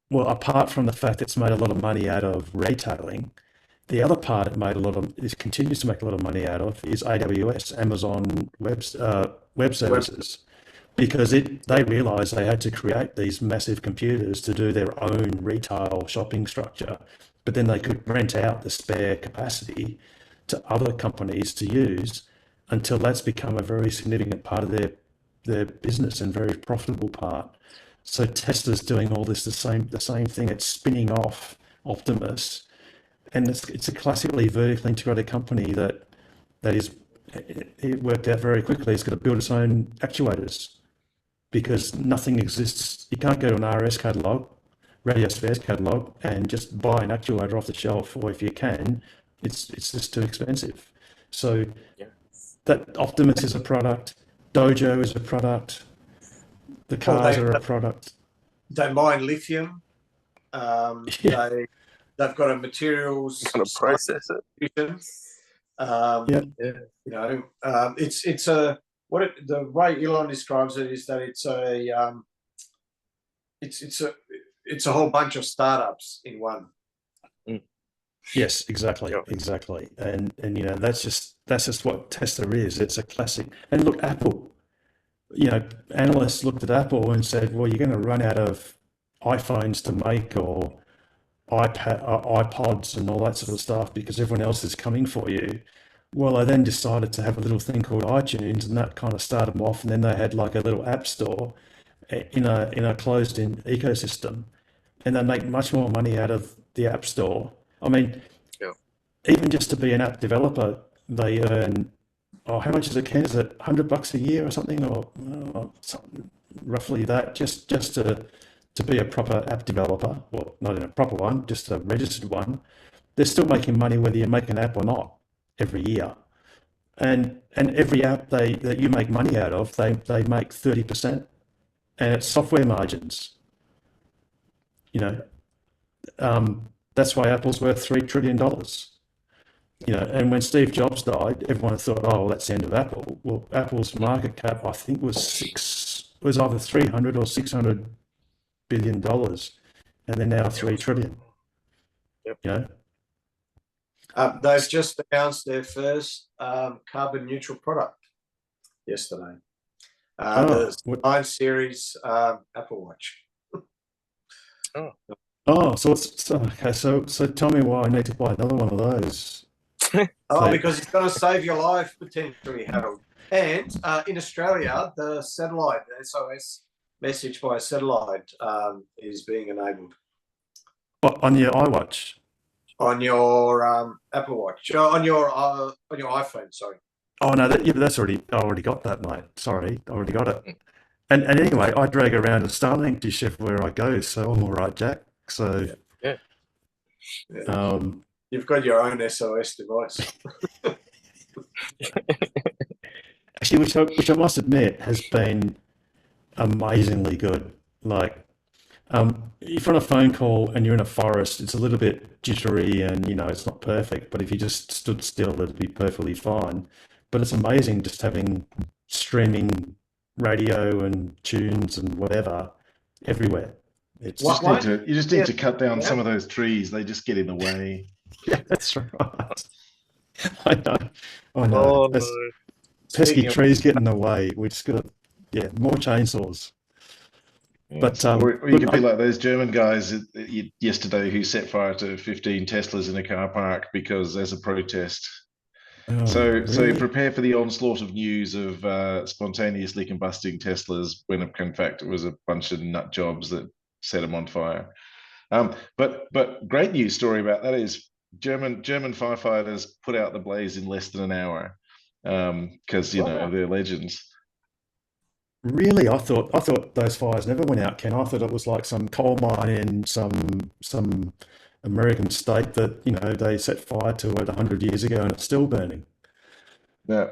well, apart from the fact it's made a lot of money out of retailing, the other part it continues to make a lot of money out of is AWS, Amazon Web Services. Because they realized they had to create these massive computers to do their own retail shopping structure, but then they could rent out the spare capacity to other companies to use until that's become a very significant part of their business and very profitable part. So Tesla's doing all this the same thing. It's spinning off Optimus, and it's a classically vertically integrated company that is. It worked out very quickly. It's got to build its own actuators, because nothing exists. You can't go to an RS catalog, radio spares catalog, and just buy an actuator off the shelf, or if you can, it's just too expensive. So that Optimus is a product, Dojo is a product, the cars are a product. They mine lithium. They've got a materials process it. It's a the way Elon describes it is that it's a whole bunch of startups in one. Yes, exactly. And that's just what Tesla is. It's a classic. And look, Apple, analysts looked at Apple and said, well, you're going to run out of iPhones to make, or iPods and all that sort of stuff, because everyone else is coming for you. Well, I then decided to have a little thing called iTunes, and that kind of started them off. And then they had like a little app store in a closed-in ecosystem, and they make much more money out of the app store. I mean, even just to be an app developer, they earn, how much is it, Ken? Is it $100 a year or something, or something, roughly that, just to be a proper app developer? Well, not in a proper one, just a registered one. They're still making money whether you make an app or not every year. And every app that you make money out of, they make 30%, and it's software margins. That's why Apple's worth $3 trillion. And when Steve Jobs died, everyone thought, oh, well, that's the end of Apple. Well, Apple's market cap, I think, was either 300 or $600 billion, and they're now 3 trillion. They've just announced their first carbon neutral product yesterday. The 9 Series Apple Watch. So tell me why I need to buy another one of those. Because it's going to save your life potentially, Harold. And in Australia, the satellite, the SOS message by satellite is being enabled. What, on your iWatch? On your Apple Watch, on your iPhone. Sorry. Oh no, that's already. I already got that, mate. Sorry, I already got it. And anyway, I drag around a Starlink dish everywhere I go, so I'm all right, Jack. So Yeah. You've got your own SOS device. actually, which I must admit has been amazingly good. Like, if you're on a phone call and you're in a forest, it's a little bit jittery and, you know, it's not perfect, but if you just stood still, it'd be perfectly fine. But it's amazing just having streaming radio and tunes and whatever everywhere. It's you just need to cut down some of those trees. They just get in the way. Yeah, that's right. I know. Oh, That's- no. pesky Speaking of- trees get in the way. We just got to, more chainsaws. But or you could be like those German guys yesterday who set fire to 15 Teslas in a car park because there's a protest. So really? prepare for the onslaught of news of spontaneously combusting Teslas when in fact it was a bunch of nut jobs that set them on fire. But great news story about that is German firefighters put out the blaze in less than an hour because they're legends. Really, I thought those fires never went out, Ken. I thought it was like some coal mine in some American state that, you know, they set fire to it 100 years ago and it's still burning. Yeah.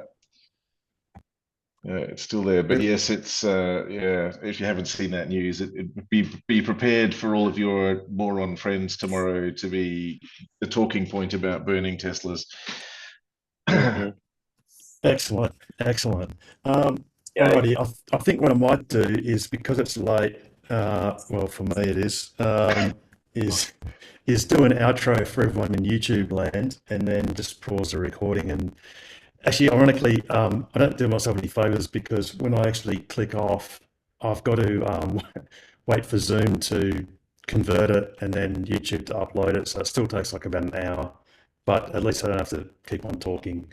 It's still there, but yes, it's if you haven't seen that news, be prepared for all of your moron friends tomorrow to be the talking point about burning Teslas. Excellent. Alrighty, I think what I might do is, because it's late, well, for me it is do an outro for everyone in YouTube land and then just pause the recording. And actually, ironically, I don't do myself any favors because when I actually click off, I've got to wait for Zoom to convert it and then YouTube to upload it. So it still takes like about an hour, but at least I don't have to keep on talking.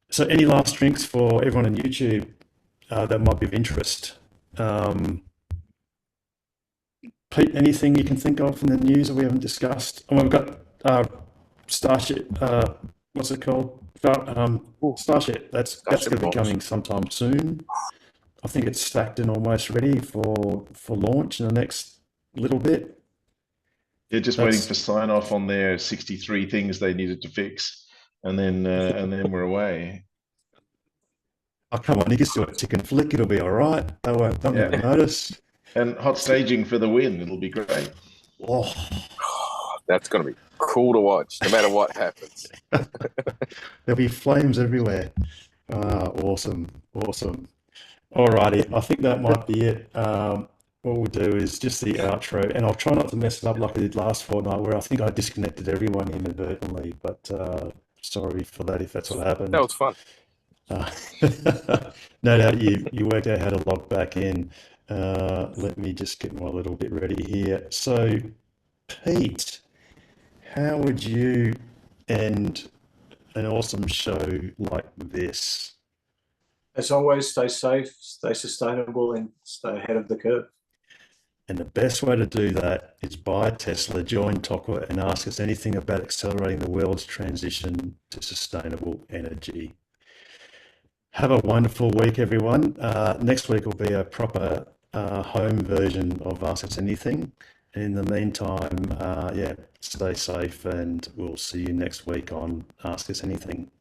So any last drinks for everyone on YouTube that might be of interest? Pete, anything you can think of from the news that we haven't discussed? Oh, we've got Starship, what's it called? Starship, that's going to be coming sometime soon. I think it's stacked and almost ready for launch in the next little bit. They're just waiting for sign off on their 63 things they needed to fix. And then we're away. Oh, come on, you can do a tick and flick, it'll be all right. They won't even notice. And hot staging for the win, it'll be great. Oh, that's going to be cool to watch, no matter what happens. There'll be flames everywhere. Awesome. Alrighty, I think that might be it. What we'll do is just the outro, and I'll try not to mess it up like I did last fortnight, where I think I disconnected everyone inadvertently, but sorry for that if that's what happened. That was fun. No doubt you worked out how to log back in. Let me just get my little bit ready here. So, Pete, how would you end an awesome show like this? As always, stay safe, stay sustainable, and stay ahead of the curve. And the best way to do that is buy a Tesla, join Tokwa, and ask us anything about accelerating the world's transition to sustainable energy. Have a wonderful week, everyone. Next week will be a proper home version of Ask Us Anything. And in the meantime, stay safe, and we'll see you next week on Ask Us Anything.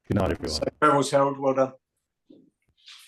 Good night, everyone. So, Harold, well done.